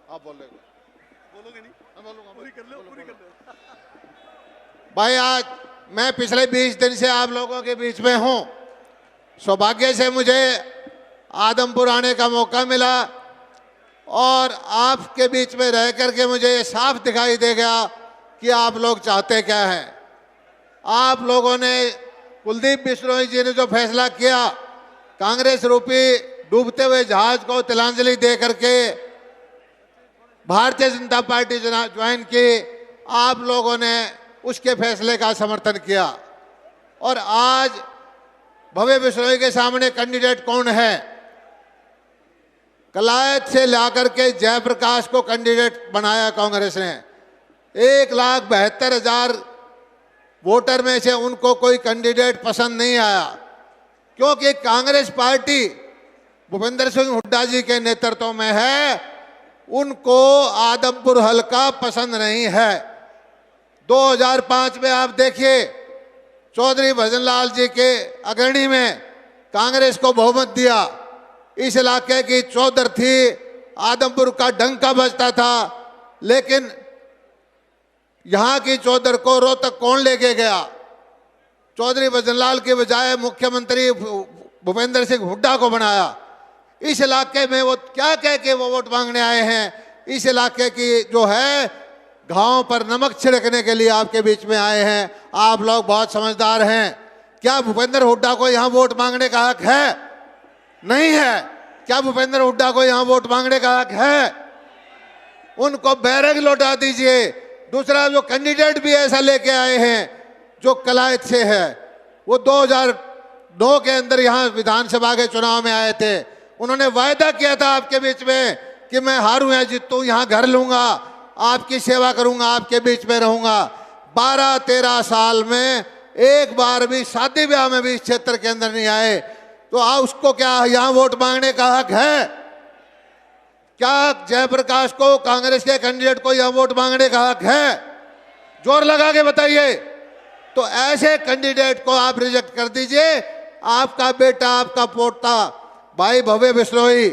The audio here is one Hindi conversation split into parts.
आप बोलोगे नहीं? मैं बोलूंगा, पूरी कर लो, पूरी कर लो। भाई आज मैं पिछले 20 दिन से आप लोगों के बीच में हूं। सौभाग्य से मुझे आदमपुर आने का मौका मिला और आपके बीच में रह करके मुझे ये साफ दिखाई दे गया कि आप लोग चाहते क्या हैं। आप लोगों ने कुलदीप बिश्नोई जी ने जो फैसला किया, कांग्रेस रूपी डूबते हुए जहाज को तिलांजलि दे करके भारतीय जनता पार्टी ज्वाइन की, आप लोगों ने उसके फैसले का समर्थन किया। और आज भव्य बिश्नोई के सामने कैंडिडेट कौन है? कलायत से लाकर के जयप्रकाश को कैंडिडेट बनाया कांग्रेस ने। 1,72,000 वोटर में से उनको कोई कैंडिडेट पसंद नहीं आया, क्योंकि कांग्रेस पार्टी भूपेंद्र सिंह हुड्डा जी के नेतृत्व में है, उनको आदमपुर हल्का पसंद नहीं है। 2005 में आप देखिए, चौधरी भजनलाल जी के अग्रणी में कांग्रेस को बहुमत दिया। इस इलाके की चौधर थी, आदमपुर का डंका बजता था, लेकिन यहां की चौधर को रोहतक कौन लेके गया? चौधरी भजनलाल के बजाय मुख्यमंत्री भूपेंद्र सिंह हुड्डा को बनाया। इस इलाके में वो क्या कह के वो वोट मांगने आए हैं? इस इलाके की जो है घावों पर नमक छिड़कने के लिए आपके बीच में आए हैं। आप लोग बहुत समझदार हैं। क्या भूपेंद्र हुड्डा को यहाँ वोट मांगने का हक है? नहीं है। क्या भूपेंद्र हुड्डा को यहाँ वोट मांगने का हक है? उनको बैरक लौटा दीजिए। दूसरा, जो कैंडिडेट भी ऐसा लेके आए हैं जो कलायत से है, वो 2009 के अंदर यहाँ विधानसभा के चुनाव में आए थे। उन्होंने वायदा किया था आपके बीच में कि मैं हारूं या जीतूं यहाँ घर लूंगा, आपकी सेवा करूंगा, आपके बीच में रहूंगा। 12-13 साल में एक बार भी शादी ब्याह में भी इस क्षेत्र के अंदर नहीं आए, तो उसको क्या यहाँ वोट मांगने का हक है? क्या जयप्रकाश को, कांग्रेस के कैंडिडेट को यहाँ वोट मांगने का हक है? जोर लगा के बताइए। तो ऐसे कैंडिडेट को आप रिजेक्ट कर दीजिए। आपका बेटा, आपका पोता भाई भव्य बिश्नोई,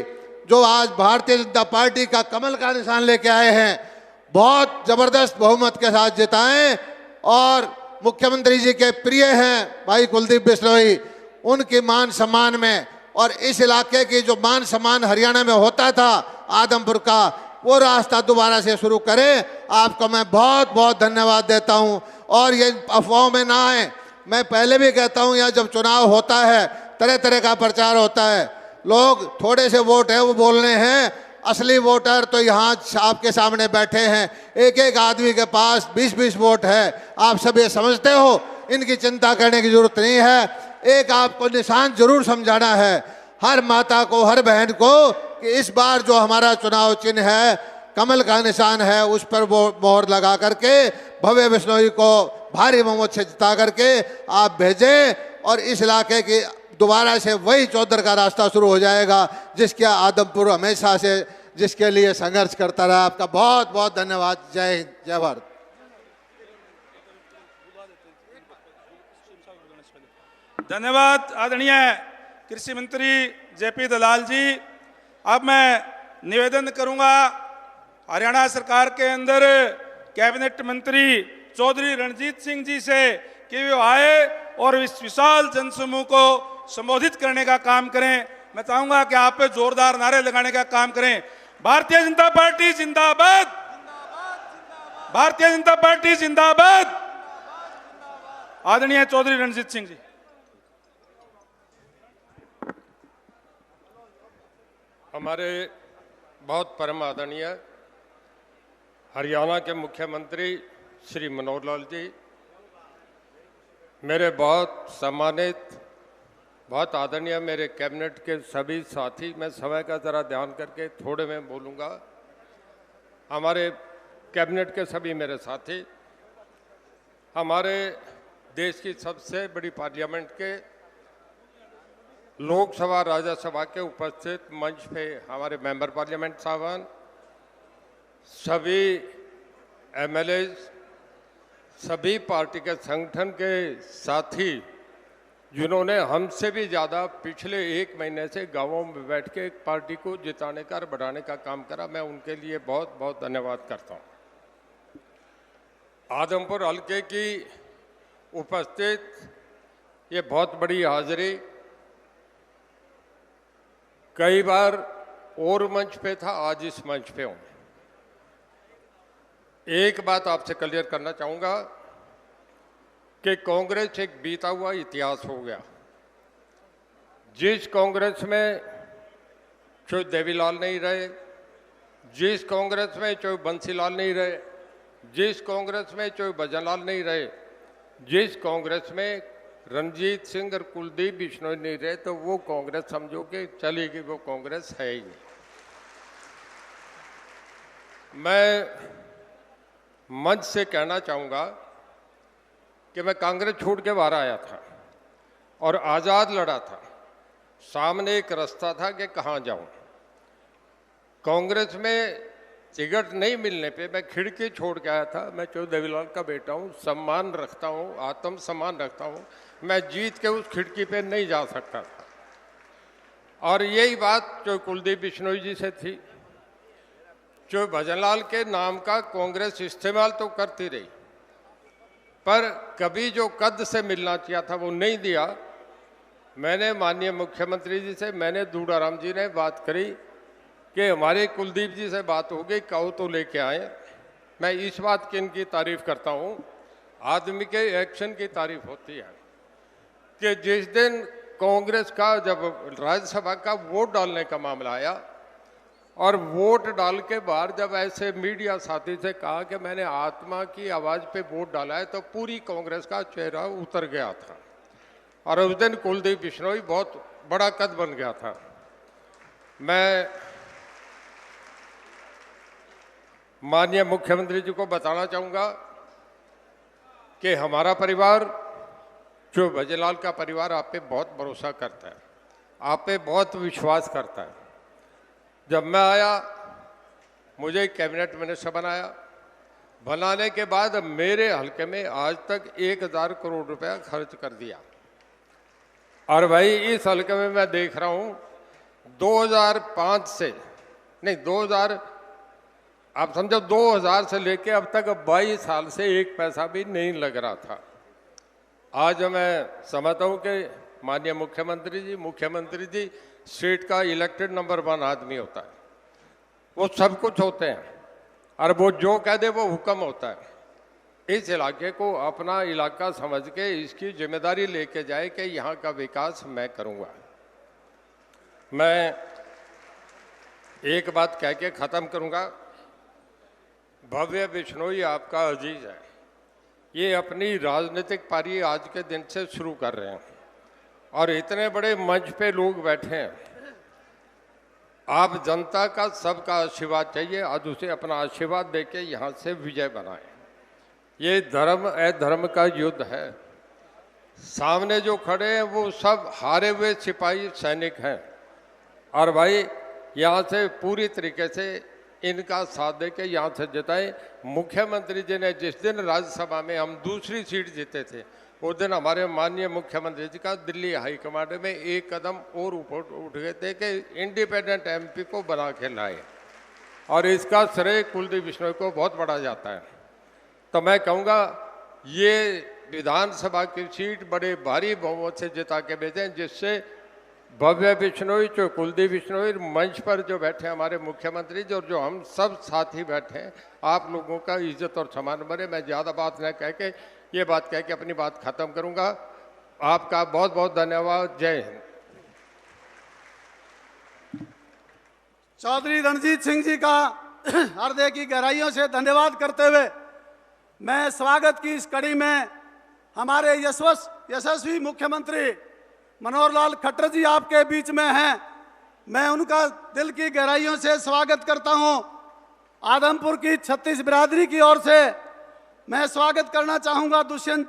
जो आज भारतीय जनता पार्टी का कमल का निशान लेके आए हैं, बहुत जबरदस्त बहुमत के साथ जिताएं। और मुख्यमंत्री जी के प्रिय हैं भाई कुलदीप बिश्नोई, उनके मान सम्मान में और इस इलाके की जो मान सम्मान हरियाणा में होता था आदमपुर का, वो रास्ता दोबारा से शुरू करें। आपको मैं बहुत बहुत धन्यवाद देता हूं। और ये अफवाहों में ना आए। मैं पहले भी कहता हूं, यहाँ जब चुनाव होता है तरह तरह का प्रचार होता है। लोग थोड़े से वोट है वो बोल रहे हैं, असली वोटर तो यहाँ आपके सामने बैठे हैं। एक एक आदमी के पास 20-20 वोट है। आप सब ये समझते हो, इनकी चिंता करने की जरूरत नहीं है। एक आपको निशान जरूर समझाना है हर माता को, हर बहन को, कि इस बार जो हमारा चुनाव चिन्ह है, कमल का निशान है, उस पर वो मोहर लगा करके भव्य बिश्नोई को भारी बहुमत से जिता करके आप भेजें। और इस इलाके की दोबारा से वही चौधर का रास्ता शुरू हो जाएगा जिसके आदमपुर हमेशा से जिसके लिए संघर्ष करता रहा। आपका बहुत बहुत धन्यवाद। जय हिंद, जय भारत। धन्यवाद आदरणीय कृषि मंत्री जेपी दलाल जी। अब मैं निवेदन करूंगा हरियाणा सरकार के अंदर कैबिनेट मंत्री चौधरी रणजीत सिंह जी से कि वो आए और इस विशाल जनसमूह को संबोधित करने का काम करें। मैं चाहूंगा कि आप पे जोरदार नारे लगाने का काम करें। भारतीय जनता पार्टी जिंदाबाद, भारतीय जनता पार्टी जिंदाबाद। आदरणीय चौधरी रणजीत सिंह जी। हमारे बहुत परम आदरणीय हरियाणा के मुख्यमंत्री श्री मनोहर लाल जी, मेरे बहुत सम्मानित, बहुत आदरणीय मेरे कैबिनेट के सभी साथी, मैं समय का ज़रा ध्यान करके थोड़े में बोलूँगा। हमारे कैबिनेट के सभी मेरे साथी, हमारे देश की सबसे बड़ी पार्लियामेंट के लोकसभा राज्यसभा के उपस्थित मंच पे हमारे मेंबर पार्लियामेंट साहबान, सभी एमएलए, सभी पार्टी के संगठन के साथी जिन्होंने हमसे भी ज़्यादा पिछले 1 महीने से गांवों में बैठ के एक पार्टी को जिताने का और बढ़ाने का काम करा, मैं उनके लिए बहुत बहुत धन्यवाद करता हूं। आदमपुर हल्के की उपस्थित ये बहुत बड़ी हाजिरी, कई बार और मंच पे था, आज इस मंच पे हूं। एक बात आपसे क्लियर करना चाहूंगा कि कांग्रेस एक बीता हुआ इतिहास हो गया। जिस कांग्रेस में चाहे देवीलाल नहीं रहे, जिस कांग्रेस में चाहे बंसीलाल नहीं रहे, जिस कांग्रेस में चाहे भजनलाल नहीं रहे, जिस कांग्रेस में रणजीत सिंह और कुलदीप बिश्नोई नहीं रहे, तो वो कांग्रेस समझो कि चलेगी, वो कांग्रेस है ही नहीं। मैं मंच से कहना चाहूंगा कि मैं कांग्रेस छोड़ के बाहर आया था और आज़ाद लड़ा था। सामने एक रास्ता था कि कहाँ जाऊं। कांग्रेस में टिकट नहीं मिलने पे मैं खिड़की छोड़ के आया था। मैं चौधरी देवीलाल का बेटा हूं, सम्मान रखता हूं, आत्म सम्मान रखता हूं। मैं जीत के उस खिड़की पे नहीं जा सकता था। और यही बात जो कुलदीप बिश्नोई जी से थी, जो भजनलाल के नाम का कांग्रेस इस्तेमाल तो करती रही, पर कभी जो कद से मिलना चाहिए था वो नहीं दिया। मैंने माननीय मुख्यमंत्री जी से, मैंने दूडाराम जी ने बात करी कि हमारे कुलदीप जी से बात हो गई, कहो तो लेके आए। मैं इस बात की इनकी तारीफ करता हूँ। आदमी के एक्शन की तारीफ होती है कि जिस दिन कांग्रेस का जब राज्यसभा का वोट डालने का मामला आया और वोट डाल के बाहर जब ऐसे मीडिया साथी से कहा कि मैंने आत्मा की आवाज़ पे वोट डाला है, तो पूरी कांग्रेस का चेहरा उतर गया था। और उस दिन कुलदीप बिश्नोई बहुत बड़ा कद बन गया था। मैं माननीय मुख्यमंत्री जी को बताना चाहूँगा कि हमारा परिवार, जो भजनलाल का परिवार, आप पे बहुत भरोसा करता है, आप पे बहुत विश्वास करता है। जब मैं आया, मुझे कैबिनेट मिनिस्टर बनाया। बनाने के बाद मेरे हल्के में आज तक 1000 करोड़ रुपया खर्च कर दिया। और भाई इस हल्के में मैं देख रहा हूँ 2005 से नहीं 2000 आप समझो 2000 से लेके अब तक 22 साल से एक पैसा भी नहीं लग रहा था। आज मैं समझता हूँ कि माननीय मुख्यमंत्री जी स्टेट का इलेक्टेड नंबर 1 आदमी होता है। वो सब कुछ होते हैं और वो जो कह दे वो हुक्म होता है। इस इलाके को अपना इलाका समझ के इसकी जिम्मेदारी लेके जाए कि यहाँ का विकास मैं करूँगा। मैं एक बात कह के ख़त्म करूँगा। भव्य बिश्नोई आपका अजीज है। ये अपनी राजनीतिक पारी आज के दिन से शुरू कर रहे हैं और इतने बड़े मंच पे लोग बैठे हैं। आप जनता का सबका आशीर्वाद चाहिए, आज उसे अपना आशीर्वाद देके यहाँ से विजय बनाएं। ये धर्म अधर्म का युद्ध है। सामने जो खड़े हैं वो सब हारे हुए सिपाही सैनिक हैं और भाई यहाँ से पूरी तरीके से इनका साथ दे के यहाँ से जिताएं। मुख्यमंत्री जी ने जिस दिन राज्यसभा में हम दूसरी सीट जीते थे, उस दिन हमारे माननीय मुख्यमंत्री जी का दिल्ली हाईकमांड में एक कदम और ऊपर उठ गए थे कि इंडिपेंडेंट एमपी को बना के लाए और इसका श्रेय कुलदीप बिश्नोई को बहुत बड़ा जाता है। तो मैं कहूँगा ये विधानसभा की सीट बड़े भारी बहुमत से जिता के भेजें, जिससे भव्य बिश्नोई, जो कुलदीप बिश्नोई, मंच पर जो बैठे हमारे मुख्यमंत्री जी और जो हम सब साथी बैठे हैं, आप लोगों का इज्जत और सम्मान बने। मैं ज़्यादा बात न कह के ये बात कह के अपनी बात खत्म करूंगा। आपका बहुत बहुत धन्यवाद। जय हिंद। चौधरी रणजीत सिंह जी का हृदय की गहराइयों से धन्यवाद करते हुए मैं स्वागत की इस कड़ी में हमारे यशस्वी मुख्यमंत्री मनोहर लाल खट्टर जी आपके बीच में हैं। मैं उनका दिल की गहराइयों से स्वागत करता हूं। आदमपुर की 36 बिरादरी की ओर से मैं स्वागत करना चाहूंगा दुष्यंत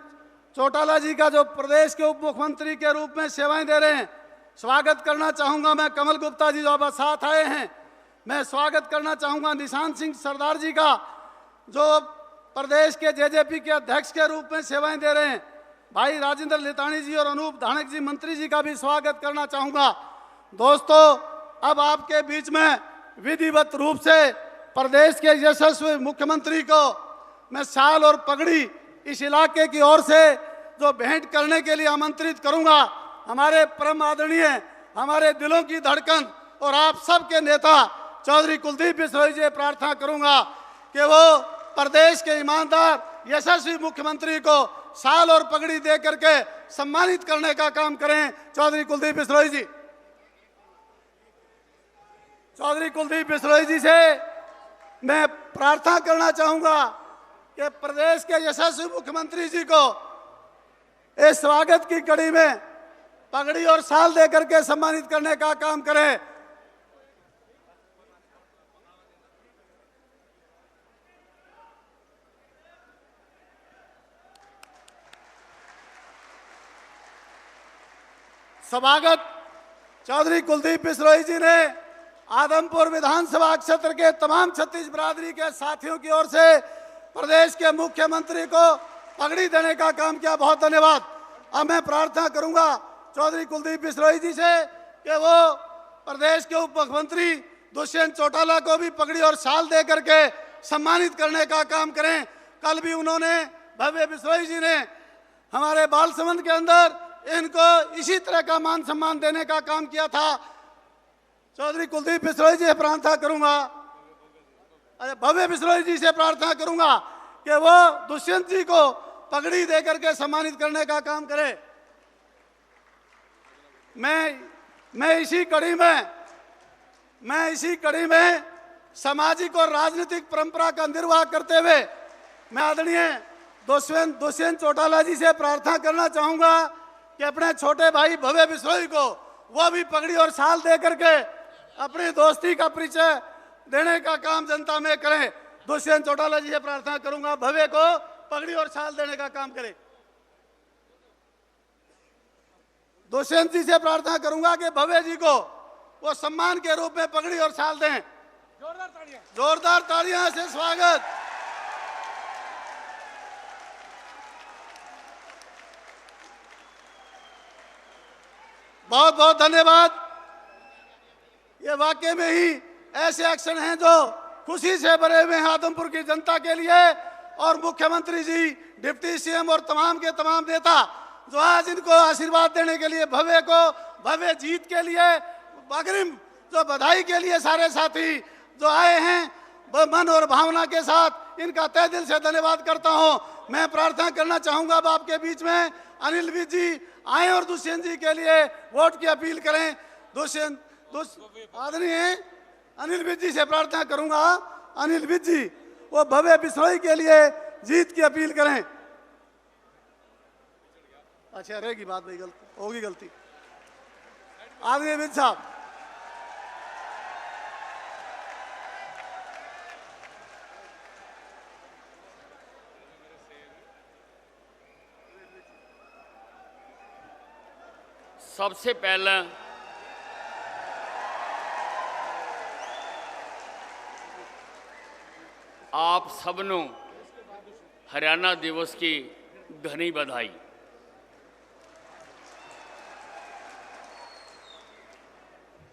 चौटाला जी का, जो प्रदेश के उप मुख्यमंत्री के रूप में सेवाएं दे रहे हैं। स्वागत करना चाहूंगा मैं कमल गुप्ता जी, जो अब साथ आए हैं। मैं स्वागत करना चाहूंगा निशांत सिंह सरदार जी का, जो प्रदेश के जेजेपी के अध्यक्ष के रूप में सेवाएं दे रहे हैं। भाई राजेंद्र लेतानी जी और अनूप धानक जी मंत्री जी का भी स्वागत करना चाहूंगा। दोस्तों, अब आपके बीच में विधिवत रूप से प्रदेश के यशस्वी मुख्यमंत्री को मैं शाल और पगड़ी इस इलाके की ओर से जो भेंट करने के लिए आमंत्रित करूंगा। हमारे परम आदरणीय, हमारे दिलों की धड़कन और आप सबके नेता चौधरी कुलदीप बिश्नोई जी प्रार्थना करूंगा कि वो प्रदेश के ईमानदार यशस्वी मुख्यमंत्री को शाल और पगड़ी दे करके सम्मानित करने का काम करें। चौधरी कुलदीप बिश्नोई जी, चौधरी कुलदीप बिश्नोई जी से मैं प्रार्थना करना चाहूंगा कि प्रदेश के यशस्वी मुख्यमंत्री जी को इस स्वागत की कड़ी में पगड़ी और शाल दे करके सम्मानित करने का काम करें। स्वागत चौधरी कुलदीप बिश्नोई जी ने आदमपुर विधानसभा क्षेत्र के तमाम छत्तीस बिरादरी के साथियों की ओर से प्रदेश के मुख्यमंत्री को पगड़ी देने का काम किया। बहुत धन्यवाद। अब मैं प्रार्थना करूंगा चौधरी कुलदीप बिश्नोई जी से कि वो प्रदेश के उप मुख्यमंत्री दुष्यंत चौटाला को भी पगड़ी और शाल दे करके सम्मानित करने का काम करें। कल भी उन्होंने, भव्य बिश्नोई जी ने हमारे बालसमंद के अंदर इनको इसी तरह का मान सम्मान देने का काम किया था। चौधरी कुलदीप बिश्नोई जी से प्रार्थना करूंगा, भव्य बिश्नोई जी से प्रार्थना करूंगा कि वो दुष्यंत जी को पगड़ी दे करके सम्मानित करने का काम करे। मैं इसी कड़ी में सामाजिक और राजनीतिक परंपरा का निर्वाह करते हुए मैं आदरणीय दुष्यंत चौटाला जी से प्रार्थना करना चाहूंगा कि अपने छोटे भाई भव्य बिश्नोई को वो भी पगड़ी और शाल दे करके अपनी दोस्ती का परिचय देने का काम जनता में करें। दुष्यंत चौटाला जी से प्रार्थना करूंगा भव्य को पगड़ी और शाल देने का काम करें। दुष्यंत जी से प्रार्थना करूंगा कि भव्य जी को वो सम्मान के रूप में पगड़ी और शाल दें। जोरदार तालियां से स्वागत। बहुत बहुत धन्यवाद। ये वाकई में ही ऐसे एक्शन हैं जो खुशी से भरे हुए हैं आदमपुर की जनता के लिए, और मुख्यमंत्री जी, डिप्टी सीएम और तमाम के तमाम नेता जो आज इनको आशीर्वाद देने के लिए, भव्य को भव्य जीत के लिए अग्रिम जो बधाई के लिए सारे साथी जो आए हैं, मन और भावना के साथ इनका तहे दिल से धन्यवाद करता हूं। मैं प्रार्थना करना चाहूंगा अब आपके बीच में अनिल विज जी आए और दुष्यंत जी के लिए वोट की अपील करें। आदरणीय अनिल विज जी से प्रार्थना करूंगा, अनिल विज जी वो भव्य बिश्नोई के लिए जीत की अपील करें। अच्छा, रहेगी बात, भाई होगी गलती। आदरणीय विज साहब, सबसे पहले आप सबनों हरियाणा दिवस की घनी बधाई।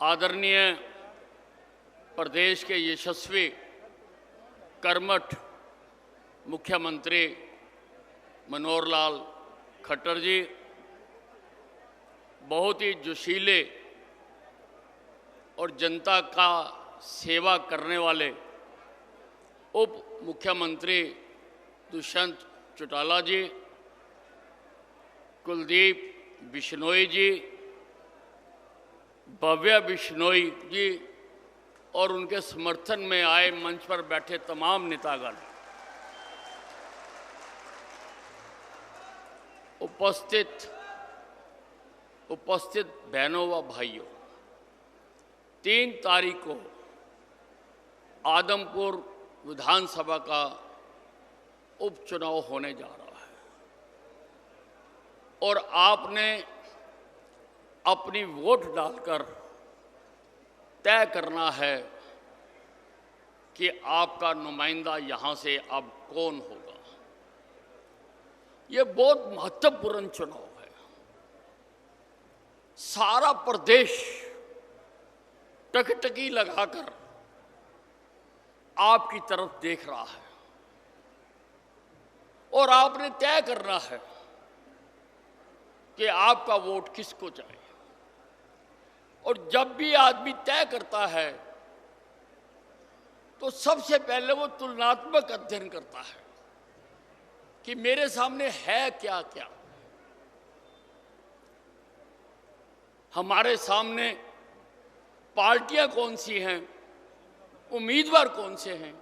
आदरणीय प्रदेश के यशस्वी कर्मठ मुख्यमंत्री मनोहर लाल खट्टर जी, बहुत ही जोशीले और जनता का सेवा करने वाले उप मुख्यमंत्री दुष्यंत चौटाला जी, कुलदीप बिश्नोई जी, भव्य बिश्नोई जी और उनके समर्थन में आए मंच पर बैठे तमाम नेतागण, उपस्थित बहनों व भाइयों, 3 तारीख को आदमपुर विधानसभा का उपचुनाव होने जा रहा है और आपने अपनी वोट डालकर तय करना है कि आपका नुमाइंदा यहां से अब कौन होगा। ये बहुत महत्वपूर्ण चुनाव है। सारा प्रदेश टकटकी लगाकर आपकी तरफ देख रहा है और आपने तय करना है कि आपका वोट किसको जाए। और जब भी आदमी तय करता है तो सबसे पहले वो तुलनात्मक अध्ययन करता है कि मेरे सामने है क्या क्या। हमारे सामने पार्टियां कौन सी हैं, उम्मीदवार कौन से हैं,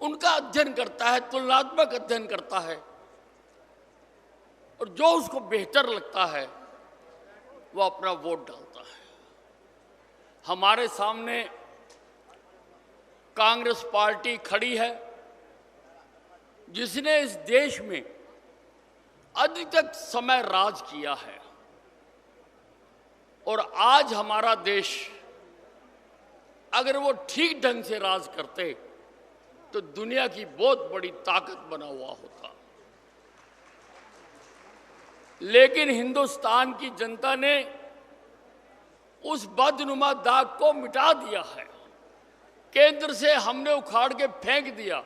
उनका अध्ययन करता है, तुलनात्मक अध्ययन करता है, और जो उसको बेहतर लगता है वो अपना वोट डालता है। हमारे सामने कांग्रेस पार्टी खड़ी है जिसने इस देश में अधिक समय राज किया है, और आज हमारा देश अगर वो ठीक ढंग से राज करते तो दुनिया की बहुत बड़ी ताकत बना हुआ होता। लेकिन हिंदुस्तान की जनता ने उस बदनुमा दाग को मिटा दिया है। केंद्र से हमने उखाड़ के फेंक दिया,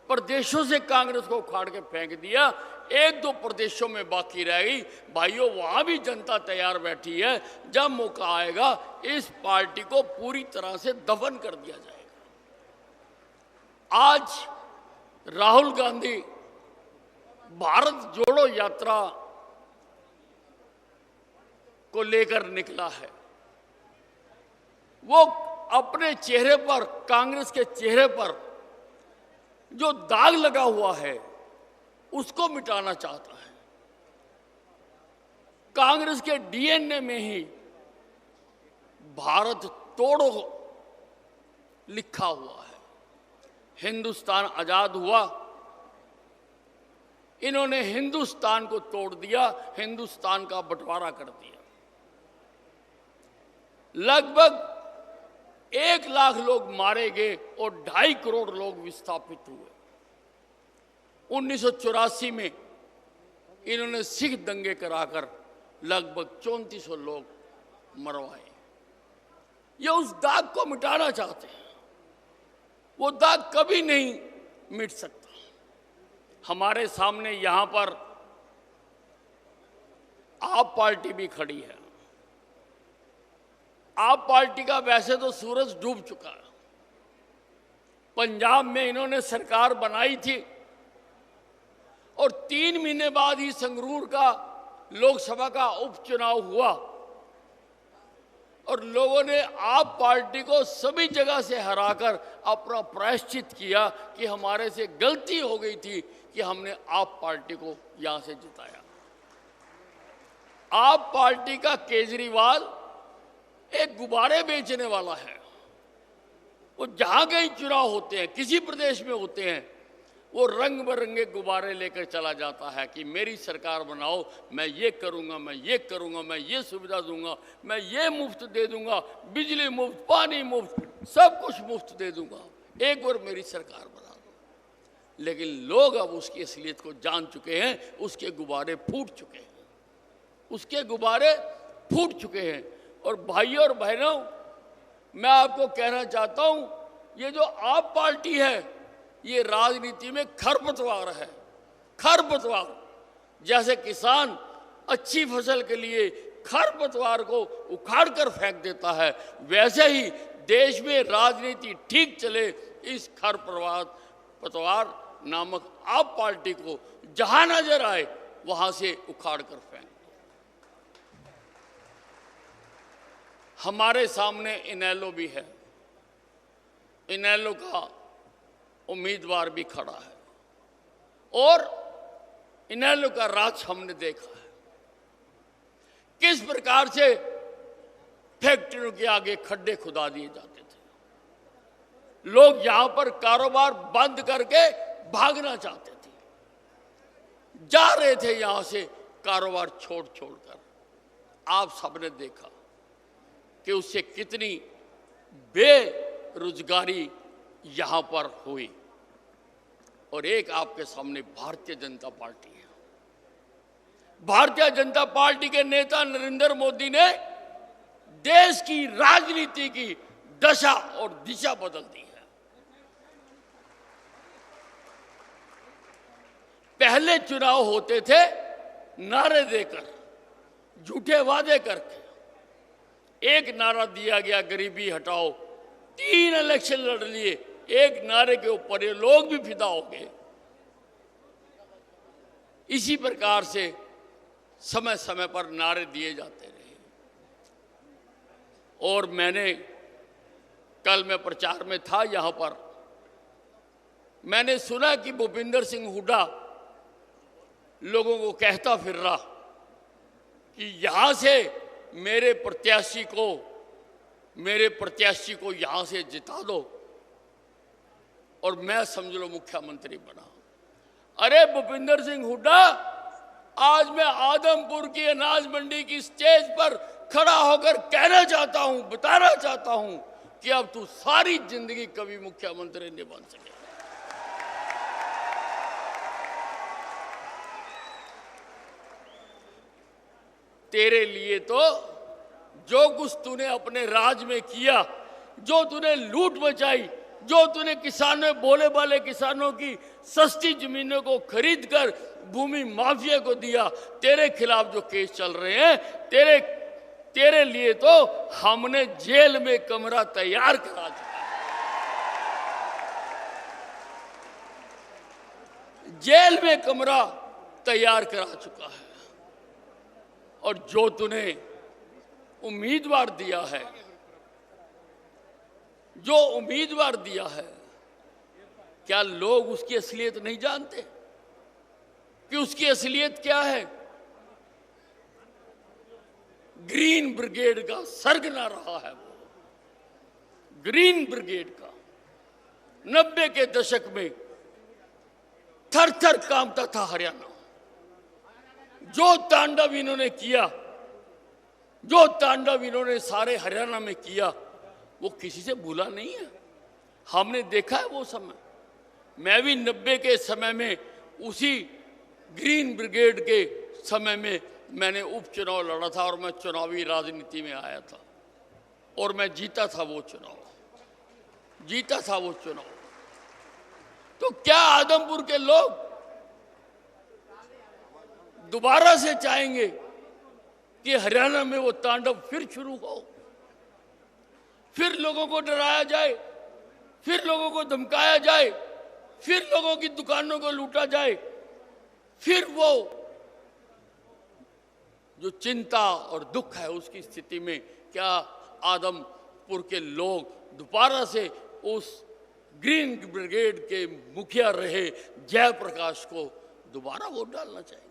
प्रदेशों से कांग्रेस को उखाड़ के फेंक दिया, एक दो प्रदेशों में बाकी रह गई। भाइयों, वहां भी जनता तैयार बैठी है, जब मौका आएगा इस पार्टी को पूरी तरह से दफन कर दिया जाएगा। आज राहुल गांधी भारत जोड़ो यात्रा को लेकर निकला है। वो अपने चेहरे पर, कांग्रेस के चेहरे पर जो दाग लगा हुआ है उसको मिटाना चाहता है। कांग्रेस के डीएनए में ही भारत तोड़ो लिखा हुआ है। हिंदुस्तान आजाद हुआ, इन्होंने हिंदुस्तान को तोड़ दिया, हिंदुस्तान का बंटवारा कर दिया। लगभग 1 लाख लोग मारे गए और 2.5 करोड़ लोग विस्थापित हुए। 1984 में इन्होंने सिख दंगे कराकर लगभग 3400 लोग मरवाए। ये उस दाग को मिटाना चाहते हैं। वो दाग कभी नहीं मिट सकता। हमारे सामने यहां पर आप पार्टी भी खड़ी है। आप पार्टी का वैसे तो सूरज डूब चुका है। पंजाब में इन्होंने सरकार बनाई थी और 3 महीने बाद ही संगरूर का लोकसभा का उपचुनाव हुआ और लोगों ने आप पार्टी को सभी जगह से हराकर अपना प्रायश्चित किया कि हमारे से गलती हो गई थी कि हमने आप पार्टी को यहां से जिताया। आप पार्टी का केजरीवाल एक गुब्बारे बेचने वाला है। वो जहां कहीं चुनाव होते हैं, किसी प्रदेश में होते हैं, वो रंग बिरंगे गुब्बारे लेकर चला जाता है कि मेरी सरकार बनाओ, मैं ये करूंगा, मैं ये करूंगा, मैं ये सुविधा दूंगा, मैं ये मुफ्त दे दूंगा, बिजली मुफ्त, पानी मुफ्त, सब कुछ मुफ्त दे दूंगा, एक बार मेरी सरकार बना दो। लेकिन लोग अब उसकी असलियत को जान चुके हैं। उसके गुब्बारे फूट चुके हैं, उसके गुब्बारे फूट चुके हैं। और भाइयों और बहनों, मैं आपको कहना चाहता हूं, ये जो आप पार्टी है ये राजनीति में खरपतवार है। खरपतवार, जैसे किसान अच्छी फसल के लिए खरपतवार को उखाड़ कर फेंक देता है, वैसे ही देश में राजनीति ठीक चले, इस खरपतवार नामक आप पार्टी को जहां नजर आए वहां से उखाड़ कर फेंक। हमारे सामने इनेलो भी है। इनेलो का उम्मीदवार भी खड़ा है और इनेलो का राज हमने देखा है। किस प्रकार से फैक्ट्रियों के आगे खड्डे खुदा दिए जाते थे। लोग यहां पर कारोबार बंद करके भागना चाहते थे, जा रहे थे यहां से कारोबार छोड़ छोड़कर। आप सबने देखा कि उससे कितनी बेरोजगारी यहां पर हुई। और एक आपके सामने भारतीय जनता पार्टी है। भारतीय जनता पार्टी के नेता नरेंद्र मोदी ने देश की राजनीति की दशा और दिशा बदल दी है। पहले चुनाव होते थे नारे देकर, झूठे वादे करके। एक नारा दिया गया गरीबी हटाओ, 3 इलेक्शन लड़ लिए, एक नारे के ऊपर ये लोग भी फिदा हो गए। इसी प्रकार से समय समय पर नारे दिए जाते रहे। और कल मैं प्रचार में था, यहां पर मैंने सुना कि भूपिंदर सिंह हुड्डा लोगों को कहता फिर रहा कि यहां से मेरे प्रत्याशी को यहां से जिता दो और मैं समझ लो मुख्यमंत्री बना। अरे भूपिंदर सिंह हुड्डा, आज मैं आदमपुर की अनाज मंडी की स्टेज पर खड़ा होकर कहना चाहता हूं, बताना चाहता हूं कि अब तू सारी जिंदगी कभी मुख्यमंत्री नहीं बन सके। तेरे लिए तो जो कुछ तूने अपने राज में किया, जो तूने लूट मचाई, जो तूने किसानों, बोले वाले किसानों की सस्ती जमीनों को खरीदकर भूमि माफिया को दिया, तेरे खिलाफ जो केस चल रहे हैं, तेरे लिए तो हमने जेल में कमरा तैयार करा चुका है। जेल में कमरा तैयार करा चुका है। और जो तूने उम्मीदवार दिया है, क्या लोग उसकी असलियत नहीं जानते कि उसकी असलियत क्या है? ग्रीन ब्रिगेड का सरगना रहा है वो। ग्रीन ब्रिगेड का 90 के दशक में थर थर कांपता था हरियाणा। जो तांडव इन्होंने किया, जो तांडव इन्होंने सारे हरियाणा में किया, वो किसी से भूला नहीं है। हमने देखा है वो समय। मैं भी 90 के समय में उसी ग्रीन ब्रिगेड के समय में मैंने उपचुनाव लड़ा था और मैं चुनावी राजनीति में आया था और मैं जीता था वो चुनाव। तो क्या आदमपुर के लोग दोबारा से चाहेंगे कि हरियाणा में वो तांडव फिर शुरू हो, फिर लोगों को डराया जाए, फिर लोगों को धमकाया जाए, फिर लोगों की दुकानों को लूटा जाए, फिर वो जो चिंता और दुख है उसकी स्थिति में क्या आदमपुर के लोग दोबारा से उस ग्रीन ब्रिगेड के मुखिया रहे जयप्रकाश को दोबारा वोट डालना चाहेंगे?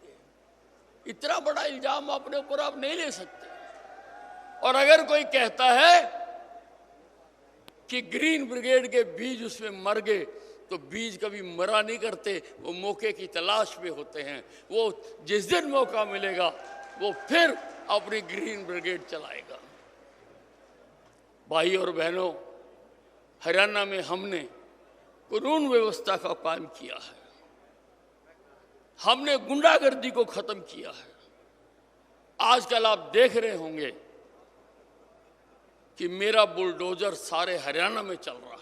इतना बड़ा इल्जाम अपने ऊपर आप नहीं ले सकते। और अगर कोई कहता है कि ग्रीन ब्रिगेड के बीज उसमें मर गए, तो बीज कभी मरा नहीं करते, वो मौके की तलाश में होते हैं। वो जिस दिन मौका मिलेगा वो फिर अपनी ग्रीन ब्रिगेड चलाएगा। भाई और बहनों, हरियाणा में हमने कानून व्यवस्था का काम किया है, हमने गुंडागर्दी को खत्म किया है। आजकल आप देख रहे होंगे कि मेरा बुलडोजर सारे हरियाणा में चल रहा है।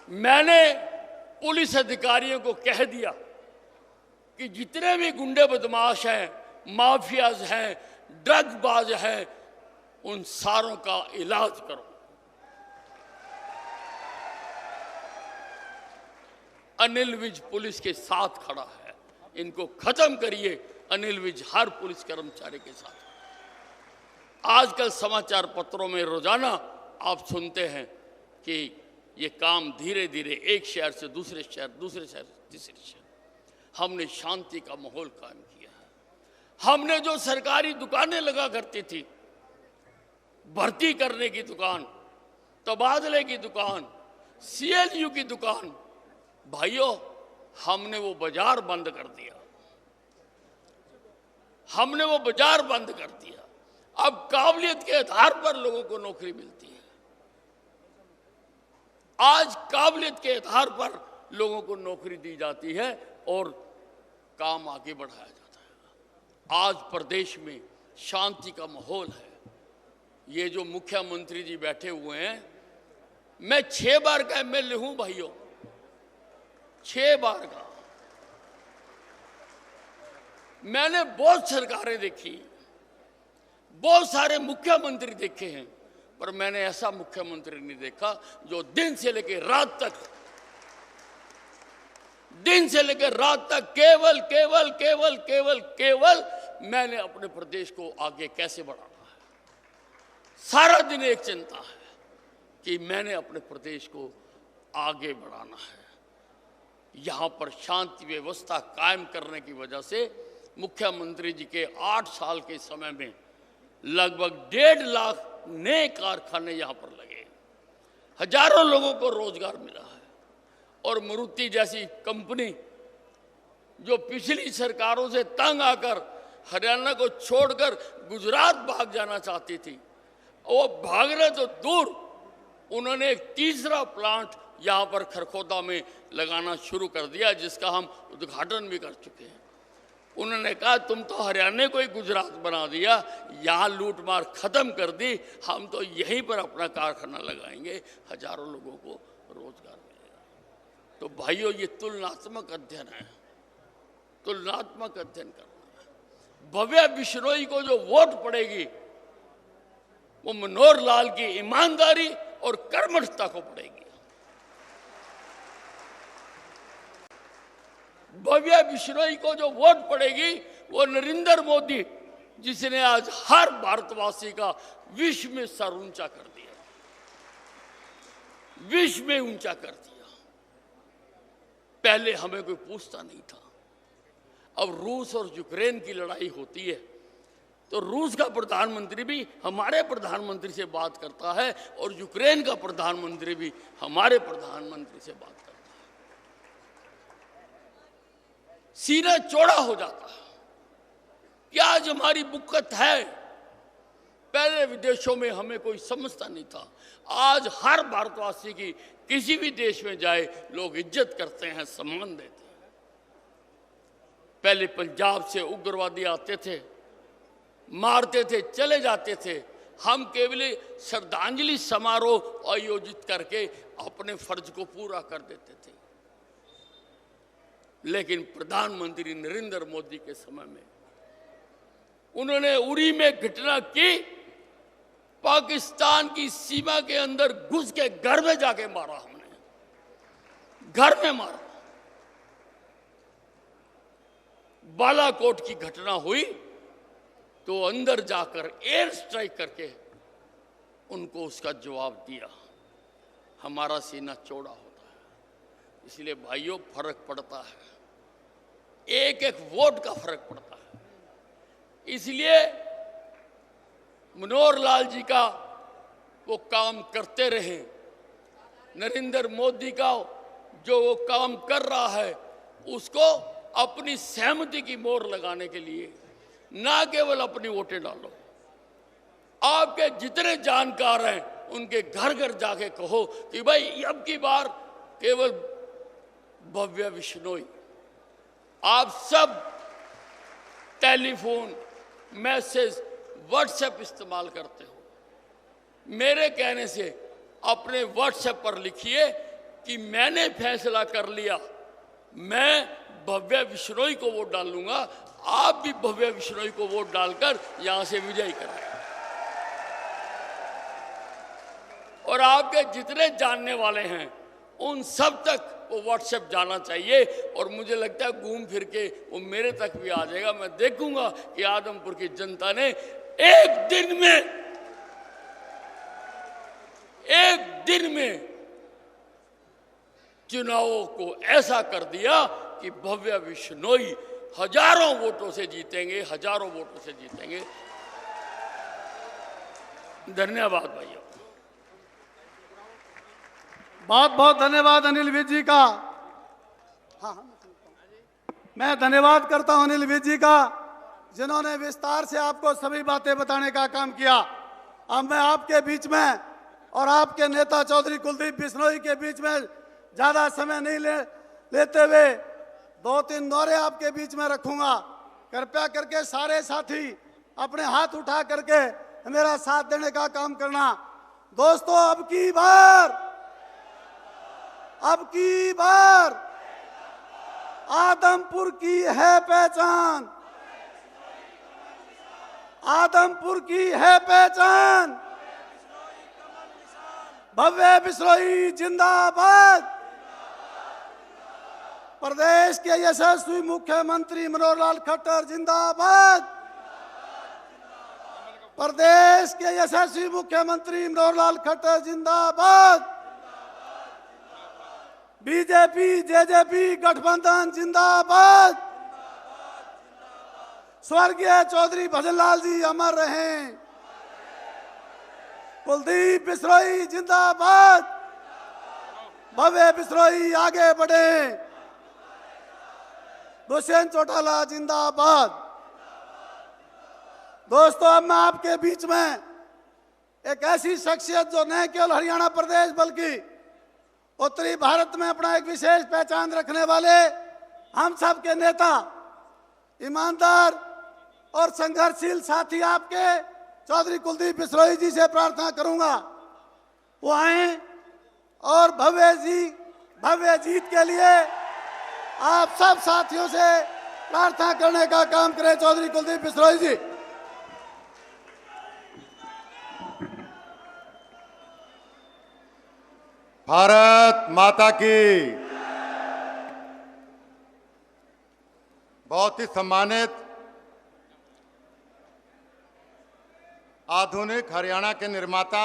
मैंने पुलिस अधिकारियों को कह दिया कि जितने भी गुंडे बदमाश हैं, माफियाज हैं, ड्रगबाज हैं, उन सारों का इलाज करो। अनिल विज पुलिस के साथ खड़ा है, इनको खत्म करिए। अनिल विज हर पुलिस कर्मचारी के साथ। आजकल समाचार पत्रों में रोजाना आप सुनते हैं कि ये काम धीरे धीरे एक शहर से दूसरे शहर, दूसरे शहर से तीसरे शहर। हमने शांति का माहौल कायम किया है। हमने जो सरकारी दुकानें लगा करती थी, भर्ती करने की दुकान, तबादले की दुकान, CLU की दुकान, भाइयों हमने वो बाजार बंद कर दिया। हमने वो बाजार बंद कर दिया। अब काबिलियत के आधार पर लोगों को नौकरी मिलती है। आज काबिलियत के आधार पर लोगों को नौकरी दी जाती है और काम आगे बढ़ाया जाता है। आज प्रदेश में शांति का माहौल है। ये जो मुख्यमंत्री जी बैठे हुए हैं, मैं 6 बार का एमएलए हूं भाइयों, 6 बार का। मैंने बहुत सरकारें देखी, बहुत सारे मुख्यमंत्री देखे हैं, पर मैंने ऐसा मुख्यमंत्री नहीं देखा जो दिन से लेकर रात तक केवल केवल केवल केवल केवल मैंने अपने प्रदेश को आगे कैसे बढ़ाना है। सारा दिन एक चिंता है कि मैंने अपने प्रदेश को आगे बढ़ाना है। यहां पर शांति व्यवस्था कायम करने की वजह से मुख्यमंत्री जी के 8 साल के समय में लगभग 1.5 लाख नए कारखाने यहां पर लगे, हजारों लोगों को रोजगार मिला है। और मारुति जैसी कंपनी जो पिछली सरकारों से तंग आकर हरियाणा को छोड़कर गुजरात भाग जाना चाहती थी, वो भागने तो दूर, उन्होंने एक तीसरा प्लांट यहां पर खरखोदा में लगाना शुरू कर दिया, जिसका हम उद्घाटन भी कर चुके हैं। उन्होंने कहा तुम तो हरियाणा को ही गुजरात बना दिया, यहाँ लूट मार खत्म कर दी, हम तो यहीं पर अपना कारखाना लगाएंगे, हजारों लोगों को रोजगार मिलेगा। तो भाइयों, ये तुलनात्मक अध्ययन है, तुलनात्मक अध्ययन करना है। भव्य बिश्नोई को जो वोट पड़ेगी वो मनोहर लाल की ईमानदारी और कर्मठता को पड़ेगी। भव्य बिश्नोई को जो वोट पड़ेगी वो नरेंद्र मोदी, जिसने आज हर भारतवासी का विश्व में सर ऊंचा कर दिया, विश्व में ऊंचा कर दिया। पहले हमें कोई पूछता नहीं था। अब रूस और यूक्रेन की लड़ाई होती है तो रूस का प्रधानमंत्री भी हमारे प्रधानमंत्री से बात करता है और यूक्रेन का प्रधानमंत्री भी हमारे प्रधानमंत्री से बात करता है। सीना चौड़ा हो जाता है कि आज हमारी बुक्कत है। पहले विदेशों में हमें कोई समझता नहीं था, आज हर भारतवासी की किसी भी देश में जाए लोग इज्जत करते हैं, सम्मान देते हैं। पहले पंजाब से उग्रवादी आते थे, मारते थे, चले जाते थे, हम केवल श्रद्धांजलि समारोह आयोजित करके अपने फर्ज को पूरा कर देते थे। लेकिन प्रधानमंत्री नरेंद्र मोदी के समय में उन्होंने उरी में घटना की, पाकिस्तान की सीमा के अंदर घुस के घर में जाके मारा, हमने घर में मारा। बालाकोट की घटना हुई तो अंदर जाकर एयर स्ट्राइक करके उनको उसका जवाब दिया। हमारा सीना चौड़ा होता है, इसलिए भाइयों फर्क पड़ता है, एक एक वोट का फर्क पड़ता है। इसलिए मनोहर लाल जी का वो काम करते रहे, नरेंद्र मोदी का जो वो काम कर रहा है उसको अपनी सहमति की मोहर लगाने के लिए ना केवल अपनी वोटें डालो, आपके जितने जानकार हैं उनके घर घर जाके कहो कि भाई अब की बार केवल भव्य बिश्नोई। आप सब टेलीफोन, मैसेज, व्हाट्सएप इस्तेमाल करते हो, मेरे कहने से अपने व्हाट्सएप पर लिखिए कि मैंने फैसला कर लिया, मैं भव्य बिश्नोई को वोट डालूंगा, आप भी भव्य बिश्नोई को वोट डालकर यहां से विजयी कराएं। और आपके जितने जानने वाले हैं उन सब तक वो व्हाट्सएप जाना चाहिए, और मुझे लगता है घूम फिर के वो मेरे तक भी आ जाएगा। मैं देखूंगा कि आदमपुर की जनता ने एक दिन में चुनावों को ऐसा कर दिया कि भव्य बिश्नोई हजारों वोटों से जीतेंगे, हजारों वोटों से जीतेंगे। धन्यवाद भाइयों। बहुत बहुत धन्यवाद अनिल विज जी का। हाँ, मैं धन्यवाद करता हूं अनिल विज जी का, जिन्होंने विस्तार से आपको सभी बातें बताने का काम किया। अब मैं आपके बीच में और आपके नेता चौधरी कुलदीप बिश्नोई के बीच में ज्यादा समय नहीं लेते हुए 2-3 न्योरे आपके बीच में रखूंगा। कृपया करके सारे साथी अपने हाथ उठा करके मेरा साथ देने का काम करना। दोस्तों, अब की बार आदमपुर की है पहचान, आदमपुर की है पहचान। भव्य बिश्नोई जिंदाबाद। प्रदेश के यशस्वी मुख्यमंत्री मनोहर लाल खट्टर जिंदाबाद। प्रदेश के यशस्वी मुख्यमंत्री मनोहर लाल खट्टर जिंदाबाद। बीजेपी जेजेपी गठबंधन जिंदाबाद। स्वर्गीय चौधरी भजनलाल जी अमर रहें। कुलदीप बिश्नोई जिंदाबाद। भव्य बिश्नोई आगे बढ़े। दुष्यंत चौटाला जिंदाबाद। दोस्तों, अब मैं आपके बीच में एक ऐसी शख्सियत जो न केवल हरियाणा प्रदेश बल्कि उत्तरी भारत में अपना एक विशेष पहचान रखने वाले हम सब के नेता, ईमानदार और संघर्षशील साथी आपके चौधरी कुलदीप बिश्नोई जी से प्रार्थना करूंगा वो आए और भव्य जीत के लिए आप सब साथियों से प्रार्थना करने का काम करें। चौधरी कुलदीप बिश्नोई जी। भारत माता की। बहुत ही सम्मानित आधुनिक हरियाणा के निर्माता,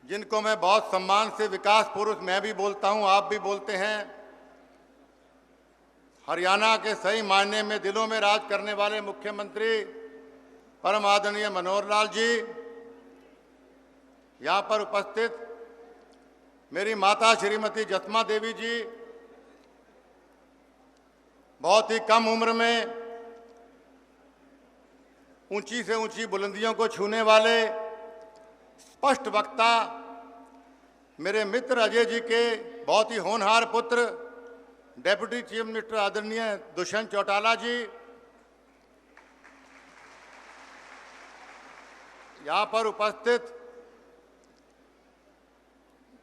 जिनको मैं बहुत सम्मान से विकास पुरुष मैं भी बोलता हूं, आप भी बोलते हैं, हरियाणा के सही मायने में दिलों में राज करने वाले मुख्यमंत्री परम आदरणीय मनोहर लाल जी, यहाँ पर उपस्थित मेरी माता श्रीमती जसमा देवी जी, बहुत ही कम उम्र में ऊंची से ऊंची बुलंदियों को छूने वाले स्पष्ट वक्ता मेरे मित्र अजय जी के बहुत ही होनहार पुत्र डेप्यूटी चीफ मिनिस्टर आदरणीय दुष्यंत चौटाला जी, यहाँ पर उपस्थित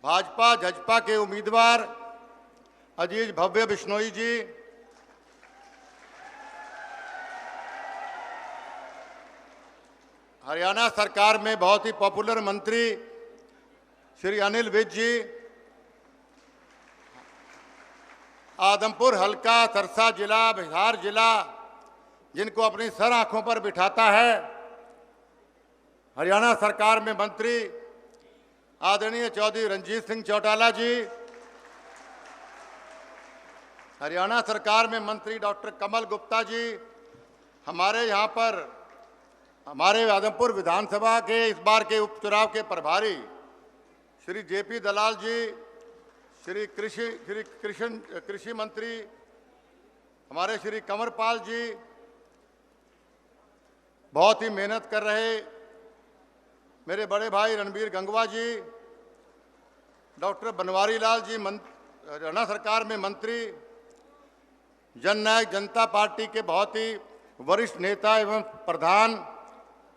भाजपा जजपा के उम्मीदवार अजीज भव्य बिश्नोई जी, हरियाणा सरकार में बहुत ही पॉपुलर मंत्री श्री अनिल विज जी, आदमपुर हल्का, सरसा जिला, बिहार जिला, जिनको अपनी सर आंखों पर बिठाता है, हरियाणा सरकार में मंत्री आदरणीय चौधरी रंजीत सिंह चौटाला जी, हरियाणा सरकार में मंत्री डॉक्टर कमल गुप्ता जी, हमारे यहाँ पर हमारे आदमपुर विधानसभा के इस बार के उपचुनाव के प्रभारी श्री जेपी दलाल जी, श्री कृषि मंत्री हमारे श्री कंवरपाल जी, बहुत ही मेहनत कर रहे मेरे बड़े भाई रणबीर गंगवा जी, डॉक्टर बनवारी लाल जी हरियाणा सरकार में मंत्री, जननायक जनता पार्टी के बहुत ही वरिष्ठ नेता एवं प्रधान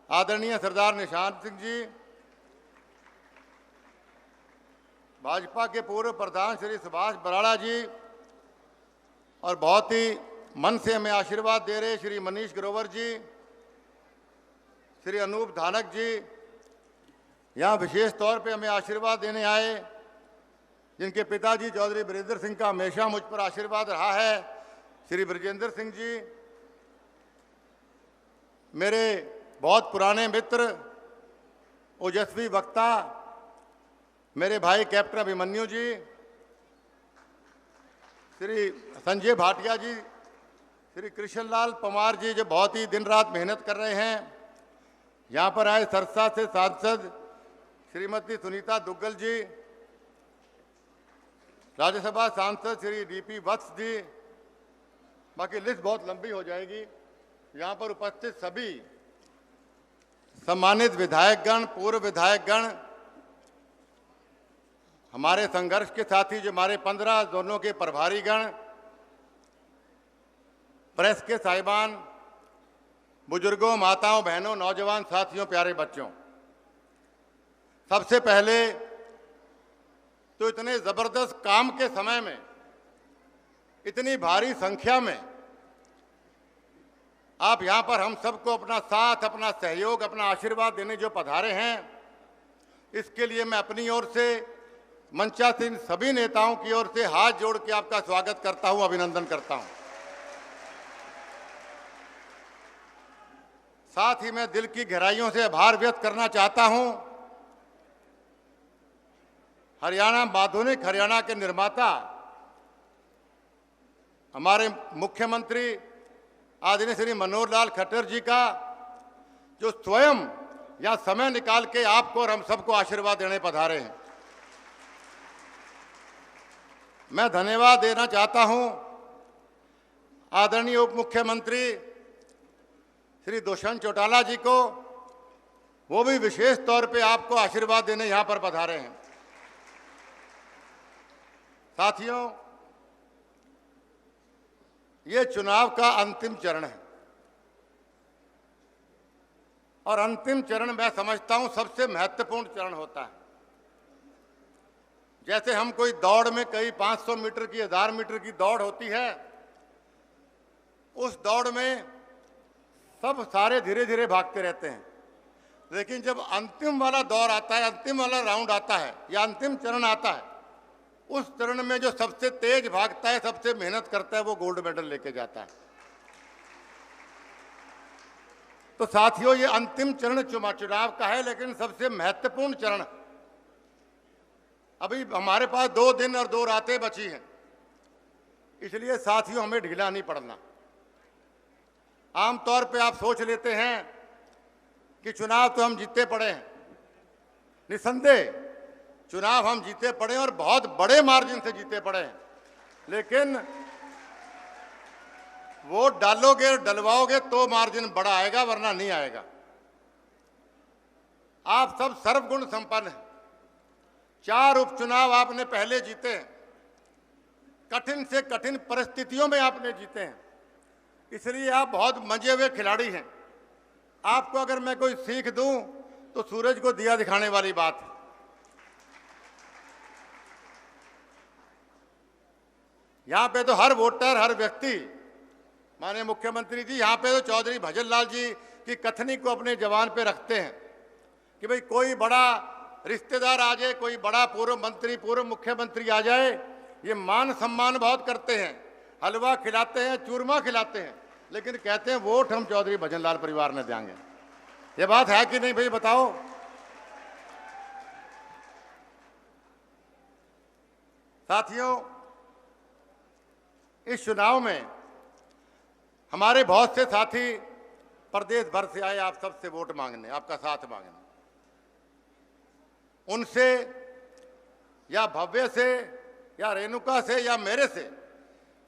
आदरणीय सरदार निशान सिंह जी, भाजपा के पूर्व प्रधान श्री सुभाष बराड़ा जी, और बहुत ही मन से हमें आशीर्वाद दे रहे श्री मनीष ग्रोवर जी, श्री अनूप धानक जी, यहाँ विशेष तौर पे हमें आशीर्वाद देने आए, जिनके पिताजी चौधरी ब्रिजेंद्र सिंह का हमेशा मुझ पर आशीर्वाद रहा है, श्री ब्रिजेंद्र सिंह जी, मेरे बहुत पुराने मित्र ओजस्वी वक्ता मेरे भाई कैप्टन अभिमन्यु जी, श्री संजय भाटिया जी, श्री कृष्णलाल पवार जी, जो बहुत ही दिन रात मेहनत कर रहे हैं, यहाँ पर आए सरसा से सांसद श्रीमती सुनीता दुग्गल जी, राज्यसभा सांसद श्री डीपी वत्स जी, बाकी लिस्ट बहुत लंबी हो जाएगी। यहाँ पर उपस्थित सभी सम्मानित विधायकगण, पूर्व विधायकगण, हमारे संघर्ष के साथी जो हमारे 15 जोनों के प्रभारीगण, प्रेस के साहिबान, बुजुर्गों, माताओं, बहनों, नौजवान साथियों, प्यारे बच्चों, सबसे पहले तो इतने जबरदस्त काम के समय में इतनी भारी संख्या में आप यहां पर हम सबको अपना साथ, अपना सहयोग, अपना आशीर्वाद देने जो पधारे हैं, इसके लिए मैं अपनी ओर से, मंचासीन सभी नेताओं की ओर से हाथ जोड़ के आपका स्वागत करता हूं, अभिनंदन करता हूं। साथ ही मैं दिल की गहराइयों से आभार व्यक्त करना चाहता हूं हरियाणा, आधुनिक हरियाणा के निर्माता हमारे मुख्यमंत्री आदरणीय श्री मनोहर लाल खट्टर जी का, जो स्वयं यहां समय निकाल के आपको और हम सबको आशीर्वाद देने पधारे हैं। मैं धन्यवाद देना चाहता हूं आदरणीय उप मुख्यमंत्री श्री दुष्यंत चौटाला जी को, वो भी विशेष तौर पे आपको आशीर्वाद देने यहां पर पधारे हैं। साथियों, ये चुनाव का अंतिम चरण है और अंतिम चरण मैं समझता हूं सबसे महत्वपूर्ण चरण होता है। जैसे हम कोई दौड़ में कई 500 मीटर की, 1000 मीटर की दौड़ होती है, उस दौड़ में सब सारे धीरे धीरे भागते रहते हैं, लेकिन जब अंतिम वाला दौर आता है, अंतिम वाला राउंड आता है या अंतिम चरण आता है, उस चरण में जो सबसे तेज भागता है, सबसे मेहनत करता है, वो गोल्ड मेडल लेके जाता है। तो साथियों, ये अंतिम चरण चुनाव का है, लेकिन सबसे महत्वपूर्ण चरण। अभी हमारे पास 2 दिन और 2 रातें बची हैं, इसलिए साथियों हमें ढीला नहीं पड़ना। आमतौर पे आप सोच लेते हैं कि चुनाव तो हम जीते पड़े हैं। निसंदेह चुनाव हम जीते पड़े और बहुत बड़े मार्जिन से जीते पड़े हैं, लेकिन वोट डालोगे और डलवाओगे तो मार्जिन बड़ा आएगा, वरना नहीं आएगा। आप सब सर्वगुण संपन्न हैं। 4 उपचुनाव आपने पहले जीते हैं, कठिन से कठिन परिस्थितियों में आपने जीते हैं, इसलिए आप बहुत मजे हुए खिलाड़ी हैं। आपको अगर मैं कोई सीख दूं तो सूरज को दिया दिखाने वाली बात है। यहां पे तो हर वोटर, हर व्यक्ति, माननीय मुख्यमंत्री जी, यहां पे तो चौधरी भजन लाल जी की कथनी को अपने जवान पे रखते हैं कि भाई कोई बड़ा रिश्तेदार आ जाए, कोई बड़ा पूर्व मंत्री, पूर्व मुख्यमंत्री आ जाए, ये मान सम्मान बहुत करते हैं, हलवा खिलाते हैं, चूरमा खिलाते हैं, लेकिन कहते हैं वोट हम चौधरी भजन लाल परिवार ने देंगे। ये बात है कि नहीं भाई, बताओ। साथियों, इस चुनाव में हमारे बहुत से साथी प्रदेश भर से आए आप सबसे वोट मांगने, आपका साथ मांगने। उनसे या भव्य से या रेणुका से या मेरे से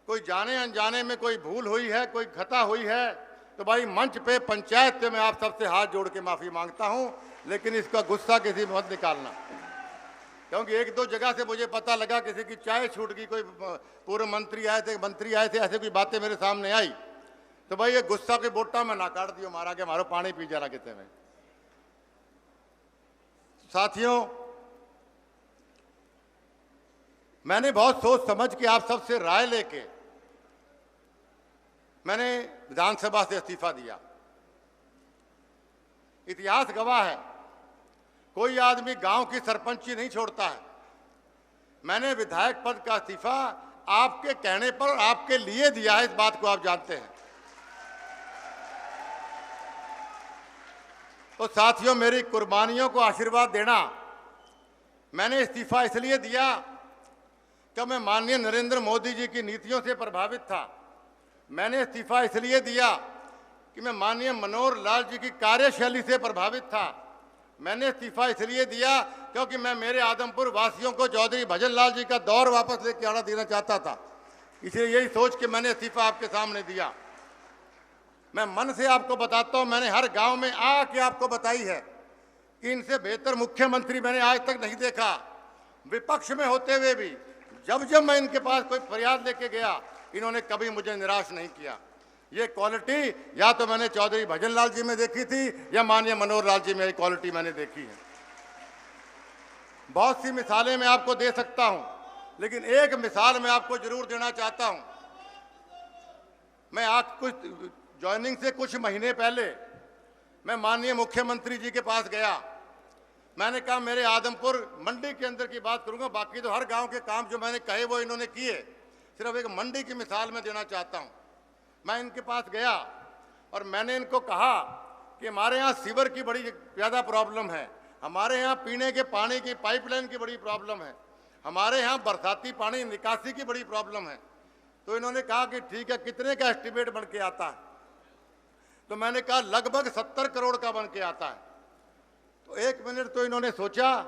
कोई जाने अनजाने में कोई भूल हुई है, कोई खता हुई है, तो भाई मंच पे, पंचायत पे मैं आप सबसे हाथ जोड़ के माफी मांगता हूं, लेकिन इसका गुस्सा किसी मत निकालना, क्योंकि 1-2 जगह से मुझे पता लगा किसी की चाय छूट गई, कोई पूर्व मंत्री आए थे, ऐसे कोई बातें मेरे सामने आई, तो भाई ये गुस्सा के बोटा में ना काट दियो मारा के मारो पानी पी जा रहा कितने में। साथियों, मैंने बहुत सोच समझ के आप सबसे राय लेके मैंने विधानसभा से इस्तीफा दिया। इतिहास गवाह है, कोई आदमी गांव की सरपंची नहीं छोड़ता है। मैंने विधायक पद का इस्तीफा आपके कहने पर, आपके लिए दिया है, इस बात को आप जानते हैं। तो साथियों, मेरी कुर्बानियों को आशीर्वाद देना, मैंने इस्तीफा इसलिए दिया कि मैं माननीय नरेंद्र मोदी जी की नीतियों से प्रभावित था। मैंने इस्तीफा इसलिए दिया कि मैं माननीय मनोहर लाल जी की कार्यशैली से प्रभावित था। मैंने इस्तीफा इसलिए दिया क्योंकि मैं मेरे आदमपुर वासियों को चौधरी भजन लाल जी का दौर वापस लेके आना देना चाहता था, इसलिए यही सोच के मैंने इस्तीफा आपके सामने दिया। मैं मन से आपको बताता हूं, मैंने हर गांव में आके आपको बताई है कि इनसे बेहतर मुख्यमंत्री मैंने आज तक नहीं देखा। विपक्ष में होते हुए भी जब जब मैं इनके पास कोई फरियाद लेके गया, इन्होंने कभी मुझे निराश नहीं किया। ये क्वालिटी या तो मैंने चौधरी भजन लाल जी में देखी थी या माननीय मनोहर लाल जी में ये क्वालिटी मैंने देखी है। बहुत सी मिसालें मैं आपको दे सकता हूं, लेकिन एक मिसाल मैं आपको जरूर देना चाहता हूं। मैं आज कुछ ज्वाइनिंग से कुछ महीने पहले मैं माननीय मुख्यमंत्री जी के पास गया। मैंने कहा मेरे आदमपुर मंडी के अंदर की बात करूंगा, बाकी तो हर गांव के काम जो मैंने कहे वो इन्होंने किए, सिर्फ एक मंडी की मिसाल मैं देना चाहता हूं। मैं इनके पास गया और मैंने इनको कहा कि हमारे यहाँ सीवर की बड़ी ज़्यादा प्रॉब्लम है, हमारे यहाँ पीने के पानी की पाइपलाइन की बड़ी प्रॉब्लम है, हमारे यहाँ बरसाती पानी निकासी की बड़ी प्रॉब्लम है। तो इन्होंने कहा कि ठीक है, कितने का एस्टिमेट बन के आता है? तो मैंने कहा लगभग 70 करोड़ का बन के आता है। तो 1 मिनट तो इन्होंने सोचा,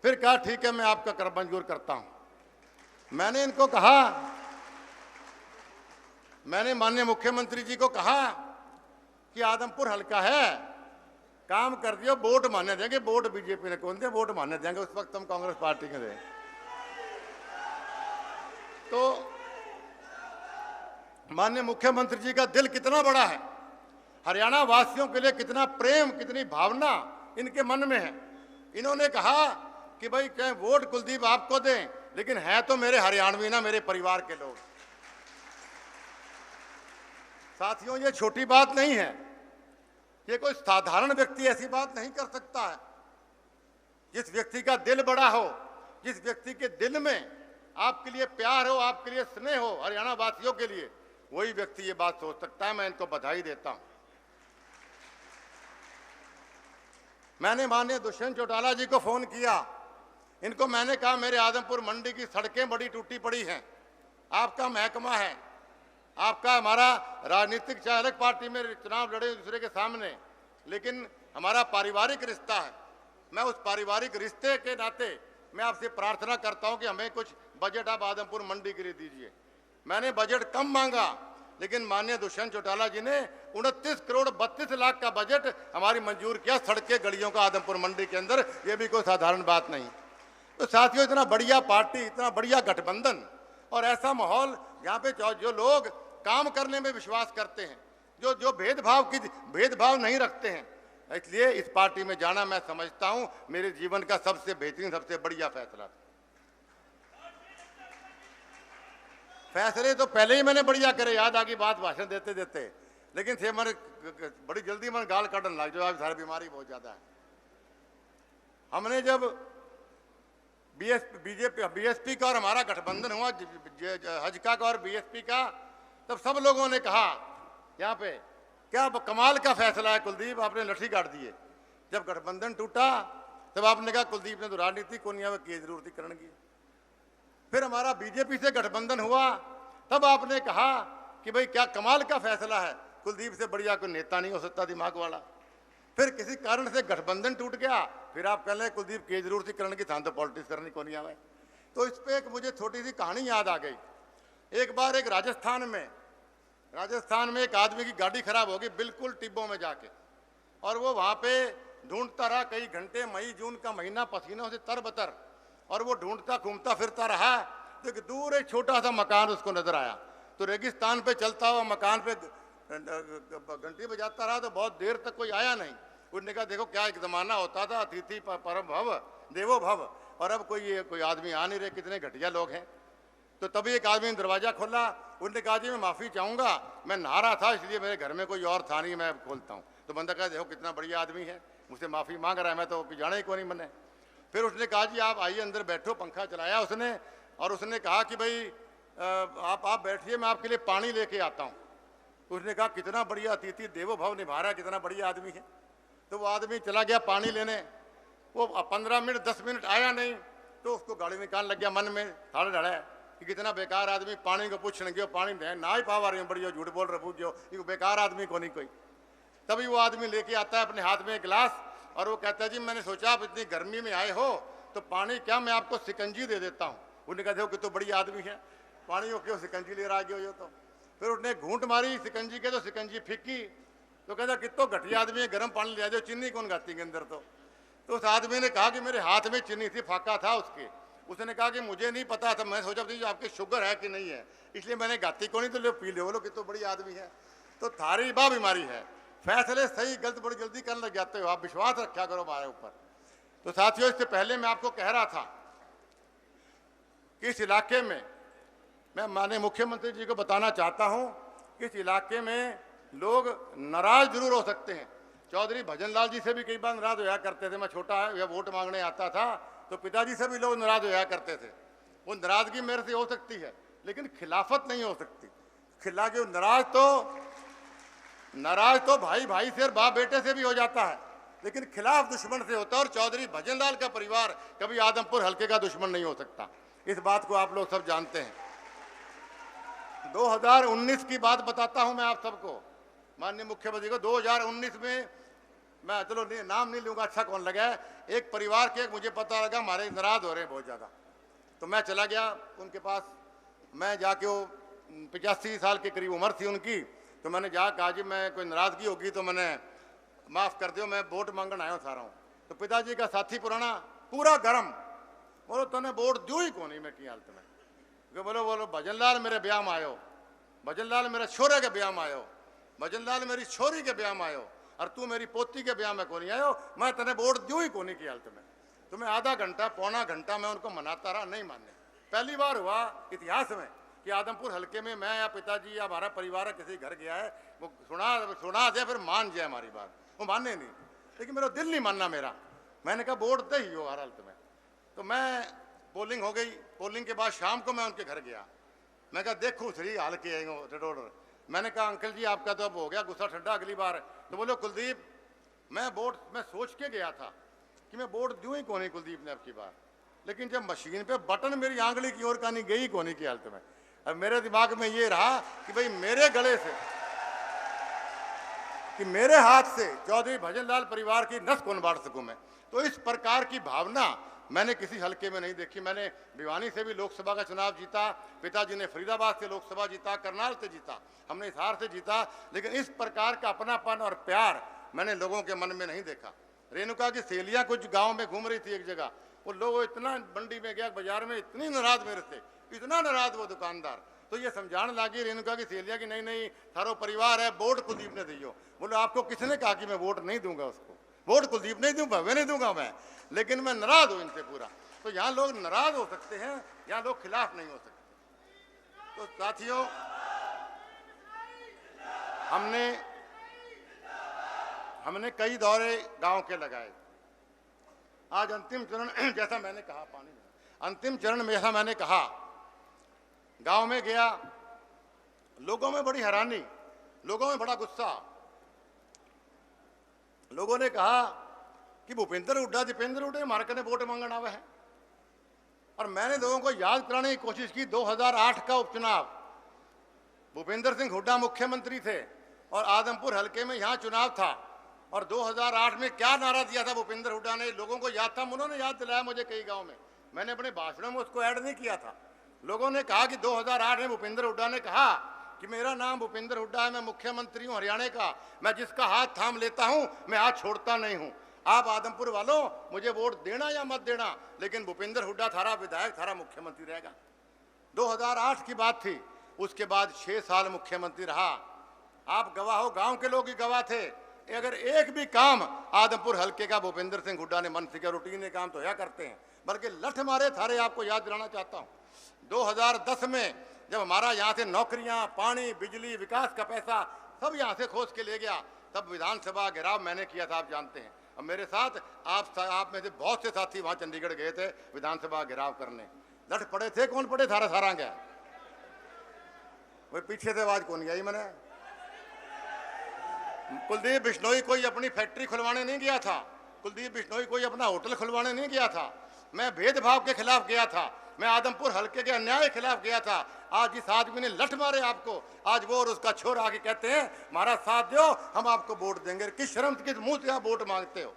फिर कहा ठीक है मैं आपका कर मंजूर करता हूं। मैंने इनको कहा, मैंने माननीय मुख्यमंत्री जी को कहा कि आदमपुर हल्का है, काम कर दियो, वोट मानने देंगे। वोट बीजेपी ने कौन दिया, वोट मानने देंगे, उस वक्त हम कांग्रेस पार्टी के थे। तो माननीय मुख्यमंत्री जी का दिल कितना बड़ा है, हरियाणा वासियों के लिए कितना प्रेम, कितनी भावना इनके मन में है। इन्होंने कहा कि भाई चाहे वोट कुलदीप आपको दें, लेकिन है तो मेरे हरियाणवी ना, मेरे परिवार के लोग। साथियों, ये छोटी बात नहीं है, ये कोई साधारण व्यक्ति ऐसी बात नहीं कर सकता है। जिस व्यक्ति का दिल बड़ा हो, जिस व्यक्ति के दिल में आपके लिए प्यार हो, आपके लिए स्नेह हो, हरियाणा वासियों के लिए, वही व्यक्ति ये बात सोच सकता है। मैं इनको बधाई देता हूं। मैंने माननीय दुष्यंत चौटाला जी को फोन किया, इनको मैंने कहा मेरे आदमपुर मंडी की सड़कें बड़ी टूटी पड़ी हैं, आपका महकमा है, आपका हमारा राजनीतिक चाहे अलग पार्टी में चुनाव लड़े दूसरे के सामने, लेकिन हमारा पारिवारिक रिश्ता है। मैं उस पारिवारिक रिश्ते के नाते मैं आपसे प्रार्थना करता हूं कि हमें कुछ बजट आप आदमपुर मंडी के लिए दीजिए। मैंने बजट कम मांगा, लेकिन माननीय दुष्यंत चौटाला जी ने 29 करोड़ 32 लाख का बजट हमारी मंजूर किया सड़कें गलियों का आदमपुर मंडी के अंदर। ये भी कोई साधारण बात नहीं। तो साथियों, इतना बढ़िया पार्टी, इतना बढ़िया गठबंधन और ऐसा माहौल जहाँ पे जो लोग काम करने में विश्वास करते हैं, जो भेदभाव नहीं रखते हैं, इसलिए इस पार्टी में जाना मैं समझता हूं मेरे जीवन का सबसे बेहतरीन, सबसे बढ़िया फैसला। फैसले तो पहले ही मैंने बढ़िया करे, याद आ गई बात भाषण देते देते, लेकिन थे मैंने बड़ी जल्दी मन गाल काटने लग जो, आज सारी बीमारी बहुत ज्यादा है। हमने जब बीएसपी का और हमारा गठबंधन हुआ, हजका का और बीएसपी का, तब सब लोगों ने कहा यहाँ पे क्या कमाल का फैसला है कुलदीप, आपने लठी काट दिए। जब गठबंधन टूटा तब आपने कहा कुलदीप ने तो राजनीति को नहीं की जरूरत ही करण की। फिर हमारा बीजेपी से गठबंधन हुआ, तब आपने कहा कि भाई क्या कमाल का फैसला है, कुलदीप से बढ़िया कोई नेता नहीं हो सकता दिमाग वाला। फिर किसी कारण से गठबंधन टूट गया, फिर आप कह रहे कुलदीप की जरूरत ही करण की, थान तो पॉलिटिक्स करनी को नहीं आवे। तो इस पर एक मुझे छोटी सी कहानी याद आ गई। एक बार एक राजस्थान में एक आदमी की गाड़ी खराब हो गई बिल्कुल टिब्बों में जाके, और वो वहाँ पे ढूंढता रहा कई घंटे, मई जून का महीना, पसीनों से तरबतर, और वो ढूंढता घूमता फिरता रहा। तो एक दूर एक छोटा सा मकान उसको नजर आया। तो रेगिस्तान पे चलता हुआ मकान पे घंटी बजाता रहा, तो बहुत देर तक कोई आया नहीं। उसने कहा देखो क्या एक जमाना होता था, अतिथि परम भव देवो भव, और अब कोई आदमी आ नहीं रहे, कितने घटिया लोग हैं। तो तभी एक आदमी ने दरवाजा खोला, उसने कहा जी मैं माफ़ी चाहूँगा, मैं नहा रहा था इसलिए मेरे घर में कोई और था नहीं, मैं खोलता हूँ। तो बंदा कहा देखो कितना बढ़िया आदमी है, मुझसे माफ़ी मांग रहा है, मैं तो जाने ही को नहीं मैंने। फिर उसने कहा जी आप आइए अंदर बैठो, पंखा चलाया उसने, और उसने कहा कि भाई आप बैठिए, मैं आपके लिए पानी लेके आता हूँ। उसने कहा कितना बढ़िया अतिथि देवो भव निभा रहा है, कितना बढ़िया आदमी है। तो वो आदमी चला गया पानी लेने, वो 15 मिनट 10 मिनट आया नहीं, तो उसको गाड़ी निकालने लग गया, मन में थाड़ डरा कि कितना बेकार आदमी, पानी को पूछने गयो, पानी ना ही पावा रही बढ़िया, झूठ बोल रहे पूछो, ये बेकार आदमी को नहीं कोई। तभी वो आदमी लेके आता है अपने हाथ में एक गिलास, और वो कहता है जी मैंने सोचा आप इतनी गर्मी में आए हो तो पानी क्या मैं आपको शिकंजी दे देता हूँ। उन्होंने कहा देखो कि तो बड़ी आदमी है, पानी हो क्यों शिकंजी ले रहा गया हो। फिर उसने घूंट मारी सिकंजी के, तो सिकंजी फीकी, तो कहता कितो घटिया आदमी है, गर्म पानी ले दो, चीनी कौन गाती के अंदर। तो उस आदमी ने कहा कि मेरे हाथ में चीनी थी, फाका था उसके। उसने कहा कि मुझे नहीं पता था, मैं सोचा था आपकी शुगर है कि नहीं है, इसलिए मैंने गाती को नहीं, तो लो पी लो। बोलो कितो बड़ी आदमी है। तो थारी बा बीमारी है, फैसले सही गलत बड़ी जल्दी करने लग जाते हो, आप विश्वास रखा करो हमारे ऊपर। तो साथियों, इससे पहले मैं आपको कह रहा था कि इस इलाके में मैं माननीय मुख्यमंत्री जी को बताना चाहता हूं कि इस इलाके में लोग नाराज जरूर हो सकते हैं। चौधरी भजनलाल जी से भी कई बार नाराज होया करते थे। मैं छोटा या वोट मांगने आता था तो पिताजी से भी लोग नाराज होया करते थे। वो नाराजगी मेरे से हो सकती है, लेकिन खिलाफत नहीं हो सकती। नाराज तो भाई भाई से और बाप बेटे से भी हो जाता है, लेकिन खिलाफ दुश्मन से होता है। और चौधरी भजनलाल का परिवार कभी आदमपुर हल्के का दुश्मन नहीं हो सकता, इस बात को आप लोग सब जानते हैं। 2019 की बात बताता हूं मैं आप सबको, माननीय मुख्यमंत्री को। 2019 में मैं चलो नाम नहीं लूंगा, अच्छा कौन लगा है, एक परिवार के मुझे पता लगा हमारे नाराज हो रहे हैं बहुत ज़्यादा। तो मैं चला गया उनके पास, मैं जाके, वो 85 साल के करीब उम्र थी उनकी। तो मैंने जाकर कहा जी मैं कोई नाराज़गी होगी तो मैंने माफ़ कर दो, मैं वोट मांगने आया सारा हूँ। तो पिताजी का साथी पुराना पूरा गर्म, बोलो तने वोट दू ही कौन मैं की हालत में। बोलो भजनलाल मेरे ब्याह में आयो, भजनलाल मेरे छोरे के ब्याह में आयो, भजनलाल मेरी छोरी के ब्याह में आयो, और तू मेरी पोती के ब्याह में कौन आयो, मैं तने वोट दू ही कौन की हालत में। तो मैं आधा घंटा पौना घंटा मैं उनको मनाता रहा, नहीं माने। पहली बार हुआ इतिहास में कि आदमपुर हल्के में मैं या पिताजी या हमारा परिवार किसी घर गया है, वो सुना दे फिर मान जाए हमारी बात, वो माने नहीं। लेकिन मेरा दिल नहीं मानना मेरा, मैंने कहा वोट दे ही हो हर हालत में। तो मैं पोलिंग हो गई, पोलिंग के बाद शाम को मैं उनके घर गया। मैं कहा देखो सही हाल के ऑर्डर। मैंने कहा अंकल जी आपका तो अब हो गया गुस्सा ठंडा अगली बार। तो बोलो कुलदीप मैं सोच के गया था कि मैं वोट दूं ही कौन कुलदीप ने अब की बार, लेकिन जब मशीन पे बटन मेरी आंगली की ओर का नहीं गई कौन की हालत में। अब मेरे दिमाग में ये रहा कि भाई मेरे गले से, कि मेरे हाथ से चौधरी भजनलाल परिवार की नस कौन बांट सकूं मैं। तो इस प्रकार की भावना मैंने किसी हल्के में नहीं देखी। मैंने भिवानी से भी लोकसभा का चुनाव जीता, पिताजी ने फरीदाबाद से लोकसभा जीता, करनाल से जीता, हमने हिसार से जीता, लेकिन इस प्रकार का अपनापन और प्यार मैंने लोगों के मन में नहीं देखा। रेणुका की सहेलियां कुछ गांव में घूम रही थी एक जगह, वो लोग इतना मंडी में गया बाजार में, इतनी नाराज मेरे से, इतना नाराज वो दुकानदार। तो ये समझाने लगी रेणुका की सहेलियां कि नहीं नहीं थारो परिवार है, वोट कुलदीप ने दियो। बोले आपको किसने कहा कि मैं वोट नहीं दूंगा उसको, वोट कुलदीप नहीं दूंगा, वे नहीं दूंगा मैं, लेकिन मैं नाराज हूं इनसे पूरा। तो यहाँ लोग नाराज हो सकते हैं, यहाँ लोग खिलाफ नहीं हो सकते। तो साथियों हमने कई दौरे गांव के लगाए। आज अंतिम चरण जैसा मैंने कहा, अंतिम चरण में जैसा मैंने कहा, गांव में गया, लोगों में बड़ी हैरानी, लोगों में बड़ा गुस्सा। लोगों ने कहा कि भूपेंद्र हुड्डा दीपेंद्र हुड्डा हमारे कने वोट मांगने आवे है। और मैंने लोगों को याद कराने की कोशिश की, 2008 का उपचुनाव, भूपेंद्र सिंह हुड्डा मुख्यमंत्री थे और आदमपुर हल्के में यहाँ चुनाव था। और 2008 में क्या नारा दिया था भूपेंद्र हुड्डा ने, लोगों को याद था, उन्होंने याद दिलाया मुझे कई गांव में, मैंने अपने भाषणों में उसको ऐड नहीं किया था। लोगों ने कहा कि 2008 में भूपेंद्र हुड्डा ने कहा कि मेरा नाम भूपेंद्र हुड्डा है, मैं मुख्यमंत्री हूं हरियाणा का, मैं जिसका हाथ थाम लेता हूं मैं हाथ छोड़ता नहीं हूं। आप आदमपुर वालों मुझे वोट देना या मत देना, लेकिन भूपेंद्र हुड्डा थारा विधायक, थारा मुख्यमंत्री रहेगा। 2008 की बात थी। उसके बाद 6 साल मुख्यमंत्री रहा। आप गवाह हो, गांव के लोग ही गवाह थे। अगर एक भी काम आदमपुर हल्के का भूपेंद्र सिंह हुड्डा ने मन से रूटीन काम तो या करते हैं, बल्कि लठ मारे थारे। आपको याद दिलाना चाहता हूं 2010 में जब हमारा यहाँ से नौकरियां, पानी, बिजली, विकास का पैसा सब यहाँ से खोज के ले गया, तब विधानसभा घेराव मैंने किया था, आप जानते हैं। अब मेरे साथ आप में से बहुत से साथी वहाँ चंडीगढ़ गए थे विधानसभा घेराव करने। लठ पड़े थे, कौन पड़े, थारा सारा गया। वो पीछे से आवाज कौन गई। मैंने कुलदीप बिश्नोई कोई अपनी फैक्ट्री खुलवाने नहीं गया था, कुलदीप बिश्नोई कोई अपना होटल खुलवाने नहीं गया था। मैं भेदभाव के खिलाफ गया था, मैं आदमपुर हल्के के अन्याय के खिलाफ गया था। आज जिस आदमी ने लठ मारे आपको, आज वो और उसका छोरा आके कहते हैं हमारा साथ दो, हम आपको वोट देंगे। किस शर्म किस मुंह से आप वोट मांगते हो।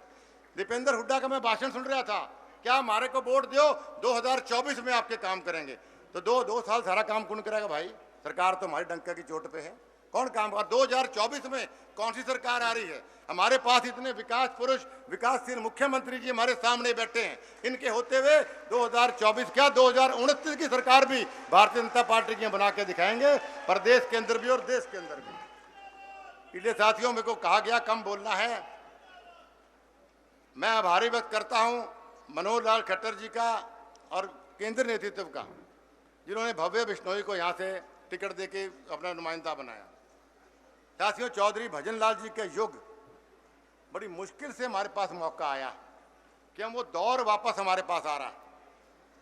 दीपेंद्र हुड्डा का मैं भाषण सुन रहा था, क्या हमारे को वोट दो, 2024 में आपके काम करेंगे। तो दो साल सारा काम कौन करेगा भाई, सरकार तो हमारी डंका की चोट पे है। कौन काम? और 2024 में कौन सी सरकार आ रही है? हमारे पास इतने विकास पुरुष, विकासशील मुख्यमंत्री जी हमारे सामने बैठे हैं। इनके होते हुए 2024 क्या 2029 की सरकार भी भारतीय जनता पार्टी की बना के दिखाएंगे, प्रदेश के अंदर भी और देश के अंदर भी। इसलिए साथियों, मेरे को कहा गया कम बोलना है। मैं आभारी व्यक्त करता हूं मनोहर लाल खट्टर जी का और केंद्रीय नेतृत्व का, जिन्होंने भव्य बिश्नोई को यहां से टिकट देके अपना नुमाइंदा बनाया। साथियों, चौधरी भजन लाल जी के युग बड़ी मुश्किल से हमारे पास मौका आया कि हम वो दौर वापस हमारे पास आ रहा है।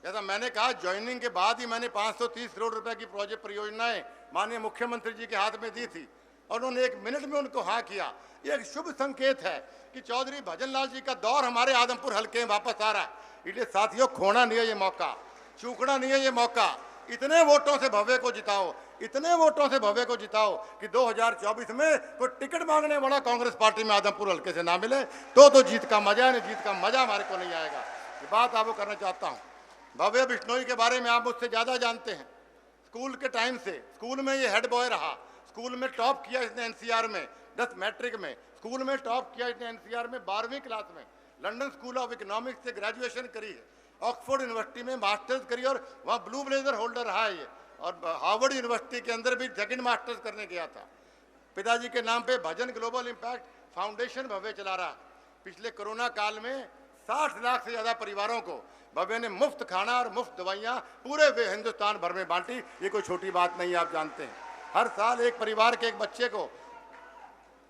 जैसा मैंने कहा, ज्वाइनिंग के बाद ही मैंने 530 करोड़ रुपए की प्रोजेक्ट परियोजनाएं माननीय मुख्यमंत्री जी के हाथ में दी थी और उन्होंने 1 मिनट में उनको हाँ किया। ये एक शुभ संकेत है कि चौधरी भजन लाल जी का दौर हमारे आदमपुर हल्के में वापस आ रहा है। इसलिए साथियों, खोना नहीं है ये मौका, चूकना नहीं है ये मौका। इतने वोटों से भव्य को जिताओ, इतने वोटों से भव्य को जिताओ कि 2024 में कोई टिकट मांगने वाला कांग्रेस पार्टी में आदमपुर हल्के से ना मिले तो जीत का मजा है। नहीं, जीत का मजा हमारे को नहीं आएगा। ये बात आपको करना चाहता हूँ। भव्य बिश्नोई के बारे में आप मुझसे ज़्यादा जानते हैं। स्कूल के टाइम से स्कूल में ये हेड बॉय रहा, स्कूल में टॉप किया इसने एनसीआर में, 10 मैट्रिक में स्कूल में टॉप किया इसने एनसीआर में, 12वीं क्लास में लंदन स्कूल ऑफ इकोनॉमिक्स से ग्रेजुएशन करी है, ऑक्सफोर्ड यूनिवर्सिटी में मास्टर्स करी और वहाँ ब्लू ब्लेजर होल्डर रहा है ये, और हार्वर्ड यूनिवर्सिटी के अंदर भी सेकंड मास्टर्स करने गया था। पिताजी के नाम पे भजन ग्लोबल इम्पैक्ट फाउंडेशन भव्य चला रहा। पिछले कोरोना काल में 60 लाख से ज़्यादा परिवारों को भव्य ने मुफ्त खाना और मुफ्त दवाइयाँ पूरे हिंदुस्तान भर में बांटी। ये कोई छोटी बात नहीं, आप जानते हैं। हर साल एक परिवार के एक बच्चे को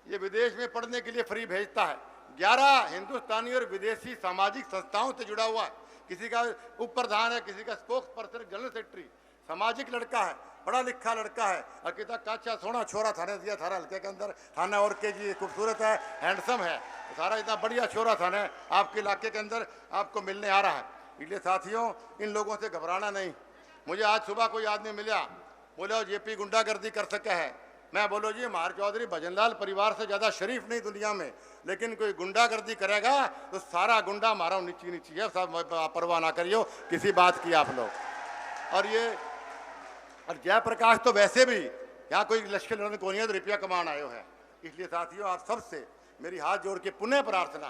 ये विदेश में पढ़ने के लिए फ्री भेजता है। 11 हिंदुस्तानी और विदेशी सामाजिक संस्थाओं से जुड़ा हुआ है। किसी का उप प्रधान है, किसी का स्पोक्स पर्सन, जनरल सेक्रेटरी, सामाजिक लड़का है, पढ़ा लिखा लड़का है और कितना काचा सोना छोरा थाने दिया थाना हल्के के अंदर। थाना और के जी खूबसूरत है, हैंडसम है, सारा इतना बढ़िया छोरा थाना आपके इलाके के अंदर आपको मिलने आ रहा है। इसलिए साथियों, इन लोगों से घबराना नहीं। मुझे आज सुबह कोई आदमी मिला, बोले जेपी गुंडागर्दी कर सके है। मैं बोलो जी, हमारे चौधरी भजनलाल परिवार से ज़्यादा शरीफ नहीं दुनिया में, लेकिन कोई गुंडागर्दी करेगा तो सारा गुंडा हमारा नीची नीची है। सब परवाह ना करियो किसी बात की आप लोग। और जयप्रकाश तो वैसे भी यहाँ कोई लश्कर लड़ने को नहीं है, तो रुपया कमान आयो है। इसलिए साथियों, आप सबसे मेरी हाथ जोड़ के पुनः प्रार्थना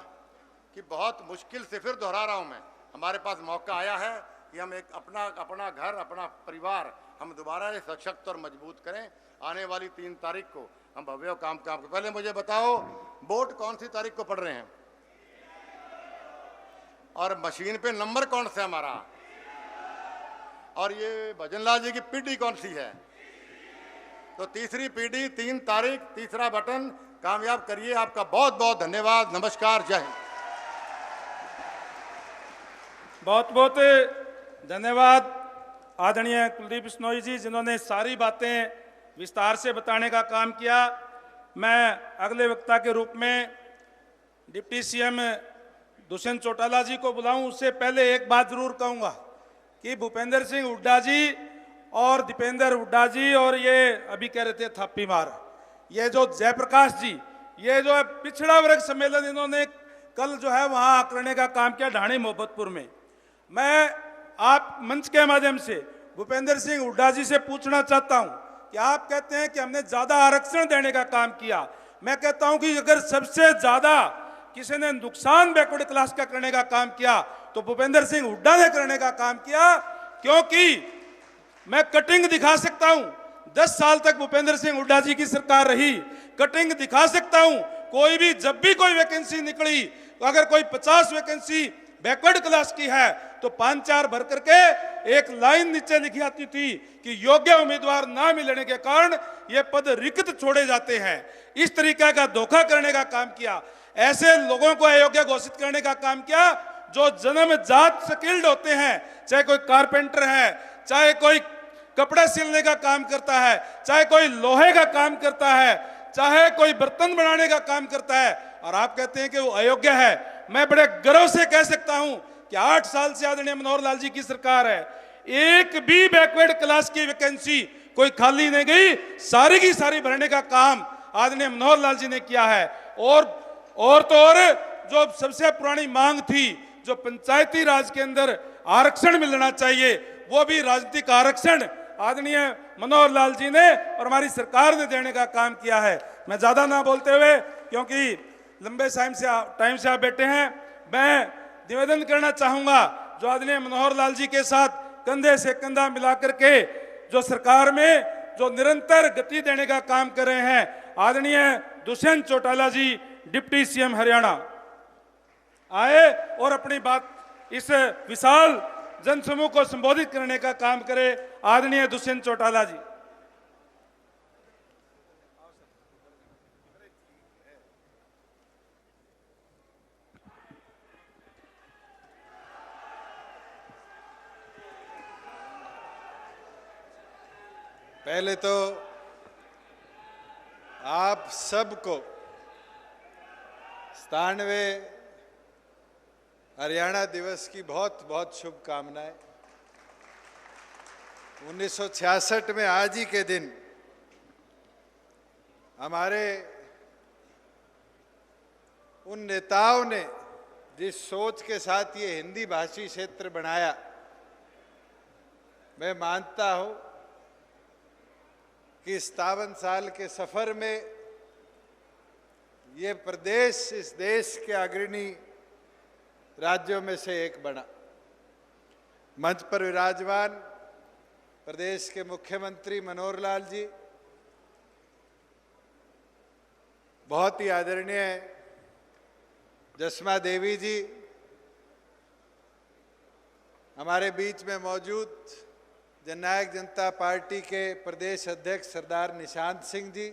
कि बहुत मुश्किल से फिर दोहरा रहा हूँ मैं, हमारे पास मौका आया है कि हम एक अपना घर, अपना परिवार हम दोबारा सशक्त और मजबूत करें। आने वाली 3 तारीख को हम भव्य काम को। पहले मुझे बताओ, वोट कौन सी तारीख को पढ़ रहे हैं और मशीन पे नंबर कौन सा हमारा, और ये भजनलाल जी की पीढ़ी कौन सी है? तो तीसरी पीढ़ी, 3 तारीख, तीसरा बटन कामयाब करिए। आपका बहुत बहुत धन्यवाद। नमस्कार, जय हिंद। बहुत बहुत धन्यवाद आदरणीय कुलदीप बिश्नोई जी, जिन्होंने सारी बातें विस्तार से बताने का काम किया। मैं अगले वक्ता के रूप में डिप्टी सीएम दुष्यंत चौटाला जी को बुलाऊं, उससे पहले एक बात जरूर कहूंगा कि भूपेंद्र सिंह हुड्डा जी और दीपेंद्र हुड्डा जी और ये अभी कह रहे थे थापी मार, ये जो जयप्रकाश जी, ये जो है पिछड़ा वर्ग सम्मेलन इन्होंने कल जो है वहां करने का काम किया ढाणी मोहब्बतपुर में। मैं आप मंच के माध्यम से भूपेंद्र सिंह हुड्डा जी से पूछना चाहता हूं कि आप कहते हैं कि हमने ज्यादा आरक्षण देने का काम किया। मैं कहता हूं कि अगर सबसे ज्यादा किसी ने नुकसान बैकवर्ड क्लास का करने का काम किया तो भूपेंद्र सिंह हुड्डा ने करने का काम किया, क्योंकि मैं कटिंग दिखा सकता हूं। 10 साल तक भूपेंद्र सिंह हुड्डा जी की सरकार रही, कटिंग दिखा सकता हूं। कोई भी जब भी कोई वैकेंसी निकली, अगर कोई 50 वैकेंसी बैकवर्ड क्लास की है तो 5-4 भर करके एक लाइन नीचे लिखी आती थी कि योग्य उम्मीदवार ना मिलने के कारण ये पद रिक्त छोड़े जाते हैं। इस तरीके का धोखा करने का काम किया, ऐसे लोगों को अयोग्य घोषित करने का काम किया जो जन्मजात स्किल्ड होते हैं, चाहे कोई कारपेंटर है, चाहे कोई कपड़े सिलने का काम करता है, चाहे कोई लोहे का काम करता है, चाहे कोई बर्तन बनाने का काम करता है, और आप कहते हैं कि वो अयोग्य है। मैं बड़े गर्व से कह सकता हूं कि 8 साल से आदरणीय मनोहर लाल जी की सरकार है, एक भी बैकवर्ड क्लास की वैकेंसी कोई खाली नहीं गई, सारी की सारी भरने का काम आदरणीय मनोहर लाल जी ने किया है। और तो और जो सबसे पुरानी मांग थी, जो पंचायती राज के अंदर आरक्षण मिलना चाहिए, वो भी राजनीतिक आरक्षण आदरणीय मनोहर लाल जी ने और हमारी सरकार ने देने का काम किया है। मैं ज़्यादा ना बोलते हुए, क्योंकि लंबे टाइम से आप बैठे हैं, मैं निवेदन करना चाहूँगा जो आदरणीय मनोहर लाल जी के साथ कंधे से कंधा मिलाकर के जो सरकार में जो निरंतर गति देने का काम कर रहे हैं, आदरणीय दुष्यंत चौटाला जी डिप्टी सीएम हरियाणा आए और अपनी बात इस विशाल जनसमूह को संबोधित करने का काम करे। आदरणीय दुष्यंत चौटाला जी। पहले तो आप सबको 97वें हरियाणा दिवस की बहुत बहुत शुभकामनाएं। 1966 में आज ही के दिन हमारे उन नेताओं ने जिस सोच के साथ ये हिंदी भाषी क्षेत्र बनाया, मैं मानता हूं कि 57 साल के सफर में ये प्रदेश इस देश के अग्रणी राज्यों में से एक बना। मंच पर विराजमान प्रदेश के मुख्यमंत्री मनोहर लाल जी, बहुत ही आदरणीय जसमा देवी जी, हमारे बीच में मौजूद जननायक जनता पार्टी के प्रदेश अध्यक्ष सरदार निशांत सिंह जी,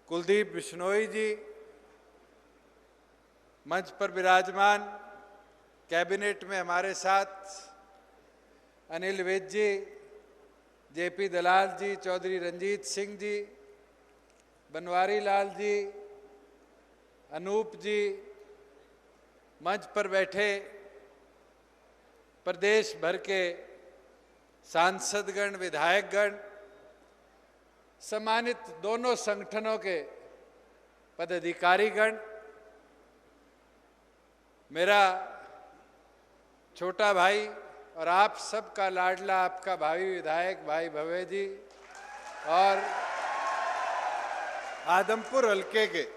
कुलदीप बिश्नोई जी, मंच पर विराजमान कैबिनेट में हमारे साथ अनिल विज जी, जेपी दलाल जी, चौधरी रंजीत सिंह जी, बनवारी लाल जी, अनूप जी, मंच पर बैठे प्रदेश भर के सांसदगण, विधायकगण, सम्मानित दोनों संगठनों के पदाधिकारीगण, मेरा छोटा भाई और आप सबका लाडला आपका भावी विधायक भाई भवे जी, और आदमपुर हल्के के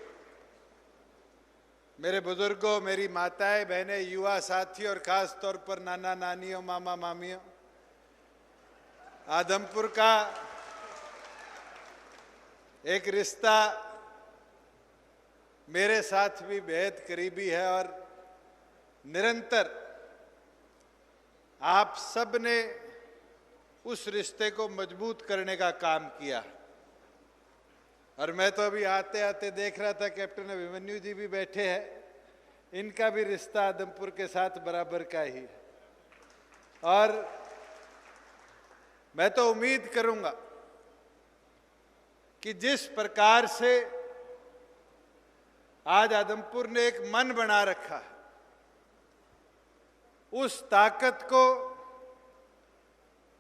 मेरे बुजुर्गों, मेरी माताएं, बहनें, युवा साथी और खास तौर पर नाना नानियों, मामा मामियों, आदमपुर का एक रिश्ता मेरे साथ भी बेहद करीबी है और निरंतर आप सब ने उस रिश्ते को मजबूत करने का काम किया। और मैं तो अभी आते आते देख रहा था कैप्टन अभिमन्यु जी भी बैठे हैं, इनका भी रिश्ता आदमपुर के साथ बराबर का ही है। और मैं तो उम्मीद करूंगा कि जिस प्रकार से आज आदमपुर ने एक मन बना रखा है, उस ताकत को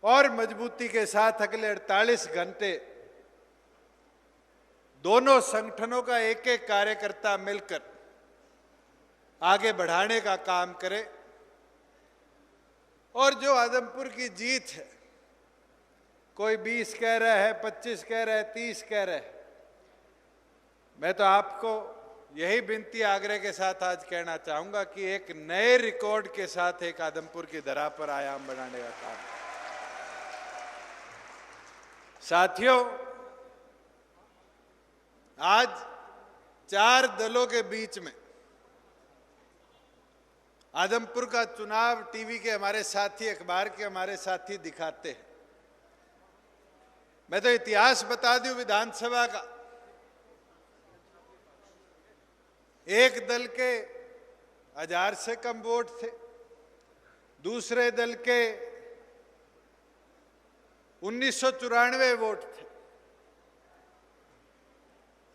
और मजबूती के साथ अगले 48 घंटे दोनों संगठनों का एक एक कार्यकर्ता मिलकर आगे बढ़ाने का काम करे। और जो आदमपुर की जीत है, कोई 20 कह रहा है, 25 कह रहा है, 30 कह रहा है, मैं तो आपको यही विनती आग्रह के साथ आज कहना चाहूंगा कि एक नए रिकॉर्ड के साथ एक आदमपुर की धरा पर आयाम बनाने का काम। साथियों, आज 4 दलों के बीच में आदमपुर का चुनाव टीवी के हमारे साथी, अखबार के हमारे साथी दिखाते हैं। मैं तो इतिहास बता दूं विधानसभा का, एक दल के 1000 से कम वोट थे, दूसरे दल के 1994 वोट थे।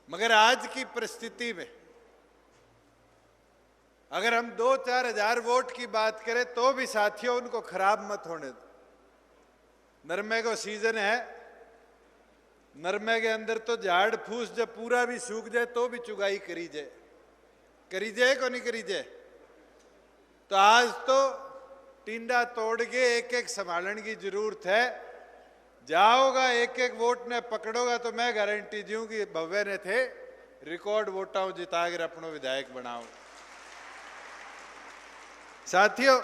मगर आज की परिस्थिति में अगर हम 2-4 हजार वोट की बात करें तो भी साथियों उनको खराब मत होने दो। नरमे को सीजन है, नरमे के अंदर तो झाड़ फूस जब पूरा भी सूख जाए तो भी चुगाई करी जाए को नहीं करी जाए। तो आज तो टिंडा तोड़ के एक एक संभालने की जरूरत है। जाओगा एक एक वोट ने पकड़ोगा तो मैं गारंटी दूं कि भव्य ने थे रिकॉर्ड वोटा जिता कर अपनो विधायक बनाओ। साथियों,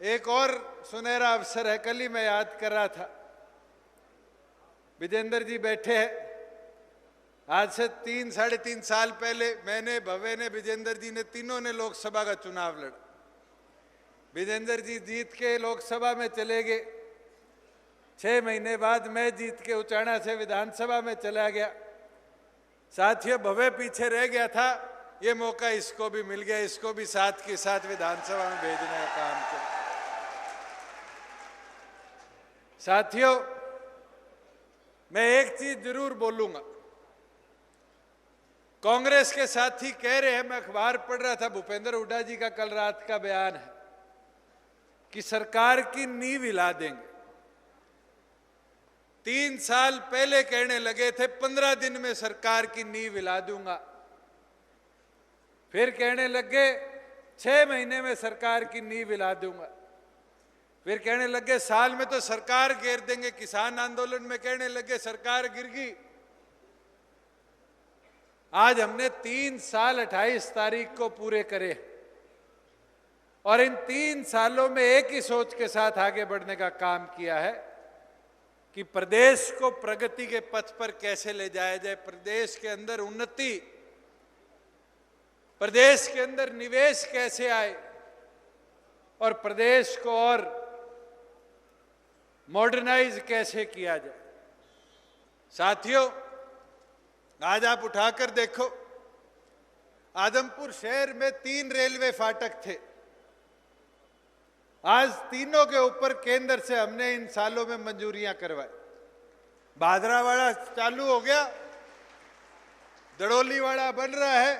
एक और सुनहरा अवसर है। कल ही मैं याद कर रहा था, विजेंद्र जी बैठे हैं। आज से 3-3.5 साल पहले मैंने, भव्य ने, विजेंद्र जी ने, तीनों ने लोकसभा का चुनाव लड़ा। विजेंद्र जी जीत के लोकसभा में चले गए। 6 महीने बाद मैं जीत के उचाना से विधानसभा में चला गया। साथियों, भव्य पीछे रह गया था, ये मौका इसको भी मिल गया। इसको भी साथ के साथ विधानसभा में भेजने का काम किया। साथियों, मैं एक चीज जरूर बोलूंगा। कांग्रेस के साथी कह रहे हैं, मैं अखबार पढ़ रहा था, भूपेंद्र हुड्डा जी का कल रात का बयान है कि सरकार की नींव हिला देंगे। 3 साल पहले कहने लगे थे 15 दिन में सरकार की नींव हिला दूंगा। फिर कहने लगे 6 महीने में सरकार की नींव हिला दूंगा। फिर कहने लगे साल में तो सरकार घेर देंगे। किसान आंदोलन में कहने लगे सरकार गिर गई। आज हमने 3 साल 28 तारीख को पूरे करे और इन 3 सालों में एक ही सोच के साथ आगे बढ़ने का काम किया है कि प्रदेश को प्रगति के पथ पर कैसे ले जाया जाए, प्रदेश के अंदर उन्नति, प्रदेश के अंदर निवेश कैसे आए और प्रदेश को और मॉडर्नाइज कैसे किया जाए। साथियों, आज आप उठाकर देखो, आदमपुर शहर में 3 रेलवे फाटक थे। आज तीनों के ऊपर केंद्र से हमने इन सालों में मंजूरियां करवाई। भादरावाड़ा चालू हो गया, दड़ोली वाला बन रहा है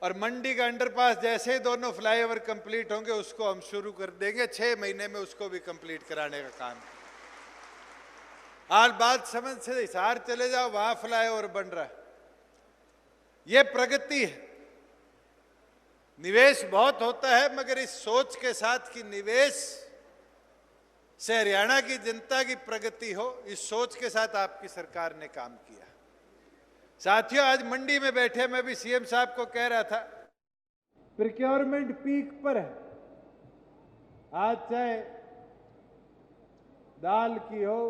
और मंडी का अंडरपास जैसे ही दोनों फ्लाईओवर कंप्लीट होंगे उसको हम शुरू कर देंगे। 6 महीने में उसको भी कंप्लीट कराने का काम। आज बात समझ से हिसार चले जाओ, वहां फ्लाईओवर बन रहा है। यह प्रगति है। निवेश बहुत होता है, मगर इस सोच के साथ कि निवेश से हरियाणा की जनता की प्रगति हो, इस सोच के साथ आपकी सरकार ने काम किया। साथियों, आज मंडी में बैठे मैं भी सीएम साहब को कह रहा था, प्रोक्योरमेंट पीक पर है। आज चाहे दाल की हो,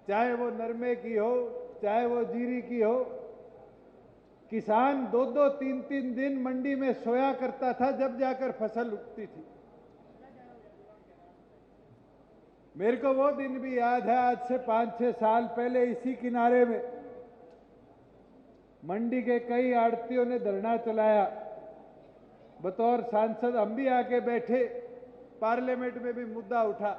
चाहे वो नरमे की हो, चाहे वो जीरी की हो, किसान 2-2, 3-3 दिन मंडी में सोया करता था जब जाकर फसल उगती थी। मेरे को वो दिन भी याद है, आज से 5-6 साल पहले इसी किनारे में मंडी के कई आड़तियों ने धरना चलाया। बतौर सांसद हम भी आके बैठे, पार्लियामेंट में भी मुद्दा उठा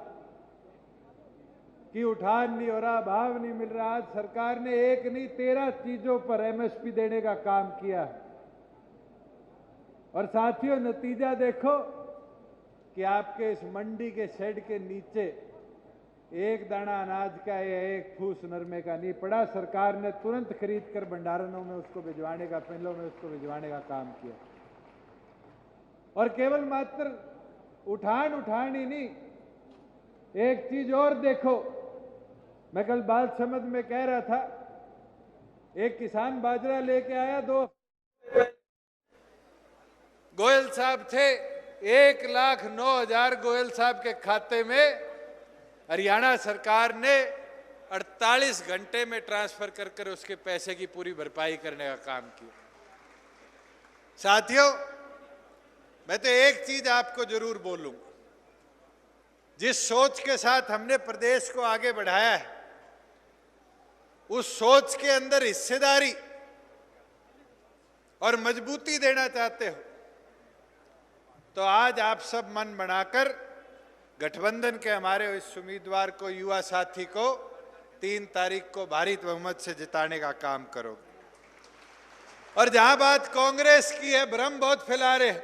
कि उठान नहीं हो रहा, भाव नहीं मिल रहा। आज सरकार ने 1 नहीं 13 चीजों पर एमएसपी देने का काम किया है। और साथियों, नतीजा देखो कि आपके इस मंडी के शेड के नीचे एक दाना अनाज का या एक फूस नरमे का नहीं पड़ा। सरकार ने तुरंत खरीद कर भंडारणों में उसको भिजवाने का, पेलों में उसको भिजवाने का काम किया। और केवल मात्र उठान ही नहीं, एक चीज और देखो। मैं कल बात समझ में कह रहा था, एक किसान बाजरा लेके आया, 2 गोयल साहब थे, 1,09,000 गोयल साहब के खाते में हरियाणा सरकार ने 48 घंटे में ट्रांसफर कर उसके पैसे की पूरी भरपाई करने का काम किया। साथियों, मैं तो एक चीज आपको जरूर बोलूंगा, जिस सोच के साथ हमने प्रदेश को आगे बढ़ाया है, उस सोच के अंदर हिस्सेदारी और मजबूती देना चाहते हो तो आज आप सब मन बनाकर गठबंधन के हमारे इस उम्मीदवार को, युवा साथी को 3 तारीख को भारी बहुमत से जिताने का काम करोगे। और जहां बात कांग्रेस की है, भ्रम बहुत फैला रहे हैं।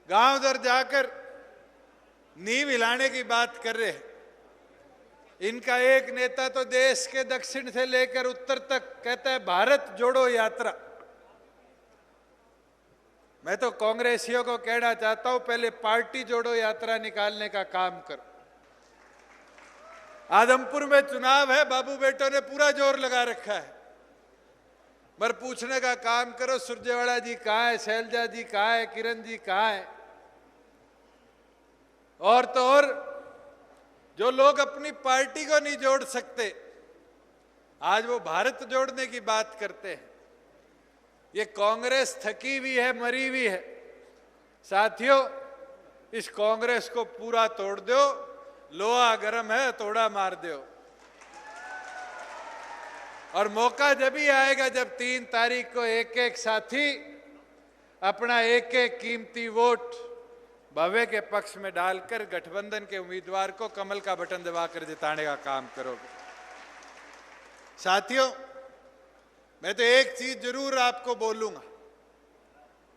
गांव दर जाकर नींव हिलाने की बात कर रहे हैं। इनका एक नेता तो देश के दक्षिण से लेकर उत्तर तक कहता है भारत जोड़ो यात्रा। मैं तो कांग्रेसियों को कहना चाहता हूं, पहले पार्टी जोड़ो यात्रा निकालने का काम करो। आदमपुर में चुनाव है, बाबू बेटों ने पूरा जोर लगा रखा है, पर पूछने का काम करो सुरजेवाला जी कहाँ है, शैलजा जी कहाँ है, किरण जी कहाँ है। और तो और जो लोग अपनी पार्टी को नहीं जोड़ सकते, आज वो भारत जोड़ने की बात करते हैं। ये कांग्रेस थकी हुई है, मरी हुई है। साथियों, इस कांग्रेस को पूरा तोड़ दो, लोहा गर्म है, तोड़ा मार दो। और मौका जब ही आएगा जब 3 तारीख को एक एक साथी अपना एक एक कीमती वोट भव्य के पक्ष में डालकर गठबंधन के उम्मीदवार को कमल का बटन दबाकर जिताने का काम करोगे। साथियों, मैं तो एक चीज जरूर आपको बोलूंगा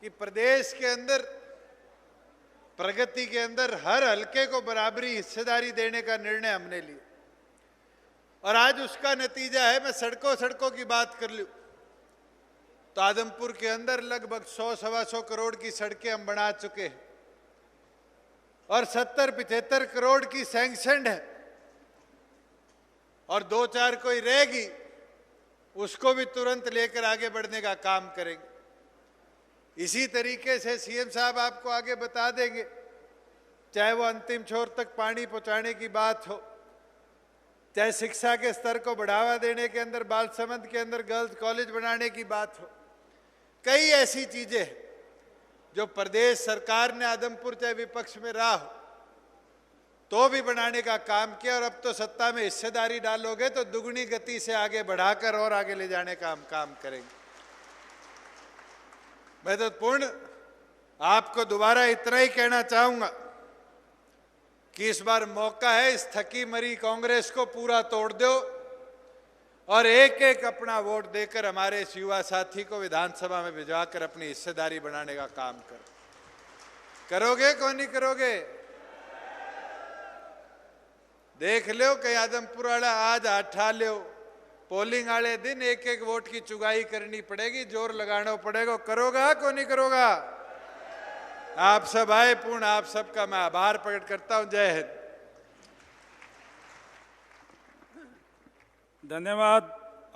कि प्रदेश के अंदर प्रगति के अंदर हर हलके को बराबरी हिस्सेदारी देने का निर्णय हमने लिया, और आज उसका नतीजा है। मैं सड़कों की बात कर लूं तो आदमपुर के अंदर लगभग 100-125 करोड़ की सड़कें हम बना चुके हैं, और 70-75 करोड़ की सैंक्शन है, और 2-4 कोई रहेगी उसको भी तुरंत लेकर आगे बढ़ने का काम करेंगे। इसी तरीके से सीएम साहब आपको आगे बता देंगे, चाहे वो अंतिम छोर तक पानी पहुंचाने की बात हो, चाहे शिक्षा के स्तर को बढ़ावा देने के अंदर बालसमंद के अंदर गर्ल्स कॉलेज बनाने की बात हो, कई ऐसी चीजें हैं जो प्रदेश सरकार ने आदमपुर चाहे विपक्ष में रहा हो तो भी बनाने का काम किया, और अब तो सत्ता में हिस्सेदारी डालोगे तो दुगनी गति से आगे बढ़ाकर और आगे ले जाने का हम काम करेंगे। मैं तो पूर्ण आपको दोबारा इतना ही कहना चाहूंगा कि इस बार मौका है, इस थकी मरी कांग्रेस को पूरा तोड़ दो और एक एक अपना वोट देकर हमारे इस युवा साथी को विधानसभा में भिजवाकर अपनी हिस्सेदारी बनाने का काम करोगे कौन नहीं करोगे? देख लो कहीं आदमपुर वाला आज हटा लो, पोलिंग वाले दिन एक एक वोट की चुगाई करनी पड़ेगी, जोर लगाना पड़ेगा। करोगा कौन नहीं करोगा? आप सब आए, पूर्ण आप सबका मैं आभार प्रकट करता हूं। जय हिंद। धन्यवाद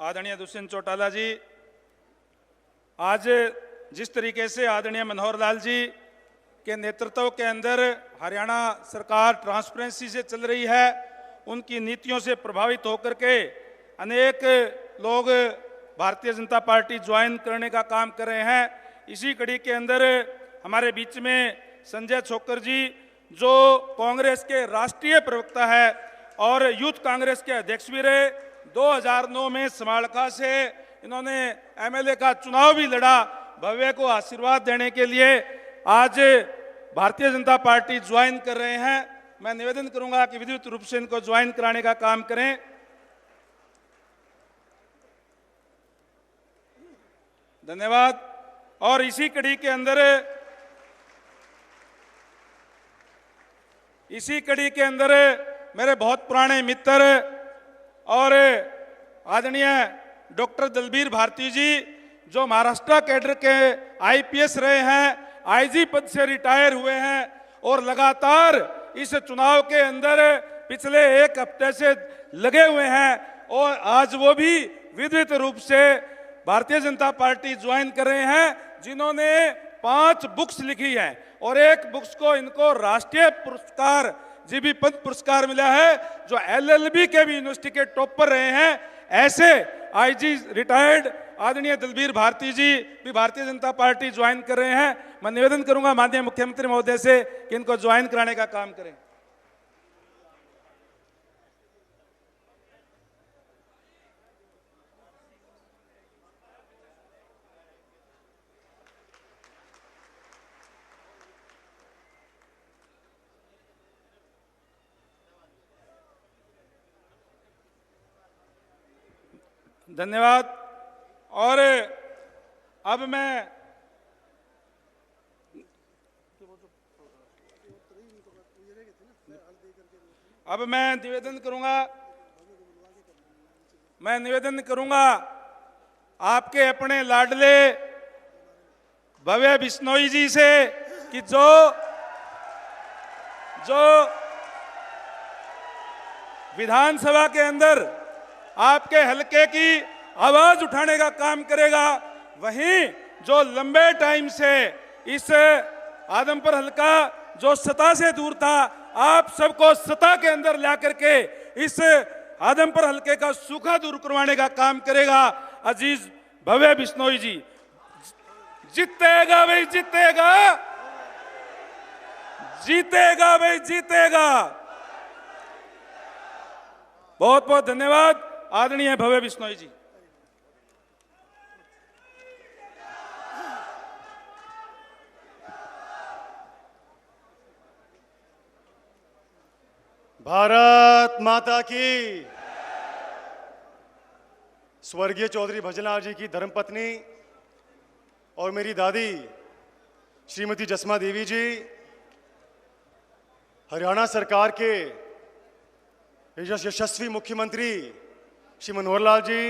आदरणीय दुष्यंत चौटाला जी। आज जिस तरीके से आदरणीय मनोहर लाल जी के नेतृत्व के अंदर हरियाणा सरकार ट्रांसपेरेंसी से चल रही है, उनकी नीतियों से प्रभावित होकर के अनेक लोग भारतीय जनता पार्टी ज्वाइन करने का काम कर रहे हैं। इसी कड़ी के अंदर हमारे बीच में संजय छोकर जी, जो कांग्रेस के राष्ट्रीय प्रवक्ता है और यूथ कांग्रेस के अध्यक्ष भी रहे, 2009 में समालखा से इन्होंने एमएलए का चुनाव भी लड़ा। भव्य को आशीर्वाद देने के लिए आज भारतीय जनता पार्टी ज्वाइन कर रहे हैं। मैं निवेदन करूंगा कि विधिवत रूप से इनको ज्वाइन कराने का काम करें। धन्यवाद। और इसी कड़ी के अंदर मेरे बहुत पुराने मित्र और आदरणीय डॉक्टर दलबीर भारती जी, जो महाराष्ट्र कैडर के आईपीएस रहे हैं, आईजी पद से रिटायर हुए हैं और लगातार इस चुनाव के अंदर पिछले एक हफ्ते से लगे हुए हैं, और आज वो भी विधिवत रूप से भारतीय जनता पार्टी ज्वाइन कर रहे हैं, जिन्होंने 5 बुक्स लिखी हैं और एक बुक्स को इनको राष्ट्रीय पुरस्कार जीबी पंत पुरस्कार मिला है, जो एलएलबी के भी यूनिवर्सिटी के टॉपर रहे हैं। ऐसे आईजी रिटायर्ड आदरणीय दलबीर भारती जी भी भारतीय जनता पार्टी ज्वाइन कर रहे हैं। मैं निवेदन करूंगा माननीय मुख्यमंत्री महोदय से कि इनको ज्वाइन कराने का काम करें। धन्यवाद। और अब मैं निवेदन करूंगा आपके अपने लाडले भव्य बिश्नोई जी से कि जो विधानसभा के अंदर आपके हलके की आवाज उठाने का काम करेगा, वहीं जो लंबे टाइम से इस आदमपुर हलका जो सत्ता से दूर था, आप सबको सत्ता के अंदर ला करके इस आदमपुर हलके का सूखा दूर करवाने का काम करेगा अजीज भव्य बिश्नोई जी। जीतेगा भाई जीतेगा, जीतेगा भाई जीतेगा। बहुत बहुत धन्यवाद आदरणीय भव्य बिश्नोई जी। भारत माता की। स्वर्गीय चौधरी भजनलाल जी की धर्मपत्नी और मेरी दादी श्रीमती जसमा देवी जी, हरियाणा सरकार के यशस्वी मुख्यमंत्री श्री मनोहर लाल जी,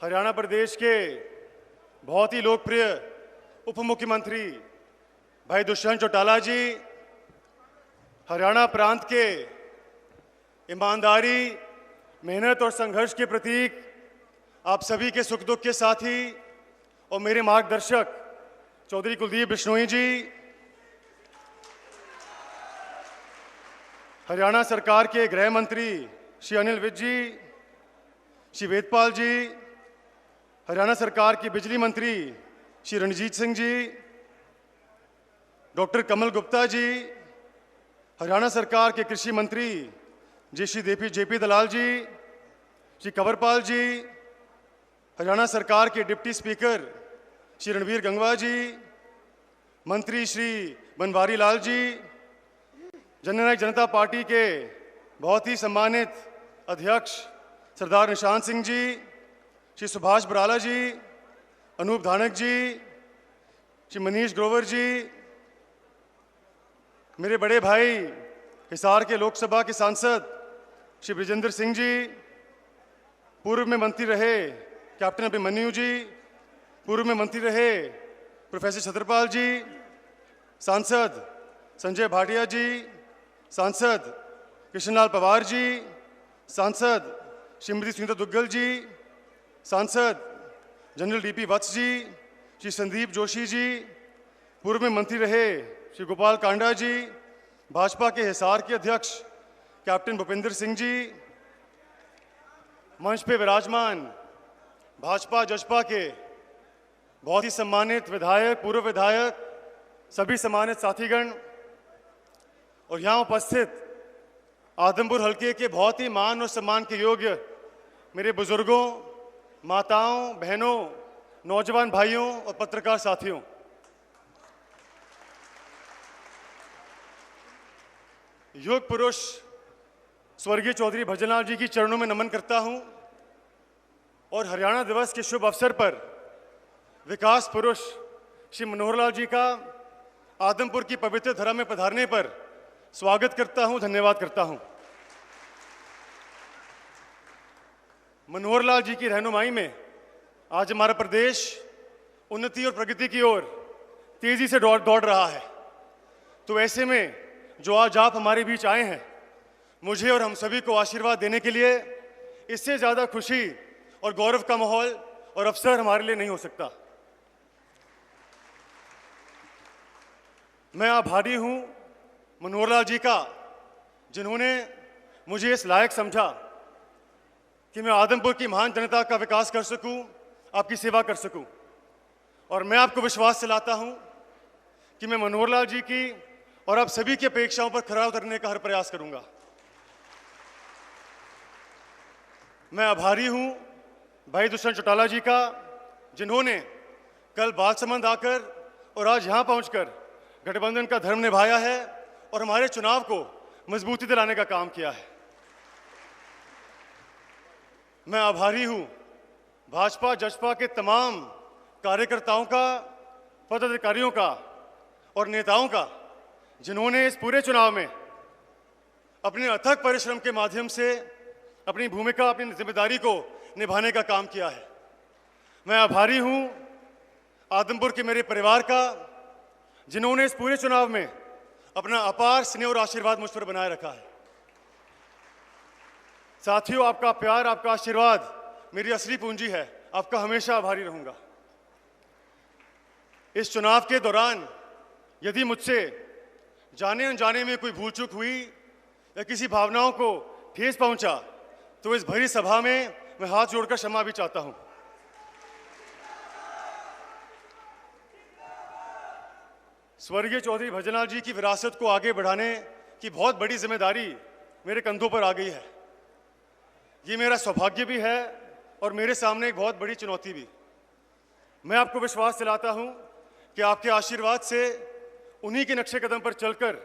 हरियाणा प्रदेश के बहुत ही लोकप्रिय उप मुख्यमंत्री भाई दुष्यंत चौटाला जी, हरियाणा प्रांत के ईमानदारी, मेहनत और संघर्ष के प्रतीक, आप सभी के सुख दुख के साथी और मेरे मार्गदर्शक चौधरी कुलदीप बिश्नोई जी, हरियाणा सरकार के गृह मंत्री श्री अनिल विज जी, श्री वेदपाल जी, हरियाणा सरकार के बिजली मंत्री श्री रणजीत सिंह जी, डॉक्टर कमल गुप्ता जी, हरियाणा सरकार के कृषि मंत्री जी श्री जेपी दलाल जी, श्री कंवरपाल जी, हरियाणा सरकार के डिप्टी स्पीकर श्री रणवीर गंगवा जी, मंत्री श्री बनवारी लाल जी, जननायक जनता पार्टी के बहुत ही सम्मानित अध्यक्ष सरदार निशांत सिंह जी, श्री सुभाष बराला जी, अनूप धानक जी, श्री मनीष ग्रोवर जी, मेरे बड़े भाई हिसार के लोकसभा के सांसद श्री ब्रिजेंद्र सिंह जी, पूर्व में मंत्री रहे कैप्टन अभिमन्यु जी, पूर्व में मंत्री रहे प्रोफेसर छत्रपाल जी, सांसद संजय भाटिया जी, सांसद कृष्णलाल पवार जी, सांसद श्रीमती सुनीता दुग्गल जी, सांसद जनरल डीपी वत्स जी, श्री संदीप जोशी जी, पूर्व में मंत्री रहे श्री गोपाल कांडा जी, भाजपा के हिसार के अध्यक्ष कैप्टन भूपेंद्र सिंह जी, मंच पे विराजमान भाजपा जजपा के बहुत ही सम्मानित विधायक, पूर्व विधायक, सभी सम्मानित साथीगण और यहाँ उपस्थित आदमपुर हलके के बहुत ही मान और सम्मान के योग्य मेरे बुजुर्गों, माताओं, बहनों, नौजवान भाइयों और पत्रकार साथियों, योग पुरुष स्वर्गीय चौधरी भजनलाल जी की चरणों में नमन करता हूं और हरियाणा दिवस के शुभ अवसर पर विकास पुरुष श्री मनोहर लाल जी का आदमपुर की पवित्र धरा में पधारने पर स्वागत करता हूं, धन्यवाद करता हूं। मनोहर लाल जी की रहनुमाई में आज हमारा प्रदेश उन्नति और प्रगति की ओर तेजी से दौड़ रहा है। तो ऐसे में जो आज आप हमारे बीच आए हैं, मुझे और हम सभी को आशीर्वाद देने के लिए इससे ज़्यादा खुशी और गौरव का माहौल और अवसर हमारे लिए नहीं हो सकता। मैं आभारी हूं मनोहर लाल जी का, जिन्होंने मुझे इस लायक समझा कि मैं आदमपुर की महान जनता का विकास कर सकूं, आपकी सेवा कर सकूं। और मैं आपको विश्वास दिलाता हूं कि मैं मनोहर लाल जी की और आप सभी की अपेक्षाओं पर खरा उतरने का हर प्रयास करूंगा। मैं आभारी हूं भाई दुष्यंत चौटाला जी का, जिन्होंने कल बालसमंद आकर और आज यहां पहुंचकर गठबंधन का धर्म निभाया है और हमारे चुनाव को मजबूती दिलाने का काम किया है। मैं आभारी हूं भाजपा जजपा के तमाम कार्यकर्ताओं का, पदाधिकारियों का और नेताओं का, जिन्होंने इस पूरे चुनाव में अपने अथक परिश्रम के माध्यम से अपनी भूमिका, अपनी जिम्मेदारी को निभाने का काम किया है। मैं आभारी हूं आदमपुर के मेरे परिवार का, जिन्होंने इस पूरे चुनाव में अपना अपार स्नेह और आशीर्वाद मुझ पर बनाए रखा है। साथियों, आपका प्यार, आपका आशीर्वाद मेरी असली पूंजी है। आपका हमेशा आभारी रहूंगा। इस चुनाव के दौरान यदि मुझसे जाने अनजाने में कोई भूल चूक हुई या किसी भावनाओं को ठेस पहुंचा तो इस भरी सभा में मैं हाथ जोड़कर क्षमा भी चाहता हूं। स्वर्गीय चौधरी भजनलाल जी की विरासत को आगे बढ़ाने की बहुत बड़ी जिम्मेदारी मेरे कंधों पर आ गई है। ये मेरा सौभाग्य भी है और मेरे सामने एक बहुत बड़ी चुनौती भी। मैं आपको विश्वास दिलाता हूं कि आपके आशीर्वाद से, उन्हीं के नक्शे कदम पर चलकर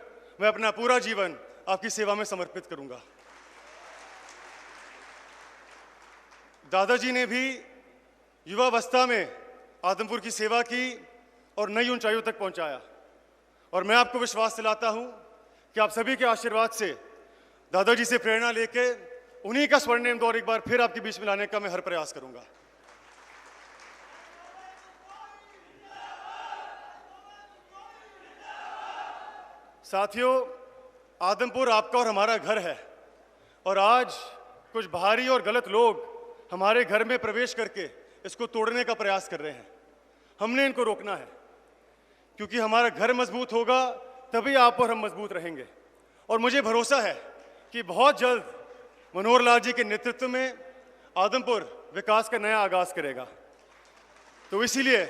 मैं अपना पूरा जीवन आपकी सेवा में समर्पित करूंगा। दादाजी ने भी युवावस्था में आदमपुर की सेवा की और नई ऊंचाइयों तक पहुंचाया, और मैं आपको विश्वास दिलाता हूं कि आप सभी के आशीर्वाद से, दादाजी से प्रेरणा लेके उन्हीं का स्वर्णिम दौर एक बार फिर आपके बीच में लाने का मैं हर प्रयास करूंगा। साथियों, आदमपुर आपका और हमारा घर है, और आज कुछ भारी और गलत लोग हमारे घर में प्रवेश करके इसको तोड़ने का प्रयास कर रहे हैं। हमने इनको रोकना है, क्योंकि हमारा घर मजबूत होगा तभी आप और हम मजबूत रहेंगे। और मुझे भरोसा है कि बहुत जल्द मनोहर लाल जी के नेतृत्व में आदमपुर विकास का नया आगाज करेगा। तो इसीलिए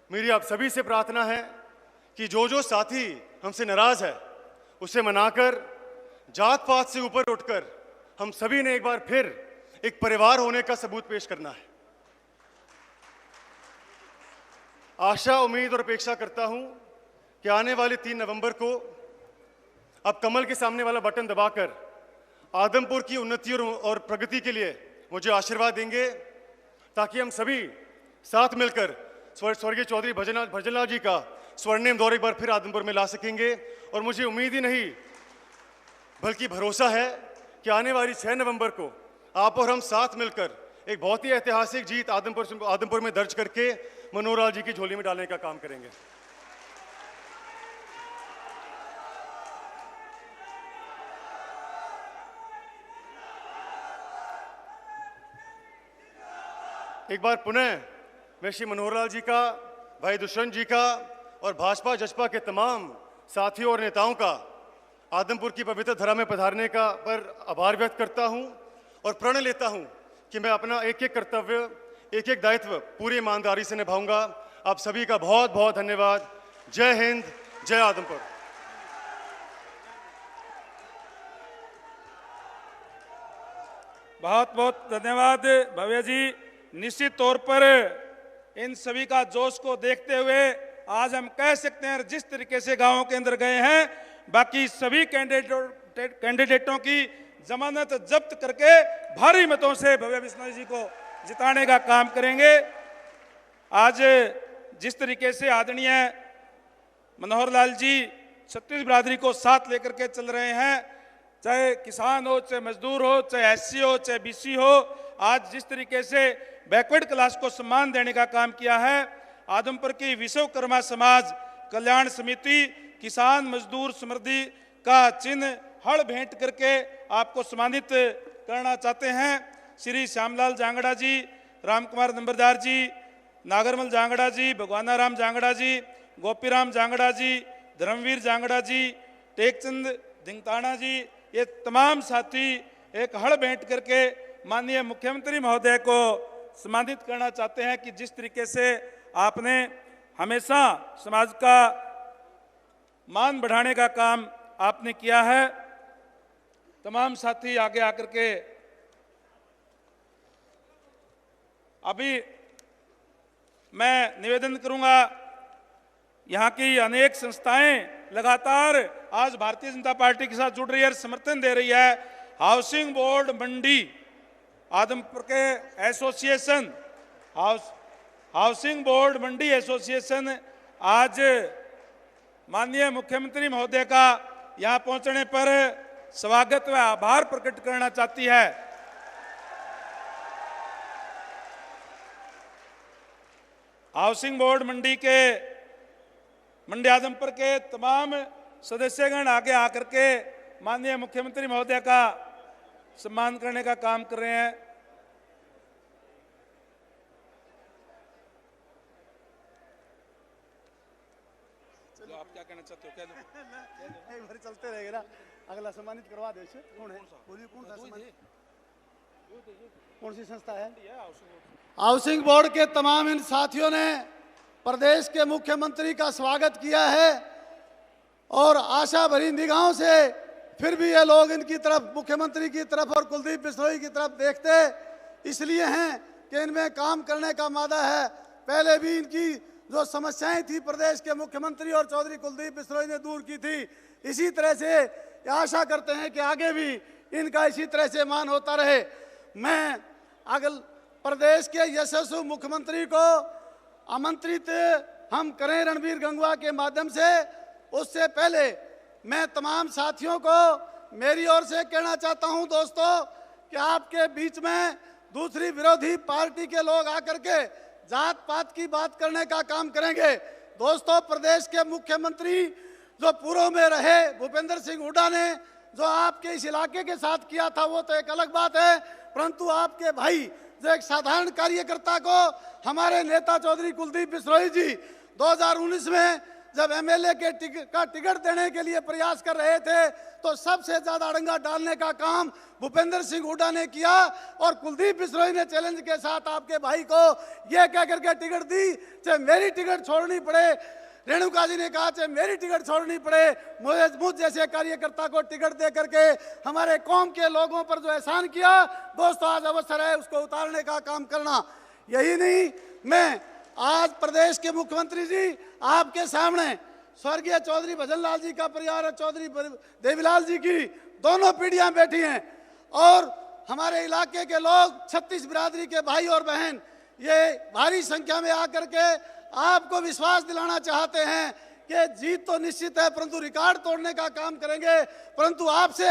मेरी आप सभी से प्रार्थना है कि जो साथी हमसे नाराज है उसे मनाकर, जात पात से ऊपर उठकर हम सभी ने एक बार फिर एक परिवार होने का सबूत पेश करना है। आशा, उम्मीद और अपेक्षा करता हूं कि आने वाले 3 नवंबर को आप कमल के सामने वाला बटन दबाकर आदमपुर की उन्नति और प्रगति के लिए मुझे आशीर्वाद देंगे, ताकि हम सभी साथ मिलकर स्वर्गीय चौधरी भजनलाल जी का स्वर्णिम दौर एक बार फिर आदमपुर में ला सकेंगे। और मुझे उम्मीद ही नहीं बल्कि भरोसा है कि आने वाली 6 नवंबर को आप और हम साथ मिलकर एक बहुत ही ऐतिहासिक जीत आदमपुर में दर्ज करके मनोहर लाल जी की झोली में डालने का काम करेंगे। एक बार पुनः मैं श्री मनोहर लाल जी का, भाई दुष्यंत जी का और भाजपा जसपा के तमाम साथियों और नेताओं का आदमपुर की पवित्र धरा में पधारने का पर आभार व्यक्त करता हूं और प्रण लेता हूं कि मैं अपना एक एक कर्तव्य, एक एक दायित्व पूरी ईमानदारी से निभाऊंगा। आप सभी का बहुत बहुत धन्यवाद। जय हिंद, जय आदमपुर। बहुत बहुत धन्यवाद भव्य जी। निश्चित तौर पर इन सभी का जोश को देखते हुए आज हम कह सकते हैं, जिस तरीके से गांवों के अंदर गए हैं, बाकी सभी कैंडिडेटों की जमानत जब्त करके भारी मतों से भव्य बिश्नोई जी को जिताने का काम करेंगे। आज जिस तरीके से आदरणीय मनोहर लाल जी छत्तीस बिरादरी को साथ लेकर के चल रहे हैं, चाहे किसान हो, चाहे मजदूर हो, चाहे एससी हो, चाहे बीसी हो, आज जिस तरीके से बैकवर्ड क्लास को सम्मान देने का काम किया है, आदमपुर की विश्वकर्मा समाज कल्याण समिति किसान मजदूर समृद्धि का चिन्ह हड़ भेंट करके आपको सम्मानित करना चाहते हैं। श्री श्यामलाल जांगड़ा जी, रामकुमार नंबरदार जी, नागरमल जांगड़ा जी, भगवाना राम जांगड़ा जी, गोपीराम जांगड़ा जी, धर्मवीर जांगड़ा जी, टेकचंद धिंगताना जी, ये तमाम साथी एक हड़ भेंट करके माननीय मुख्यमंत्री महोदय को सम्मानित करना चाहते हैं कि जिस तरीके से आपने हमेशा समाज का मान बढ़ाने का काम आपने किया है। तमाम साथी आगे आकर के अभी मैं निवेदन करूंगा, यहाँ की अनेक संस्थाएं लगातार आज भारतीय जनता पार्टी के साथ जुड़ रही है, समर्थन दे रही है। हाउसिंग बोर्ड मंडी आदमपुर के एसोसिएशन, हाउसिंग बोर्ड मंडी एसोसिएशन आज माननीय मुख्यमंत्री महोदय का यहाँ पहुंचने पर स्वागत व आभार प्रकट करना चाहती है। हाउसिंग बोर्ड मंडी के मंडी आदमपुर के तमाम सदस्यगण आगे आकर के माननीय मुख्यमंत्री महोदय का सम्मान करने का काम कर रहे हैं। चलो आप क्या कहना चाहते हो? कह दो। एक बार चलते रहेगा ना, अगला सम्मानित करवा दे। कौन है? बोलिए कौन सा सम्मानित? कौन सी संस्था है? हाउसिंग बोर्ड के तमाम इन साथियों ने प्रदेश के मुख्यमंत्री का स्वागत किया है और आशा भरी निगाहों से फिर भी ये लोग इनकी तरफ, मुख्यमंत्री की तरफ और कुलदीप बिश्नोई की तरफ देखते इसलिए हैं कि इनमें काम करने का मादा है। पहले भी इनकी जो समस्याएं थी प्रदेश के मुख्यमंत्री और चौधरी कुलदीप बिश्नोई ने दूर की थी। इसी तरह से आशा करते हैं कि आगे भी इनका इसी तरह से मान होता रहे। मैं अगल प्रदेश के यशस्वी मुख्यमंत्री को आमंत्रित हम करें रणबीर गंगवा के माध्यम से, उससे पहले मैं तमाम साथियों को मेरी ओर से कहना चाहता हूं दोस्तों कि आपके बीच में दूसरी विरोधी पार्टी के लोग आकर के जात पात की बात करने का काम करेंगे। दोस्तों, प्रदेश के मुख्यमंत्री जो पूर्व में रहे भूपेंद्र सिंह हुड्डा ने जो आपके इस इलाके के साथ किया था वो तो एक अलग बात है, परंतु आपके भाई जो एक साधारण कार्यकर्ता को हमारे नेता चौधरी कुलदीप बिश्नोई जी 2019 में जब एमएलए के टिकट देने के लिए प्रयास कर रहे थे तो सबसे ज्यादा अड़ंगा डालने का काम भूपेंद्र सिंह हुड्डा ने किया और कुलदीप बिश्नोई ने चैलेंज के साथ आपके भाई को यह कहकर के टिकट दी, चाहे मेरी टिकट छोड़नी पड़े। रेणुका जी ने कहा चाहे मेरी टिकट छोड़नी पड़े, मुझ जैसे कार्यकर्ता को टिकट दे करके हमारे कौम के लोगों पर जो एहसान किया, दोस्तों आज अवसर है उसको उतारने का काम करना। यही नहीं, मैं आज प्रदेश के मुख्यमंत्री जी आपके सामने स्वर्गीय चौधरी भजनलाल जी का परिवार और चौधरी देवीलाल जी की दोनों पीढ़ियां बैठी हैं और हमारे इलाके के लोग 36 बिरादरी के भाई और बहन ये भारी संख्या में आकर के आपको विश्वास दिलाना चाहते हैं कि जीत तो निश्चित है, परंतु रिकॉर्ड तोड़ने का काम करेंगे। परंतु आपसे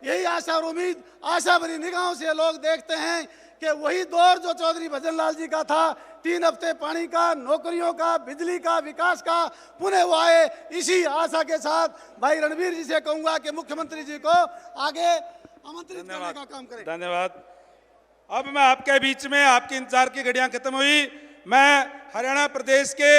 यही आशा और उम्मीद, आशा भरी निगाहों से लोग देखते हैं कि वही दौर जो चौधरी भजनलाल जी का था, 3 हफ्ते पानी का, नौकरियों का, बिजली का, विकास का, पुनः वो आए। इसी आशा के साथ भाई रणबीर जी से कहूंगा कि मुख्यमंत्री जी को आगे आमंत्रित करने का काम करें। धन्यवाद। अब मैं आपके बीच में, आपकी इंतजार की घड़ियां खत्म हुई, मैं हरियाणा प्रदेश के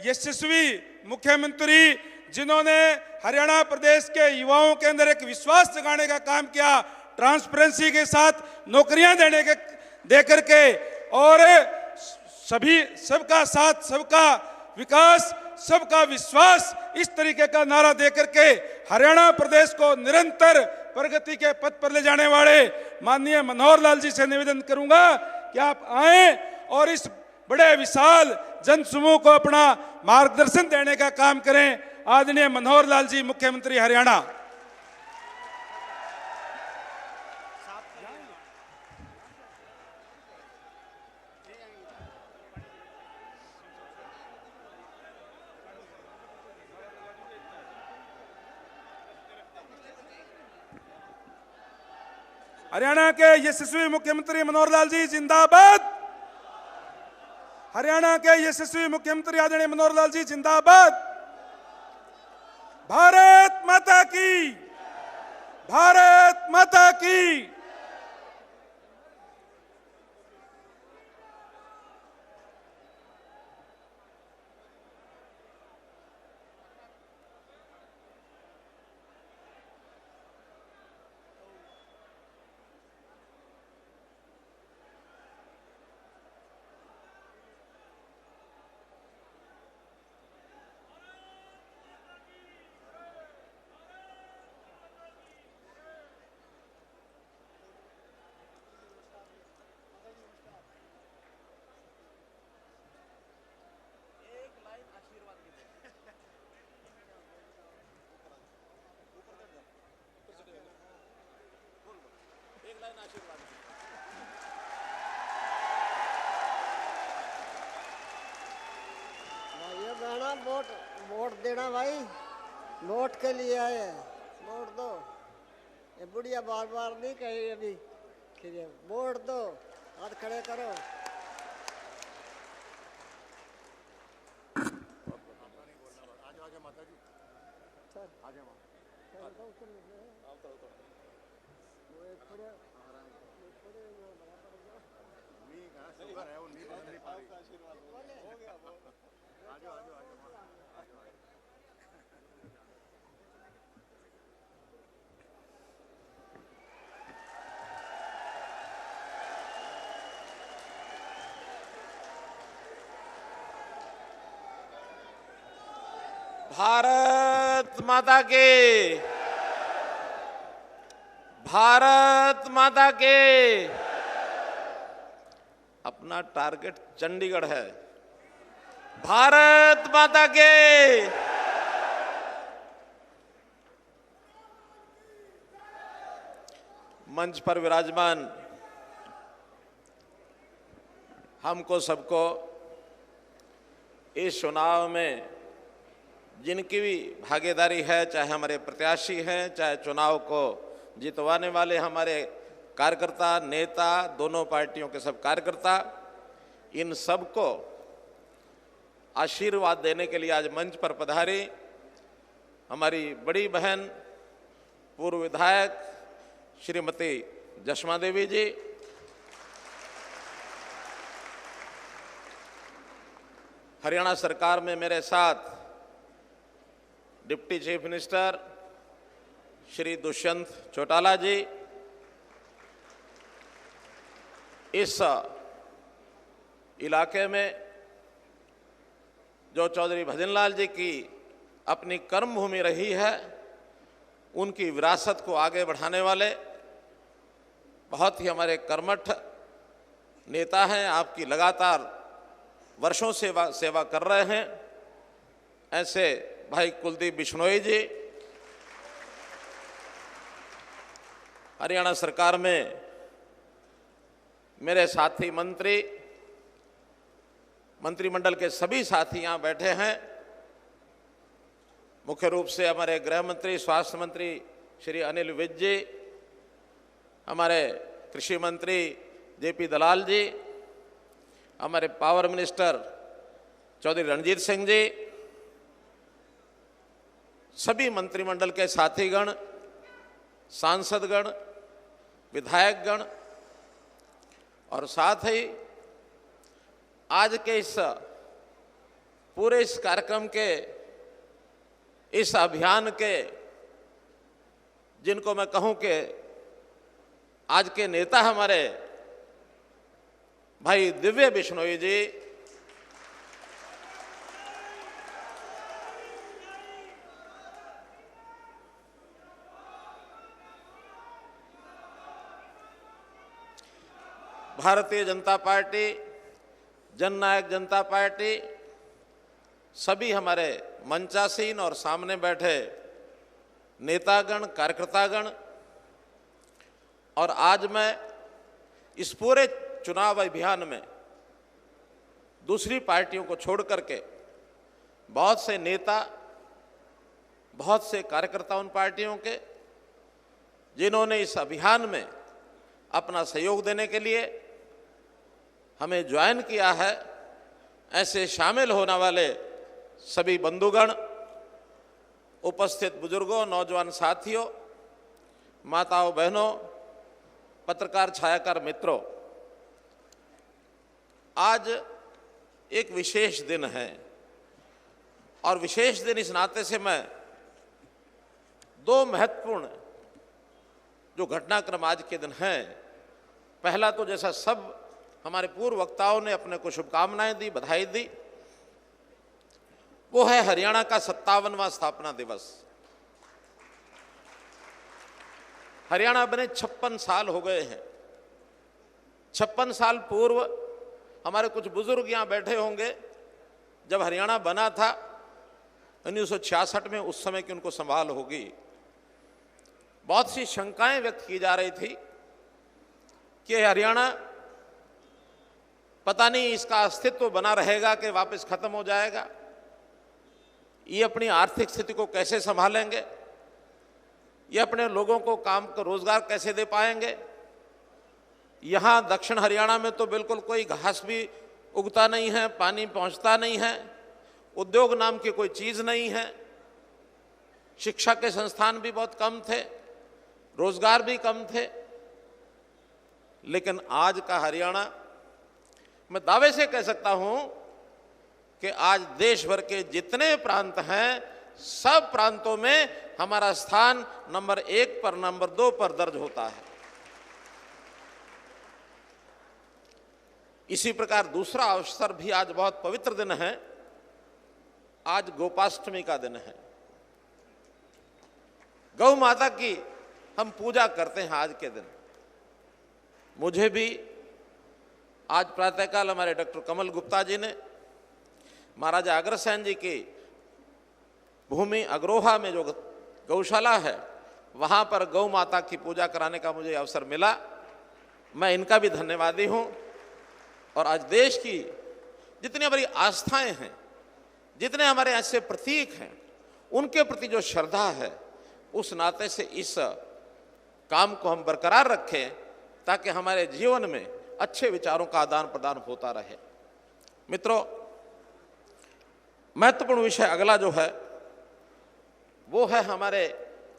यशस्वी मुख्यमंत्री जिन्होंने हरियाणा प्रदेश के युवाओं के अंदर एक विश्वास जगाने का काम किया, ट्रांसपेरेंसी के साथ नौकरियां दे करके और सबका साथ, सबका विकास, सबका विश्वास, इस तरीके का नारा दे करके हरियाणा प्रदेश को निरंतर प्रगति के पथ पर ले जाने वाले माननीय मनोहर लाल जी से निवेदन करूंगा कि आप आए और इस बड़े विशाल जन समूह को अपना मार्गदर्शन देने का काम करें। आदरणीय मनोहर लाल जी, मुख्यमंत्री हरियाणा। हरियाणा के यशस्वी मुख्यमंत्री मनोहर लाल जी जिंदाबाद। हरियाणा के यशस्वी मुख्यमंत्री आदरणीय मनोहर लाल जी जिंदाबाद। भारत माता की, भारत माता की। वोट देना भाई, वोट के लिए आए हैं, वोट दो। ये बुढ़िया बार बार नहीं कही अभी, वोट दो, हाथ खड़े करो। भारत माता के, भारत माता के। अपना टारगेट चंडीगढ़ है। भारत माता के। मंच पर विराजमान हमको सबको इस चुनाव में जिनकी भी भागीदारी है, चाहे हमारे प्रत्याशी हैं, चाहे चुनाव को जितवाने वाले हमारे कार्यकर्ता, नेता, दोनों पार्टियों के सब कार्यकर्ता, इन सबको आशीर्वाद देने के लिए आज मंच पर पधारी हमारी बड़ी बहन पूर्व विधायक श्रीमती जशमा देवी जी, हरियाणा सरकार में मेरे साथ deputy chief minister Shri Dushyant Chautala ji, इस इलाके में जो चौधरी भजनलाल जी की अपनी कर्मभूमि रही है, उनकी विरासत को आगे बढ़ाने वाले बहुत ही हमारे कर्मठ नेता हैं। आपकी लगातार वर्षों सेवा कर रहे हैं। ऐसे भाई कुलदीप बिश्नोई जी, हरियाणा सरकार में मेरे साथी मंत्री, मंत्रिमंडल के सभी साथी यहाँ बैठे हैं। मुख्य रूप से हमारे गृह मंत्री, स्वास्थ्य मंत्री श्री अनिल विज जी, हमारे कृषि मंत्री जेपी दलाल जी, हमारे पावर मिनिस्टर चौधरी रणजीत सिंह जी, सभी मंत्रिमंडल के साथीगण, सांसदगण, विधायकगण और साथ ही आज के इस पूरे इस कार्यक्रम के, इस अभियान के, जिनको मैं कहूं कि आज के नेता हमारे भाई दिव्य बिश्नोई जी, भारतीय जनता पार्टी, जननायक जनता पार्टी, सभी हमारे मंचासीन और सामने बैठे नेतागण, कार्यकर्तागण, और आज मैं इस पूरे चुनाव अभियान में दूसरी पार्टियों को छोड़ करके बहुत से नेता, बहुत से कार्यकर्ता उन पार्टियों के जिन्होंने इस अभियान में अपना सहयोग देने के लिए हमें ज्वाइन किया है, ऐसे शामिल होने वाले सभी बंधुगण, उपस्थित बुजुर्गों, नौजवान साथियों, माताओं, बहनों, पत्रकार, छायाकार मित्रों, आज एक विशेष दिन है और विशेष दिन इस नाते से मैं दो महत्वपूर्ण जो घटनाक्रम आज के दिन हैं, पहला तो जैसा सब हमारे पूर्व वक्ताओं ने अपने को शुभकामनाएं दी, बधाई दी, वो है हरियाणा का 57वां स्थापना दिवस। हरियाणा बने 56 साल हो गए हैं। 56 साल पूर्व हमारे कुछ बुजुर्ग यहाँ बैठे होंगे, जब हरियाणा बना था 1966 में, उस समय की उनको संभाल होगी। बहुत सी शंकाएं व्यक्त की जा रही थी कि हरियाणा पता नहीं इसका अस्तित्व बना रहेगा कि वापस खत्म हो जाएगा, ये अपनी आर्थिक स्थिति को कैसे संभालेंगे, ये अपने लोगों को काम को रोजगार कैसे दे पाएंगे। यहाँ दक्षिण हरियाणा में तो बिल्कुल कोई घास भी उगता नहीं है, पानी पहुँचता नहीं है, उद्योग नाम की कोई चीज़ नहीं है। शिक्षा के संस्थान भी बहुत कम थे, रोजगार भी कम थे। लेकिन आज का हरियाणा, मैं दावे से कह सकता हूं कि आज देश भर के जितने प्रांत हैं, सब प्रांतों में हमारा स्थान नंबर 1 पर, नंबर 2 पर दर्ज होता है। इसी प्रकार दूसरा अवसर भी आज बहुत पवित्र दिन है। आज गोपाष्टमी का दिन है। गौ माता की हम पूजा करते हैं आज के दिन। मुझे भी आज प्रातःकाल हमारे डॉक्टर कमल गुप्ता जी ने महाराजा अग्रसेन जी की भूमि अग्रोहा में जो गौशाला है, वहां पर गौ माता की पूजा कराने का मुझे अवसर मिला। मैं इनका भी धन्यवादी हूं। और आज देश की जितनी हमारी आस्थाएं हैं, जितने हमारे ऐसे प्रतीक हैं, उनके प्रति जो श्रद्धा है, उस नाते से इस काम को हम बरकरार रखें ताकि हमारे जीवन में अच्छे विचारों का आदान प्रदान होता रहे। मित्रों, महत्वपूर्ण विषय अगला जो है वो है हमारे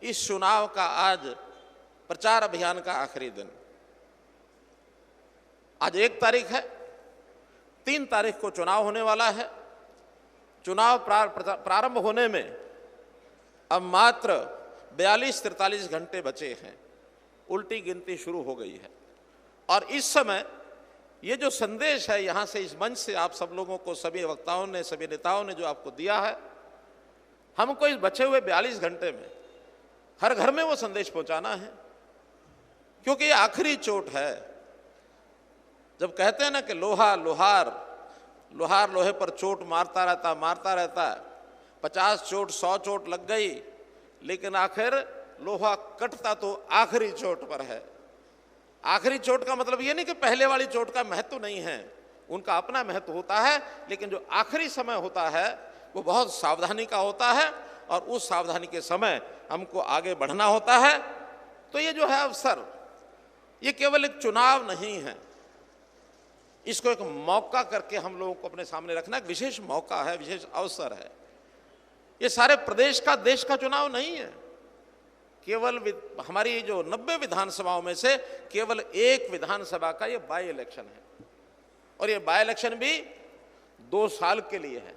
इस चुनाव का आज प्रचार अभियान का आखिरी दिन। आज 1 तारीख है, 3 तारीख को चुनाव होने वाला है। चुनाव प्रारंभ होने में अब मात्र 42-43 घंटे बचे हैं। उल्टी गिनती शुरू हो गई है। और इस समय ये जो संदेश है यहाँ से, इस मंच से आप सब लोगों को, सभी वक्ताओं ने, सभी नेताओं ने जो आपको दिया है, हमको इस बचे हुए 42 घंटे में हर घर में वो संदेश पहुंचाना है। क्योंकि ये आखिरी चोट है। जब कहते हैं ना कि लोहा लोहार, लोहार लोहे पर चोट मारता रहता है, 50 चोट 100 चोट लग गई, लेकिन आखिर लोहा कटता तो आखिरी चोट पर है। आखिरी चोट का मतलब ये नहीं कि पहले वाली चोट का महत्व नहीं है, उनका अपना महत्व होता है, लेकिन जो आखिरी समय होता है वो बहुत सावधानी का होता है। और उस सावधानी के समय हमको आगे बढ़ना होता है। तो ये जो है अवसर, ये केवल एक चुनाव नहीं है, इसको एक मौका करके हम लोगों को अपने सामने रखना। एक विशेष मौका है, विशेष अवसर है। ये सारे प्रदेश का, देश का चुनाव नहीं है। केवल हमारी जो 90 विधानसभाओं में से केवल 1 विधानसभा का ये बाई इलेक्शन है। और ये बाई इलेक्शन भी 2 साल के लिए है।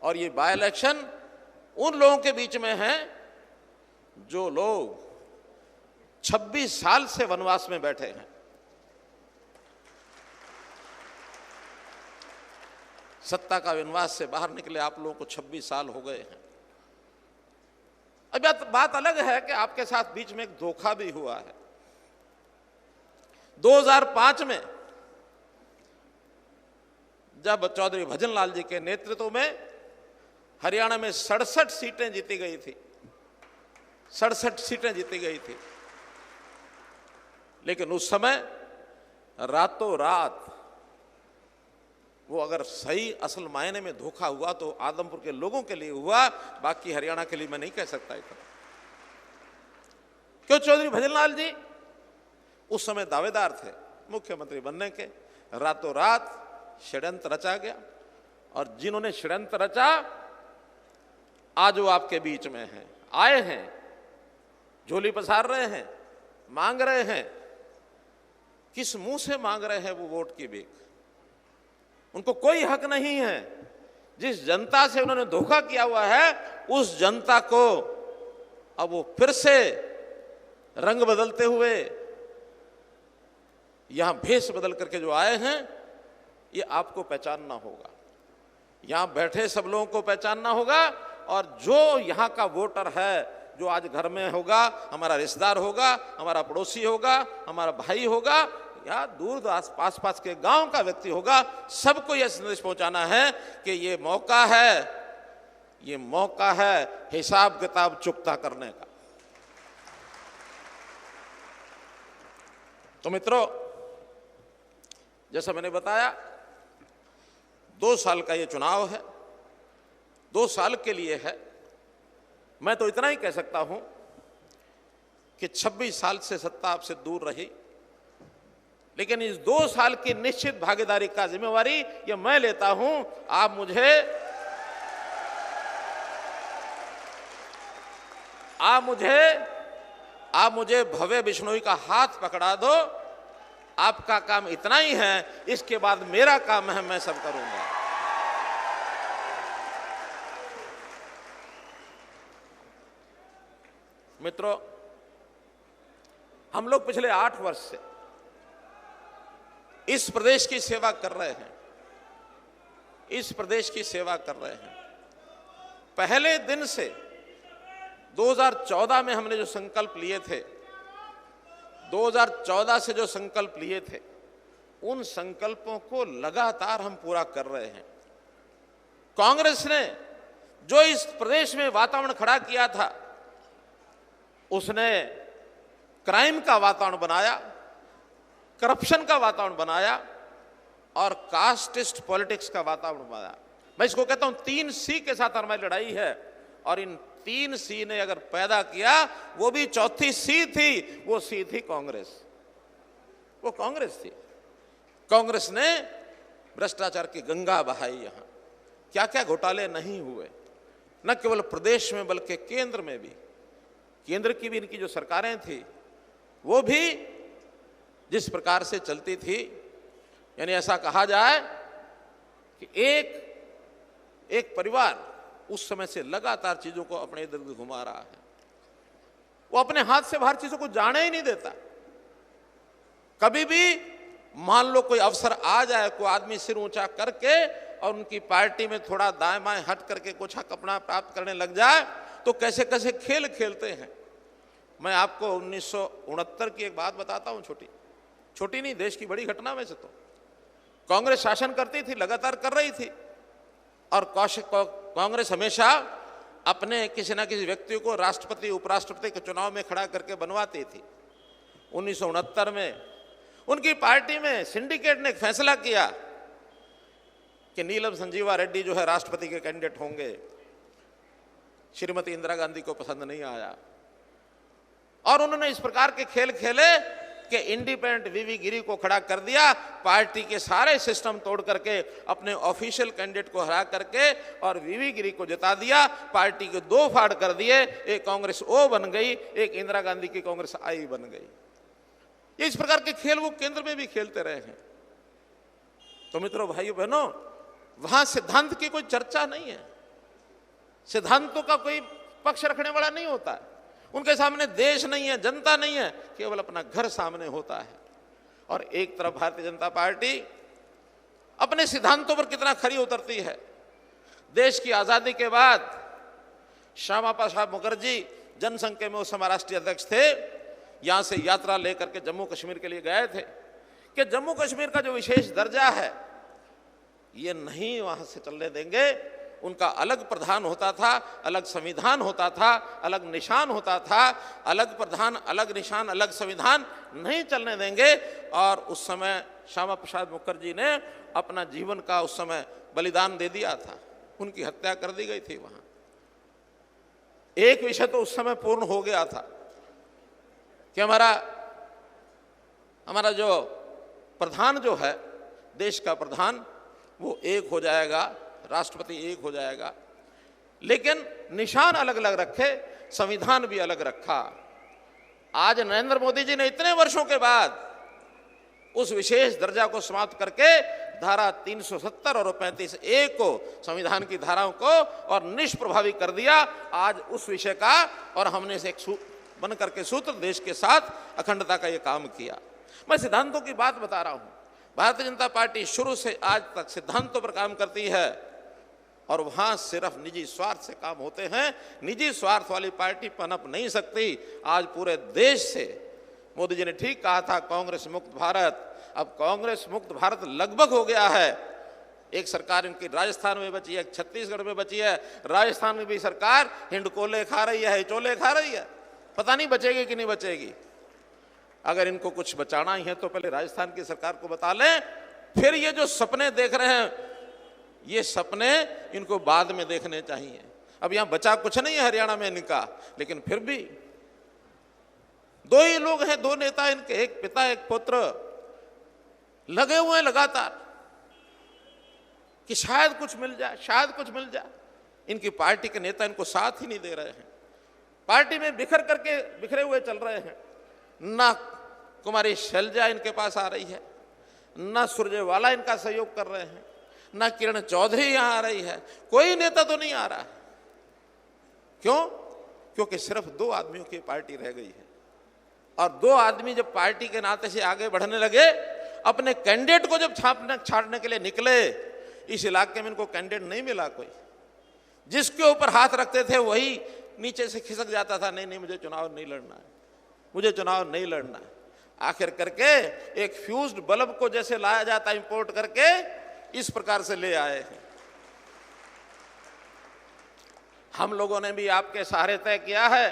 और ये बाई इलेक्शन उन लोगों के बीच में है जो लोग 26 साल से वनवास में बैठे हैं। सत्ता का वनवास से बाहर निकले आप लोगों को 26 साल हो गए हैं। अब बात अलग है कि आपके साथ बीच में एक धोखा भी हुआ है। 2005 में जब चौधरी भजनलाल जी के नेतृत्व में हरियाणा में 67 सीटें जीती गई थी, 67 सीटें जीती गई थी, लेकिन उस समय रातों रात वो अगर सही असल मायने में धोखा हुआ तो आदमपुर के लोगों के लिए हुआ, बाकी हरियाणा के लिए मैं नहीं कह सकता इतना। क्यों? चौधरी भजनलाल जी उस समय दावेदार थे मुख्यमंत्री बनने के। रातों रात षड्यंत्र रचा गया और जिन्होंने षड्यंत्र रचा आज वो आपके बीच में हैं, आए हैं, झोली पसार रहे हैं, मांग रहे हैं। किस मुंह से मांग रहे हैं वो वोट की भीख? उनको कोई हक नहीं है। जिस जनता से उन्होंने धोखा किया हुआ है उस जनता को अब वो फिर से रंग बदलते हुए यहां भेष बदल करके जो आए हैं, ये आपको पहचानना होगा। यहां बैठे सब लोगों को पहचानना होगा। और जो यहां का वोटर है, जो आज घर में होगा, हमारा रिश्तेदार होगा, हमारा पड़ोसी होगा, हमारा भाई होगा, या दूर आस पास के गांव का व्यक्ति होगा, सबको यह संदेश पहुंचाना है कि ये मौका है, ये मौका है हिसाब किताब चुकता करने का। तो मित्रों, जैसा मैंने बताया 2 साल का ये चुनाव है, 2 साल के लिए है। मैं तो इतना ही कह सकता हूं कि 26 साल से सत्ता आपसे दूर रही, लेकिन इस 2 साल की निश्चित भागीदारी का जिम्मेवारी ये मैं लेता हूं। आप मुझे आप मुझे भव्य बिश्नोई का हाथ पकड़ा दो, आपका काम इतना ही है, इसके बाद मेरा काम है, मैं सब करूंगा। मित्रों, हम लोग पिछले 8 वर्ष से इस प्रदेश की सेवा कर रहे हैं, इस प्रदेश की सेवा कर रहे हैं। पहले दिन से 2014 में हमने जो संकल्प लिए थे, 2014 से जो संकल्प लिए थे, उन संकल्पों को लगातार हम पूरा कर रहे हैं। कांग्रेस ने जो इस प्रदेश में वातावरण खड़ा किया था, उसने क्राइम का वातावरण बनाया, करप्शन का वातावरण बनाया और कास्टिस्ट पॉलिटिक्स का वातावरण बनाया। मैं इसको कहता हूं 3 सी के साथ हमारी लड़ाई है, और इन 3 सी ने अगर पैदा किया, वो भी चौथी सी थी, वो सी थी कांग्रेस। वो कांग्रेस थी। कांग्रेस ने भ्रष्टाचार की गंगा बहाई। यहां क्या क्या घोटाले नहीं हुए, न केवल प्रदेश में बल्कि केंद्र में भी। केंद्र की भी इनकी जो सरकारें थी, वो भी जिस प्रकार से चलती थी, यानी ऐसा कहा जाए कि एक परिवार उस समय से लगातार चीजों को अपने इर्द गिर्द घुमा रहा है। वो अपने हाथ से बाहर चीजों को जाने ही नहीं देता। कभी भी मान लो कोई अवसर आ जाए, कोई आदमी सिर ऊंचा करके और उनकी पार्टी में थोड़ा दाएं बाएं हट करके कुछ हक अपना प्राप्त करने लग जाए, तो कैसे कैसे खेल खेलते हैं। मैं आपको 1969 की एक बात बताता हूं, छोटी नहीं, देश की बड़ी घटना में से। तो कांग्रेस शासन करती थी, लगातार कर रही थी, और कांग्रेस हमेशा अपने किसी ना किसी व्यक्ति को राष्ट्रपति उपराष्ट्रपति के चुनाव में खड़ा करके बनवाती थी। 1969 में उनकी पार्टी में सिंडिकेट ने एक फैसला किया कि नीलम संजीवा रेड्डी जो है राष्ट्रपति के कैंडिडेट होंगे। श्रीमती इंदिरा गांधी को पसंद नहीं आया, और उन्होंने इस प्रकार के खेल खेले कि इंडिपेंडेंट वीवी गिरी को खड़ा कर दिया, पार्टी के सारे सिस्टम तोड़ करके अपने ऑफिशियल कैंडिडेट को हरा करके और वीवी गिरी को जिता दिया। पार्टी के 2 फाड़ कर दिए, एक कांग्रेस ओ बन गई, एक इंदिरा गांधी की कांग्रेस आई बन गई। ये इस प्रकार के खेल वो केंद्र में भी खेलते रहे हैं। तो मित्रों, भाइयों बहनों, वहां सिद्धांत की कोई चर्चा नहीं है, सिद्धांतों का कोई पक्ष रखने वाला नहीं होता है। उनके सामने देश नहीं है, जनता नहीं है, केवल अपना घर सामने होता है। और एक तरफ भारतीय जनता पार्टी अपने सिद्धांतों पर कितना खरी उतरती है। देश की आजादी के बाद श्यामा प्रसाद मुखर्जी जनसंघ के में उस समय राष्ट्रीय अध्यक्ष थे, यहां से यात्रा लेकर के जम्मू कश्मीर के लिए गए थे कि जम्मू कश्मीर का जो विशेष दर्जा है, ये नहीं वहां से चलने देंगे। उनका अलग प्रधान होता था, अलग संविधान होता था, अलग निशान होता था, अलग प्रधान, अलग निशान, अलग संविधान नहीं चलने देंगे। और उस समय श्यामा प्रसाद मुखर्जी ने अपना जीवन का उस समय बलिदान दे दिया था, उनकी हत्या कर दी गई थी वहां। एक विषय तो उस समय पूर्ण हो गया था कि हमारा जो प्रधान जो है, देश का प्रधान, वो एक हो जाएगा, राष्ट्रपति एक हो जाएगा, लेकिन निशान अलग अलग रखे, संविधान भी अलग रखा। आज नरेंद्र मोदी जी ने इतने वर्षों के बाद उस विशेष दर्जा को समाप्त करके धारा 370 और 35A को, संविधान की धाराओं को, और निष्प्रभावी कर दिया। आज उस विषय का, और हमने से एक बन करके सूत्र देश के साथ अखंडता का ये काम किया। मैं सिद्धांतों की बात बता रहा हूं। भारतीय जनता पार्टी शुरू से आज तक सिद्धांतों पर काम करती है, और वहां सिर्फ निजी स्वार्थ से काम होते हैं। निजी स्वार्थ वाली पार्टी पनप नहीं सकती। आज पूरे देश से, मोदी जी ने ठीक कहा था, कांग्रेस मुक्त भारत। अब कांग्रेस मुक्त भारत लगभग हो गया है। एक सरकार इनकी राजस्थान में बची है, एक छत्तीसगढ़ में बची है। राजस्थान में भी सरकार हिंडकोले खा रही है, हिचोले खा रही है। पता नहीं बचेगी कि नहीं बचेगी। अगर इनको कुछ बचाना ही है तो पहले राजस्थान की सरकार को बता लें, फिर ये जो सपने देख रहे हैं, ये सपने इनको बाद में देखने चाहिए। अब यहां बचा कुछ नहीं है हरियाणा में इनका, लेकिन फिर भी 2 ही लोग हैं, 2 नेता इनके, एक पिता एक पुत्र, लगे हुए हैं लगातार कि शायद कुछ मिल जाए, शायद कुछ मिल जाए। इनकी पार्टी के नेता इनको साथ ही नहीं दे रहे हैं। पार्टी में बिखरे हुए चल रहे हैं। ना कुमारी शैलजा इनके पास आ रही है, ना सुरजेवाला इनका सहयोग कर रहे हैं, ना किरण चौधरी यहां आ रही है, कोई नेता तो नहीं आ रहा है। क्यों? क्योंकि सिर्फ 2 आदमियों की पार्टी रह गई है, और 2 आदमी जब पार्टी के नाते से आगे बढ़ने लगे, अपने कैंडिडेट को जब छाड़ने के लिए निकले, इस इलाके में इनको कैंडिडेट नहीं मिला कोई। जिसके ऊपर हाथ रखते थे वही नीचे से खिसक जाता था, नहीं मुझे चुनाव नहीं लड़ना है, मुझे चुनाव नहीं लड़ना है। आखिर करके एक फ्यूज्ड बल्ब को जैसे लाया जाता इंपोर्ट करके, इस प्रकार से ले आए हैं। हम लोगों ने भी आपके सहारे तय किया है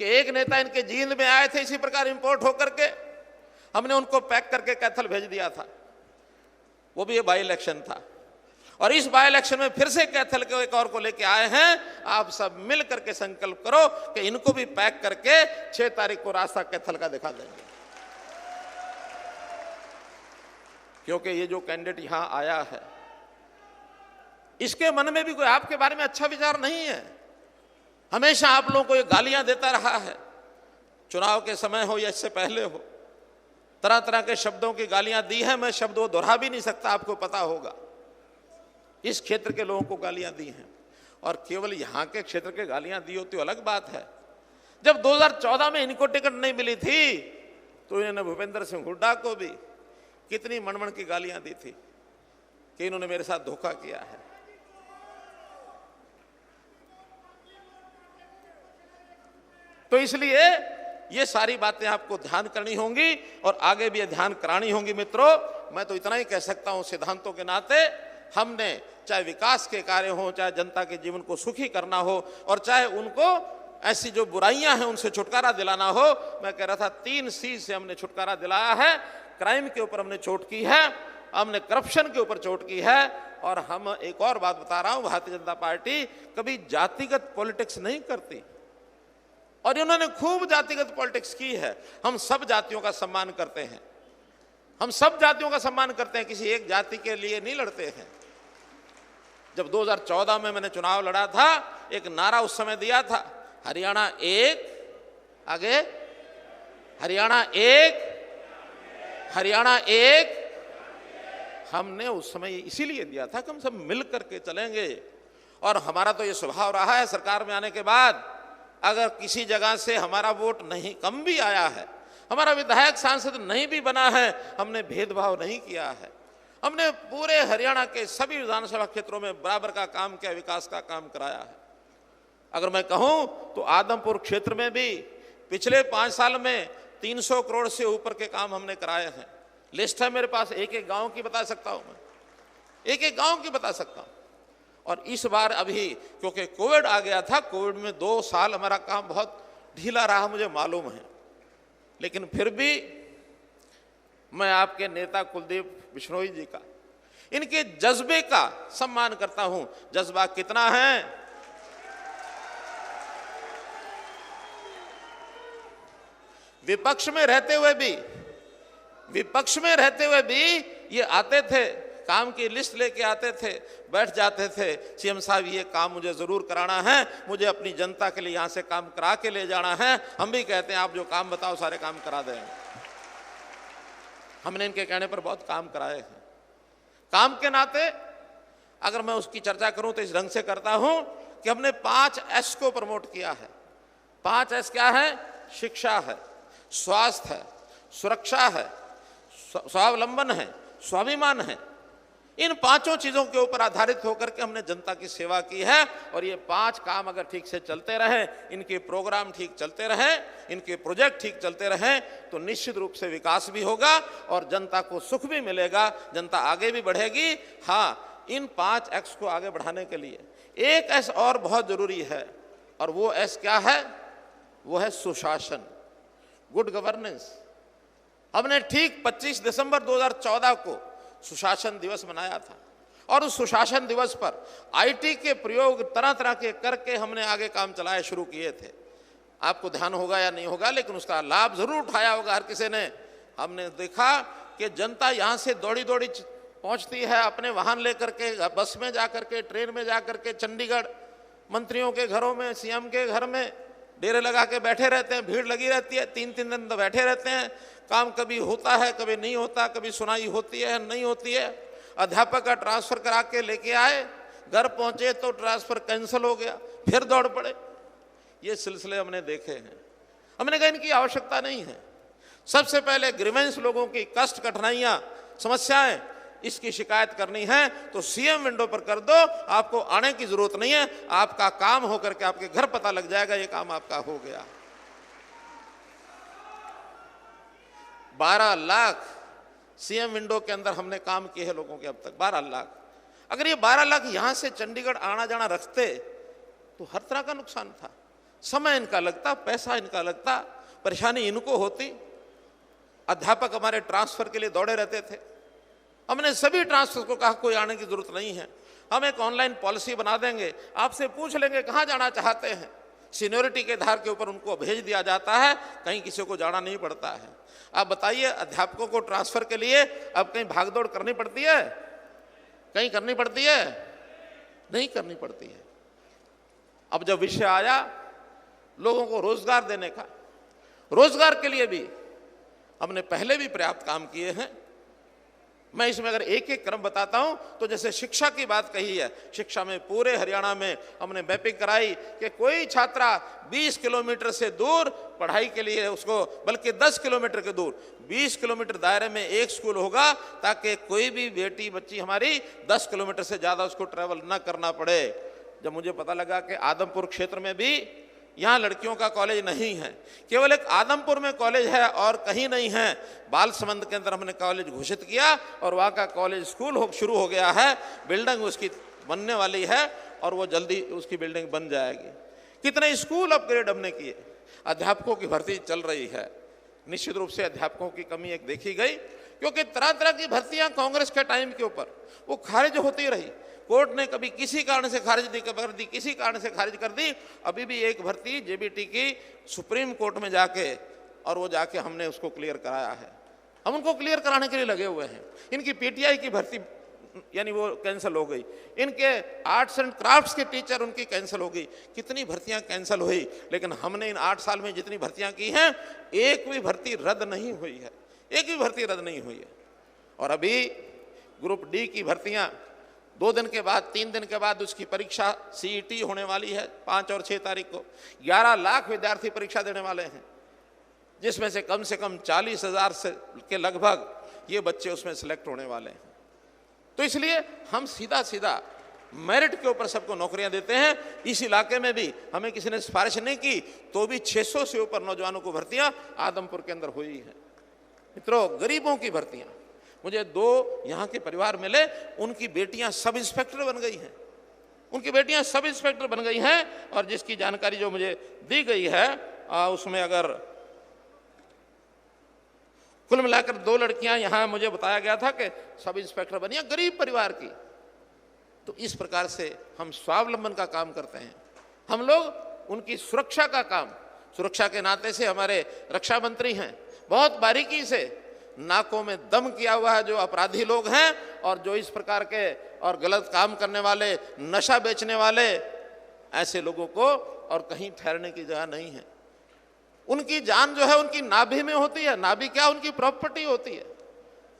कि एक नेता इनके जींद में आए थे इसी प्रकार इंपोर्ट होकर के, हमने उनको पैक करके कैथल भेज दिया था। वो भी ये बाई इलेक्शन था, और इस बाई इलेक्शन में फिर से कैथल के एक और को लेके आए हैं। आप सब मिल करके संकल्प करो कि इनको भी पैक करके 6 तारीख को रास्ता कैथल का दिखा देंगे। क्योंकि ये जो कैंडिडेट यहां आया है, इसके मन में भी कोई आपके बारे में अच्छा विचार नहीं है। हमेशा आप लोगों को ये गालियां देता रहा है, चुनाव के समय हो या इससे पहले हो, तरह तरह के शब्दों की गालियां दी है। मैं शब्द वो दोहरा भी नहीं सकता, आपको पता होगा। इस क्षेत्र के लोगों को गालियां दी हैं, और केवल यहां के क्षेत्र के गालियां दी होती अलग बात है। जब 2014 में इनको टिकट नहीं मिली थी, तो इन्होंने भूपेंद्र सिंह हुड्डा को भी कितनी मनमन की गालियां दी थी कि इन्होंने मेरे साथ धोखा किया है। तो इसलिए ये सारी बातें आपको ध्यान करनी होंगी, और आगे भी ध्यान करानी होंगी। मित्रों, मैं तो इतना ही कह सकता हूं, सिद्धांतों के नाते हमने चाहे विकास के कार्य हो, चाहे जनता के जीवन को सुखी करना हो, और चाहे उनको ऐसी जो बुराइयां हैं उनसे छुटकारा दिलाना हो। मैं कह रहा था 3 C से हमने छुटकारा दिलाया है। क्राइम के ऊपर हमने चोट की है, हमने करप्शन के ऊपर चोट की है, और हम एक और बात बता रहा हूं, भारतीय जनता पार्टी कभी जातिगत पॉलिटिक्स नहीं करती, और इन्होंने खूब जातिगत पॉलिटिक्स की है। हम सब जातियों का सम्मान करते हैं, हम सब जातियों का सम्मान करते हैं, किसी एक जाति के लिए नहीं लड़ते हैं। जब 2014 में मैंने चुनाव लड़ा था, एक नारा उस समय दिया था, हरियाणा एक, आगे हरियाणा एक, हरियाणा एक। हमने उस समय इसीलिए दिया था कि हम सब मिल करके चलेंगे, और हमारा तो ये स्वभाव रहा है सरकार में आने के बाद, अगर किसी जगह से हमारा वोट नहीं कम भी आया है, हमारा विधायक सांसद नहीं भी बना है, हमने भेदभाव नहीं किया है। हमने पूरे हरियाणा के सभी विधानसभा क्षेत्रों में बराबर का काम किया, विकास का काम कराया है। अगर मैं कहूं तो आदमपुर क्षेत्र में भी पिछले 5 साल में 300 करोड़ से ऊपर के काम हमने कराए हैं। लिस्ट है मेरे पास, एक एक गांव की बता सकता हूं मैं, एक एक गांव की बता सकता हूं। और इस बार अभी क्योंकि कोविड आ गया था, कोविड में 2 साल हमारा काम बहुत ढीला रहा, मुझे मालूम है, लेकिन फिर भी मैं आपके नेता कुलदीप बिश्नोई जी का, इनके जज्बे का सम्मान करता हूं। जज्बा कितना है? विपक्ष में रहते हुए भी ये आते थे, काम की लिस्ट लेके आते थे, बैठ जाते थे, सीएम साहब ये काम मुझे जरूर कराना है, मुझे अपनी जनता के लिए यहाँ से काम करा के ले जाना है। हम भी कहते हैं आप जो काम बताओ सारे काम करा दें। हमने इनके कहने पर बहुत काम कराए हैं। काम के नाते अगर मैं उसकी चर्चा करूं तो इस ढंग से करता हूं कि हमने 5 S को प्रमोट किया है। 5 S क्या है? शिक्षा है, स्वास्थ्य है, सुरक्षा है, स्वावलंबन है, स्वाभिमान है। इन 5 चीजों के ऊपर आधारित होकर के हमने जनता की सेवा की है। और ये 5 काम अगर ठीक से चलते रहे, इनके प्रोग्राम ठीक चलते रहे, इनके प्रोजेक्ट ठीक चलते रहे, तो निश्चित रूप से विकास भी होगा और जनता को सुख भी मिलेगा, जनता आगे भी बढ़ेगी। हाँ, इन 5 एक्स को आगे बढ़ाने के लिए एक एस और बहुत जरूरी है, और वो एस क्या है? वो है सुशासन, गुड गवर्नेंस। हमने ठीक 25 दिसंबर 2014 को सुशासन दिवस मनाया था, और उस सुशासन दिवस पर आईटी के प्रयोग तरह तरह के करके हमने आगे काम चलाए शुरू किए थे। आपको ध्यान होगा या नहीं होगा, लेकिन उसका लाभ जरूर उठाया होगा हर किसी ने। हमने देखा कि जनता यहाँ से दौड़ी दौड़ी पहुँचती है अपने वाहन लेकर के, बस में जाकर के, ट्रेन में जाकर के, चंडीगढ़ मंत्रियों के घरों में, सीएम के घर में, डेरे लगा के बैठे रहते हैं, भीड़ लगी रहती है, 3-3 दिन तो बैठे रहते हैं, काम कभी होता है कभी नहीं होता, कभी सुनाई होती है नहीं होती है। अध्यापक का ट्रांसफर करा के लेके आए, घर पहुंचे तो ट्रांसफर कैंसिल हो गया, फिर दौड़ पड़े। ये सिलसिले हमने देखे हैं। हमने कहा इनकी आवश्यकता नहीं है। सबसे पहले ग्रीवेंस, लोगों की कष्ट, कठिनाइयां, समस्याएं, इसकी शिकायत करनी है तो सीएम विंडो पर कर दो, आपको आने की जरूरत नहीं है, आपका काम होकर के आपके घर पता लग जाएगा ये काम आपका हो गया। 12 लाख सीएम विंडो के अंदर हमने काम किए हैं लोगों के अब तक, 12 लाख। अगर ये 12 लाख यहां से चंडीगढ़ आना जाना रखते तो हर तरह का नुकसान था, समय इनका लगता, पैसा इनका लगता, परेशानी इनको होती। अध्यापक हमारे ट्रांसफर के लिए दौड़े रहते थे। हमने सभी ट्रांसफर को कहा कोई आने की जरूरत नहीं है, हम एक ऑनलाइन पॉलिसी बना देंगे, आपसे पूछ लेंगे कहाँ जाना चाहते हैं, सीनियरिटी के आधार के ऊपर उनको भेज दिया जाता है, कहीं किसी को जाना नहीं पड़ता है। आप बताइए, अध्यापकों को ट्रांसफर के लिए अब कहीं भागदौड़ करनी पड़ती है? कहीं करनी पड़ती है? नहीं करनी पड़ती है। अब जब विषय आया लोगों को रोजगार देने का, रोजगार के लिए भी हमने पहले भी पर्याप्त काम किए हैं। मैं इसमें अगर एक एक क्रम बताता हूं तो जैसे शिक्षा की बात कही है, शिक्षा में पूरे हरियाणा में हमने मैपिंग कराई कि कोई छात्रा 20 किलोमीटर से दूर पढ़ाई के लिए उसको, बल्कि 10 किलोमीटर के दूर 20 किलोमीटर दायरे में एक स्कूल होगा, ताकि कोई भी बेटी बच्ची हमारी 10 किलोमीटर से ज़्यादा उसको ट्रैवल न करना पड़े। जब मुझे पता लगा कि आदमपुर क्षेत्र में भी यहाँ लड़कियों का कॉलेज नहीं है, केवल एक आदमपुर में कॉलेज है और कहीं नहीं है, बालसमंद के अंदर हमने कॉलेज घोषित किया और वहाँ का कॉलेज स्कूल शुरू हो गया है, बिल्डिंग उसकी बनने वाली है और वो जल्दी उसकी बिल्डिंग बन जाएगी। कितने स्कूल अपग्रेड हमने किए। अध्यापकों की भर्ती चल रही है। निश्चित रूप से अध्यापकों की कमी एक देखी गई, क्योंकि तरह तरह की भर्तियां कांग्रेस के टाइम के ऊपर वो खारिज होती रही। कोर्ट ने कभी किसी कारण से खारिज कर दी, किसी कारण से खारिज कर दी। अभी भी एक भर्ती जेबीटी की सुप्रीम कोर्ट में जाके और वो जाके हमने उसको क्लियर कराया है। हम उनको क्लियर कराने के लिए लगे हुए हैं। इनकी पीटीआई की भर्ती यानी वो कैंसिल हो गई, इनके आर्ट्स एंड क्राफ्ट्स के टीचर उनकी कैंसिल हो गई। कितनी भर्तियां कैंसिल हुई, लेकिन हमने इन 8 साल में जितनी भर्तियां की हैं एक भी भर्ती रद्द नहीं हुई है, एक भी भर्ती रद्द नहीं हुई है। और अभी ग्रुप डी की भर्तियां 2 दिन के बाद 3 दिन के बाद उसकी परीक्षा सीईटी होने वाली है 5 और 6 तारीख को। 11 लाख विद्यार्थी परीक्षा देने वाले हैं, जिसमें से कम 40,000 से के लगभग ये बच्चे उसमें सिलेक्ट होने वाले हैं। तो इसलिए हम सीधा सीधा मेरिट के ऊपर सबको नौकरियां देते हैं। इस इलाके में भी हमें किसी ने सिफारिश नहीं की तो भी 600 से ऊपर नौजवानों को भर्तियां आदमपुर के अंदर हुई है। मित्रों, गरीबों की भर्तियां, मुझे 2 यहाँ के परिवार मिले, उनकी बेटियां सब इंस्पेक्टर बन गई हैं, उनकी बेटियां सब इंस्पेक्टर बन गई हैं। और जिसकी जानकारी जो मुझे दी गई है उसमें अगर कुल मिलाकर 2 लड़कियां यहाँ मुझे बताया गया था कि सब इंस्पेक्टर बनी हैं, गरीब परिवार की। तो इस प्रकार से हम स्वावलंबन का काम करते हैं। हम लोग उनकी सुरक्षा का काम, सुरक्षा के नाते से हमारे रक्षा मंत्री हैं, बहुत बारीकी से नाकों में दम किया हुआ है जो अपराधी लोग हैं और जो इस प्रकार के और गलत काम करने वाले, नशा बेचने वाले, ऐसे लोगों को और कहीं ठहरने की जगह नहीं है। उनकी जान जो है उनकी नाभि में होती है। नाभि क्या, उनकी प्रॉपर्टी होती है,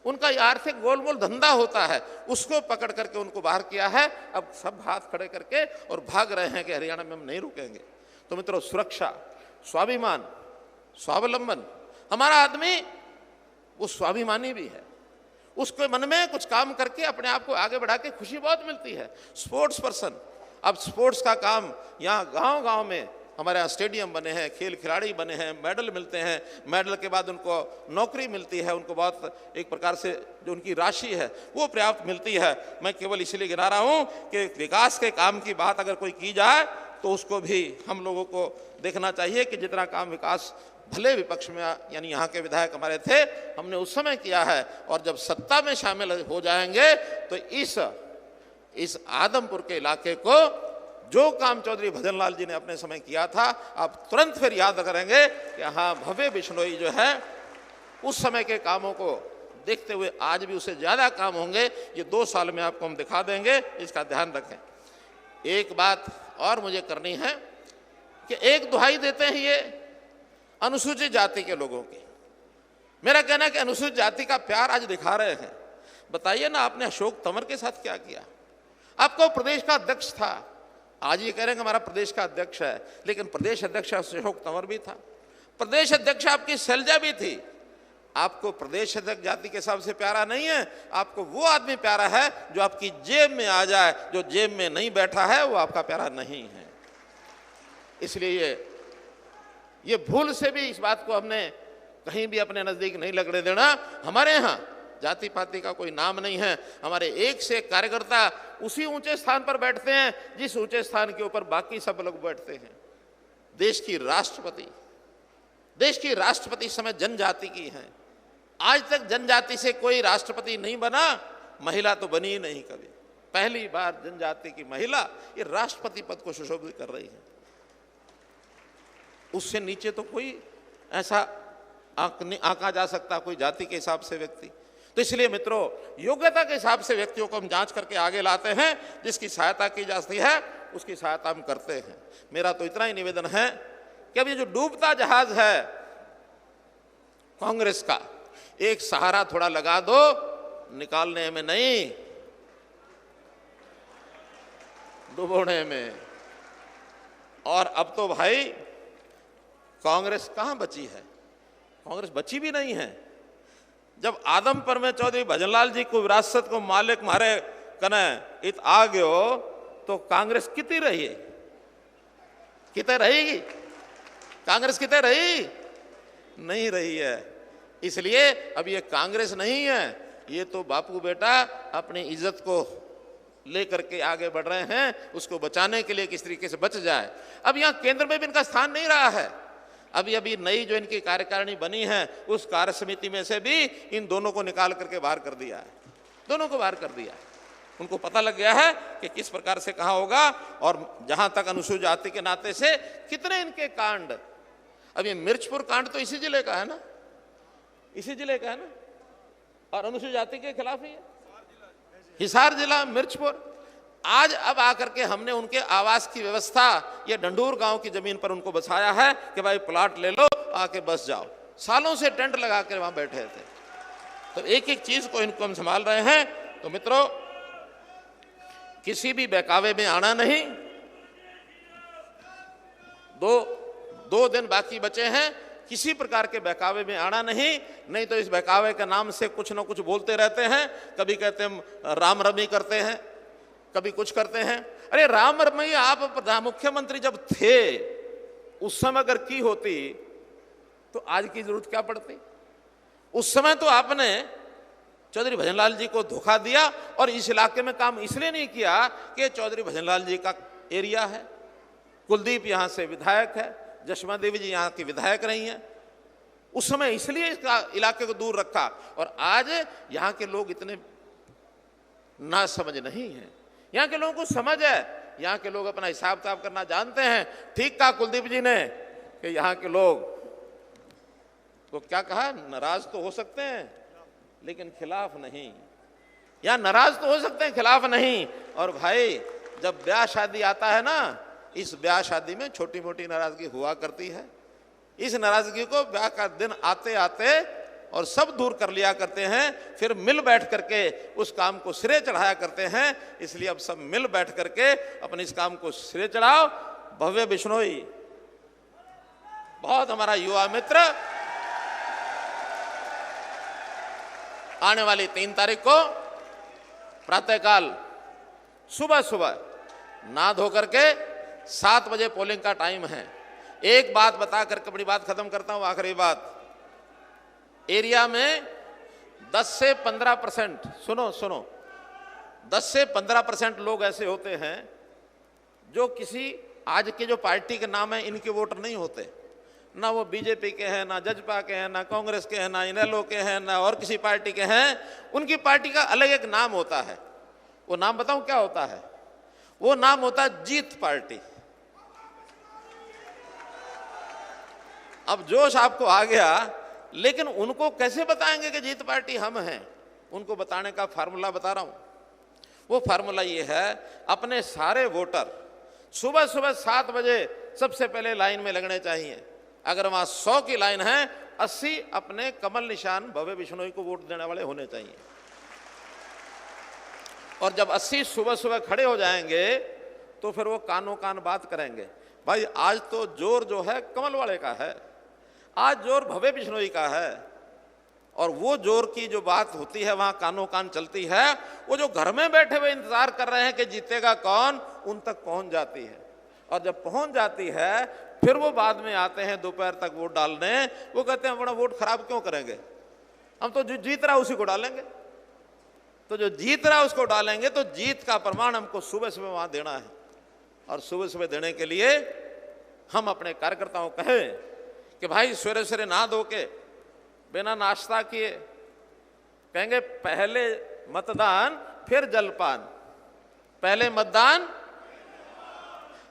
उनका आर्थिक गोलमोल धंधा होता है, उसको पकड़ करके उनको बाहर किया है। अब सब हाथ खड़े करके और भाग रहे हैं कि हरियाणा में हम नहीं रुकेंगे। तो मित्रों, सुरक्षा, स्वाभिमान, स्वावलंबन, हमारा आदमी वो स्वाभिमानी भी है, उसके मन में कुछ काम करके अपने आप को आगे बढ़ा के खुशी बहुत मिलती है। स्पोर्ट्स पर्सन, अब स्पोर्ट्स का काम यहाँ गांव-गांव में हमारे यहाँ स्टेडियम बने हैं, खेल खिलाड़ी बने हैं, मेडल मिलते हैं, मेडल के बाद उनको नौकरी मिलती है, उनको बहुत एक प्रकार से जो उनकी राशि है वो पर्याप्त मिलती है। मैं केवल इसलिए गिना रहा हूँ कि विकास के काम की बात अगर कोई की जाए तो उसको भी हम लोगों को देखना चाहिए कि जितना काम विकास भले विपक्ष में यानी यहाँ के विधायक हमारे थे, हमने उस समय किया है, और जब सत्ता में शामिल हो जाएंगे तो इस आदमपुर के इलाके को जो काम चौधरी भजन लाल जी ने अपने समय किया था, आप तुरंत फिर याद करेंगे कि हाँ, भव्य बिश्नोई जो है उस समय के कामों को देखते हुए आज भी उससे ज़्यादा काम होंगे। ये 2 साल में आपको हम दिखा देंगे, इसका ध्यान रखें। एक बात और मुझे करनी है कि एक दुहाई देते हैं ये अनुसूचित जाति के लोगों की। मेरा कहना है कि अनुसूचित जाति का प्यार आज दिखा रहे हैं। बताइए ना, आपने अशोक तंवर के साथ क्या किया? आपको प्रदेश का अध्यक्ष था, आज ये कह रहे हैं कि हमारा प्रदेश का अध्यक्ष है, लेकिन प्रदेश अध्यक्ष अशोक तंवर भी था, प्रदेश अध्यक्ष आपकी शैलजा भी थी। आपको प्रदेश अध्यक्ष जाति के हिसाब से प्यारा नहीं है, आपको वो आदमी प्यारा है जो आपकी जेब में आ जाए, जो जेब में नहीं बैठा है वो आपका प्यारा नहीं है। इसलिए ये भूल से भी इस बात को हमने कहीं भी अपने नजदीक नहीं लगने देना। हमारे यहाँ जाति पाति का कोई नाम नहीं है। हमारे एक से एक कार्यकर्ता उसी ऊंचे स्थान पर बैठते हैं जिस ऊंचे स्थान के ऊपर बाकी सब लोग बैठते हैं। देश की राष्ट्रपति इस समय जनजाति की है। आज तक जनजाति से कोई राष्ट्रपति नहीं बना, महिला तो बनी ही नहीं कभी। पहली बार जनजाति की महिला ये राष्ट्रपति पद को सुशोभित कर रही है। उससे नीचे तो कोई ऐसा आंका जा सकता कोई जाति के हिसाब से व्यक्ति। तो इसलिए मित्रों, योग्यता के हिसाब से व्यक्तियों को हम जांच करके आगे लाते हैं। जिसकी सहायता की जाती है उसकी सहायता हम करते हैं। मेरा तो इतना ही निवेदन है कि अब ये जो डूबता जहाज है कांग्रेस का, एक सहारा थोड़ा लगा दो, निकालने में नहीं, डुबोने में। और अब तो भाई कांग्रेस कहां बची है? कांग्रेस बची भी नहीं है। जब आदमपुर में चौधरी भजनलाल जी को विरासत को मालिक मारे कने इत आ गयो, तो कांग्रेस कितनी रही है? कितने रहेगी कांग्रेस? कितने रही? नहीं रही है। इसलिए अब ये कांग्रेस नहीं है, ये तो बापू बेटा अपनी इज्जत को लेकर के आगे बढ़ रहे हैं, उसको बचाने के लिए किस तरीके से बच जाए। अब यहाँ केंद्र में भी इनका स्थान नहीं रहा है। अभी नई जो इनकी कार्यकारिणी बनी है उस कार्य समिति में से भी इन दोनों को निकाल करके बाहर कर दिया है। दोनों को बाहर कर दिया है। उनको पता लग गया है कि किस प्रकार से कहाँ होगा। और जहां तक अनुसूचित जाति के नाते से कितने इनके कांड, अब ये मिर्चपुर कांड तो इसी जिले का है ना, इसी जिले का है ना, और अनुसूचित जाति के खिलाफ ही है। हिसार जिला मिर्चपुर। आज अब आकर के हमने उनके आवास की व्यवस्था ये डंडूर गांव की जमीन पर उनको बसाया है कि भाई प्लाट ले लो, आके बस जाओ। सालों से टेंट लगा कर वहां बैठे थे। तो एक एक चीज को इनको हम संभाल रहे हैं। तो मित्रों, किसी भी बहकावे में आना नहीं। दो दिन बाकी बचे हैं, किसी प्रकार के बहकावे में आना नहीं तो इस बहकावे के नाम से कुछ ना कुछ बोलते रहते हैं। कभी कहते हैं राम रमी करते हैं, कभी कुछ करते हैं। अरे राम रमी आप मुख्यमंत्री जब थे उस समय अगर की होती तो आज की जरूरत क्या पड़ती? उस समय तो आपने चौधरी भजनलाल जी को धोखा दिया और इस इलाके में काम इसलिए नहीं किया कि चौधरी भजनलाल जी का एरिया है। कुलदीप यहाँ से विधायक है, जशमा देवी जी यहाँ की विधायक रही हैं। उस समय इसलिए इसका इलाके को दूर रखा। और आज यहाँ के लोग इतने ना समझ नहीं है। यहाँ के लोगों को समझ है, यहाँ के लोग अपना हिसाब किताब करना जानते हैं। ठीक कहा कुलदीप जी ने कि यहाँ के लोग तो क्या कहा, नाराज तो हो सकते हैं लेकिन खिलाफ नहीं। यहाँ नाराज तो हो सकते हैं, खिलाफ नहीं। और भाई जब ब्याह शादी आता है ना, इस ब्याह शादी में छोटी मोटी नाराजगी हुआ करती है। इस नाराजगी को ब्याह का दिन आते आते और सब दूर कर लिया करते हैं। फिर मिल बैठ करके उस काम को सिरे चढ़ाया करते हैं। इसलिए अब सब मिल बैठ करके अपने इस काम को सिरे चढ़ाओ। भव्य बिश्नोई बहुत हमारा युवा मित्र आने वाली 3 तारीख को प्रातःकाल सुबह नहा धो करके 7 बजे पोलिंग का टाइम है। एक बात बता करके बड़ी बात खत्म करता हूं, आखिरी बात। एरिया में 10 से 15% सुनो 10 से 15% लोग ऐसे होते हैं जो किसी आज के जो पार्टी के नाम है इनके वोटर नहीं होते। ना वो बीजेपी के हैं, ना जजपा के हैं, ना कांग्रेस के हैं, ना इनेलो के हैं, ना और किसी पार्टी के हैं। उनकी पार्टी का अलग एक नाम होता है। वो नाम बताऊं क्या होता है? वो नाम होता है जीत पार्टी। अब जोश आपको आ गया, लेकिन उनको कैसे बताएंगे कि जीत पार्टी हम हैं? उनको बताने का फार्मूला बता रहा हूं। वो फार्मूला ये है, अपने सारे वोटर सुबह 7 बजे सबसे पहले लाइन में लगने चाहिए। अगर वहां 100 की लाइन है, 80 अपने कमल निशान भव्य बिश्नोई को वोट देने वाले होने चाहिए। और जब 80 सुबह सुबह खड़े हो जाएंगे तो फिर वो कानों कान बात करेंगे। भाई आज तो जोर जो है कमल वाले का है, आज जोर भव्य बिश्नोई का है। और वो जोर की जो बात होती है वहां कानों कान चलती है, वो जो घर में बैठे हुए इंतजार कर रहे हैं कि जीतेगा कौन, उन तक पहुंच जाती है। और जब पहुंच जाती है फिर वो बाद में आते हैं दोपहर तक वोट डालने। वो कहते हैं अपना वोट खराब क्यों करेंगे, हम तो जो जीत रहा उसी को डालेंगे। तो जो जीत रहा उसको डालेंगे, तो जीत का प्रमाण हमको सुबह सुबह वहां देना है। और सुबह सुबह देने के लिए हम अपने कार्यकर्ताओं को कहें कि भाई सवेरे सवेरे नहा धो के बिना नाश्ता किए, कहेंगे पहले मतदान फिर जलपान, पहले मतदान।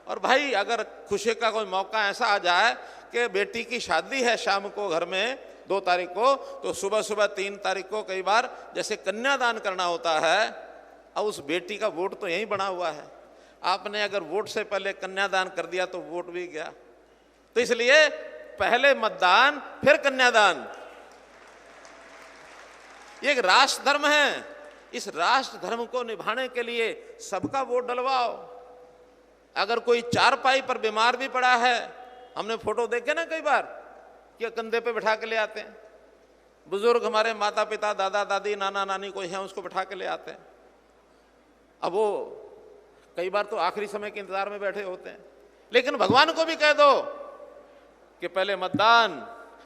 और भाई अगर खुशी का कोई मौका ऐसा आ जाए कि बेटी की शादी है शाम को घर में 2 तारीख को, तो सुबह सुबह 3 तारीख को कई बार जैसे कन्यादान करना होता है। अब उस बेटी का वोट तो यहीं बना हुआ है, आपने अगर वोट से पहले कन्यादान कर दिया तो वोट भी गया। तो इसलिए पहले मतदान फिर कन्यादान, ये एक राष्ट्र धर्म है। इस राष्ट्र धर्म को निभाने के लिए सबका वोट डलवाओ। अगर कोई चारपाई पर बीमार भी पड़ा है, हमने फोटो देखे ना कई बार कि कंधे पे बिठा के ले आते हैं, बुजुर्ग हमारे माता पिता दादा दादी नाना नानी कोई है उसको बिठा के ले आते हैं। अब वो कई बार तो आखिरी समय के इंतजार में बैठे होते हैं। लेकिन भगवान को भी कह दो कि पहले मतदान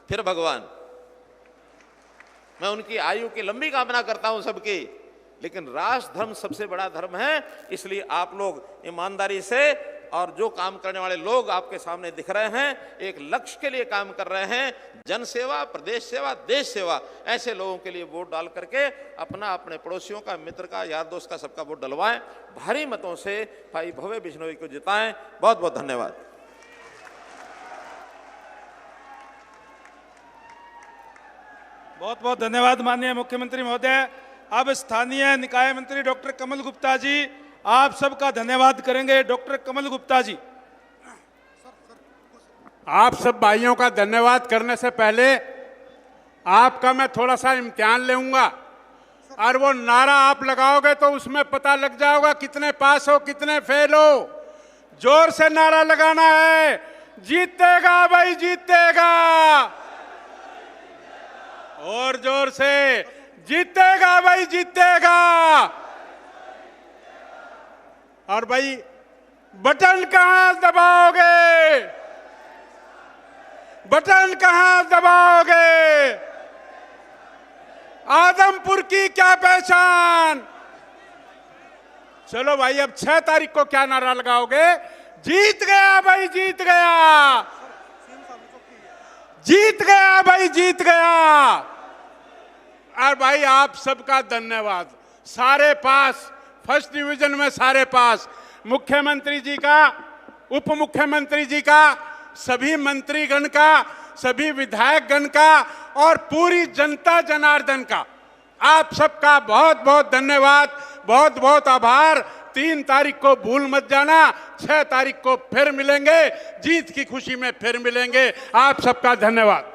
फिर भगवान। मैं उनकी आयु की लंबी कामना करता हूं सबकी, लेकिन राष्ट्र धर्म सबसे बड़ा धर्म है। इसलिए आप लोग ईमानदारी से, और जो काम करने वाले लोग आपके सामने दिख रहे हैं, एक लक्ष्य के लिए काम कर रहे हैं, जन सेवा, प्रदेश सेवा, देश सेवा, ऐसे लोगों के लिए वोट डाल करके अपना, अपने पड़ोसियों का, मित्र का, यार दोस्त का, सबका वोट डलवाएं। भारी मतों से भाई भव्य बिश्नोई को जिताएं। बहुत बहुत धन्यवाद। बहुत बहुत धन्यवाद माननीय मुख्यमंत्री महोदय। अब स्थानीय निकाय मंत्री डॉक्टर कमल गुप्ता जी आप सबका धन्यवाद करेंगे। डॉक्टर कमल गुप्ता जी। आप सब भाइयों का धन्यवाद करने से पहले आपका मैं थोड़ा सा इम्तिहान लूंगा, और वो नारा आप लगाओगे तो उसमें पता लग जाएगा कितने पास हो कितने फेल हो। जोर से नारा लगाना है, जीतेगा भाई जीतेगा, और जोर से जीतेगा भाई जीतेगा। और भाई बटन कहां दबाओगे, बटन कहां दबाओगे? आदमपुर की क्या पहचान। चलो भाई अब 6 तारीख को क्या नारा लगाओगे? जीत गया भाई जीत गया, जीत गया भाई जीत गया। और भाई आप सबका धन्यवाद, सारे पास, फर्स्ट डिवीजन में सारे पास, मुख्यमंत्री जी का, उप मुख्यमंत्री जी का, सभी मंत्रीगण का, सभी विधायकगण का, और पूरी जनता जनार्दन का, आप सबका बहुत बहुत धन्यवाद, बहुत बहुत आभार। 3 तारीख को भूल मत जाना, 6 तारीख को फिर मिलेंगे, जीत की खुशी में फिर मिलेंगे। आप सबका धन्यवाद।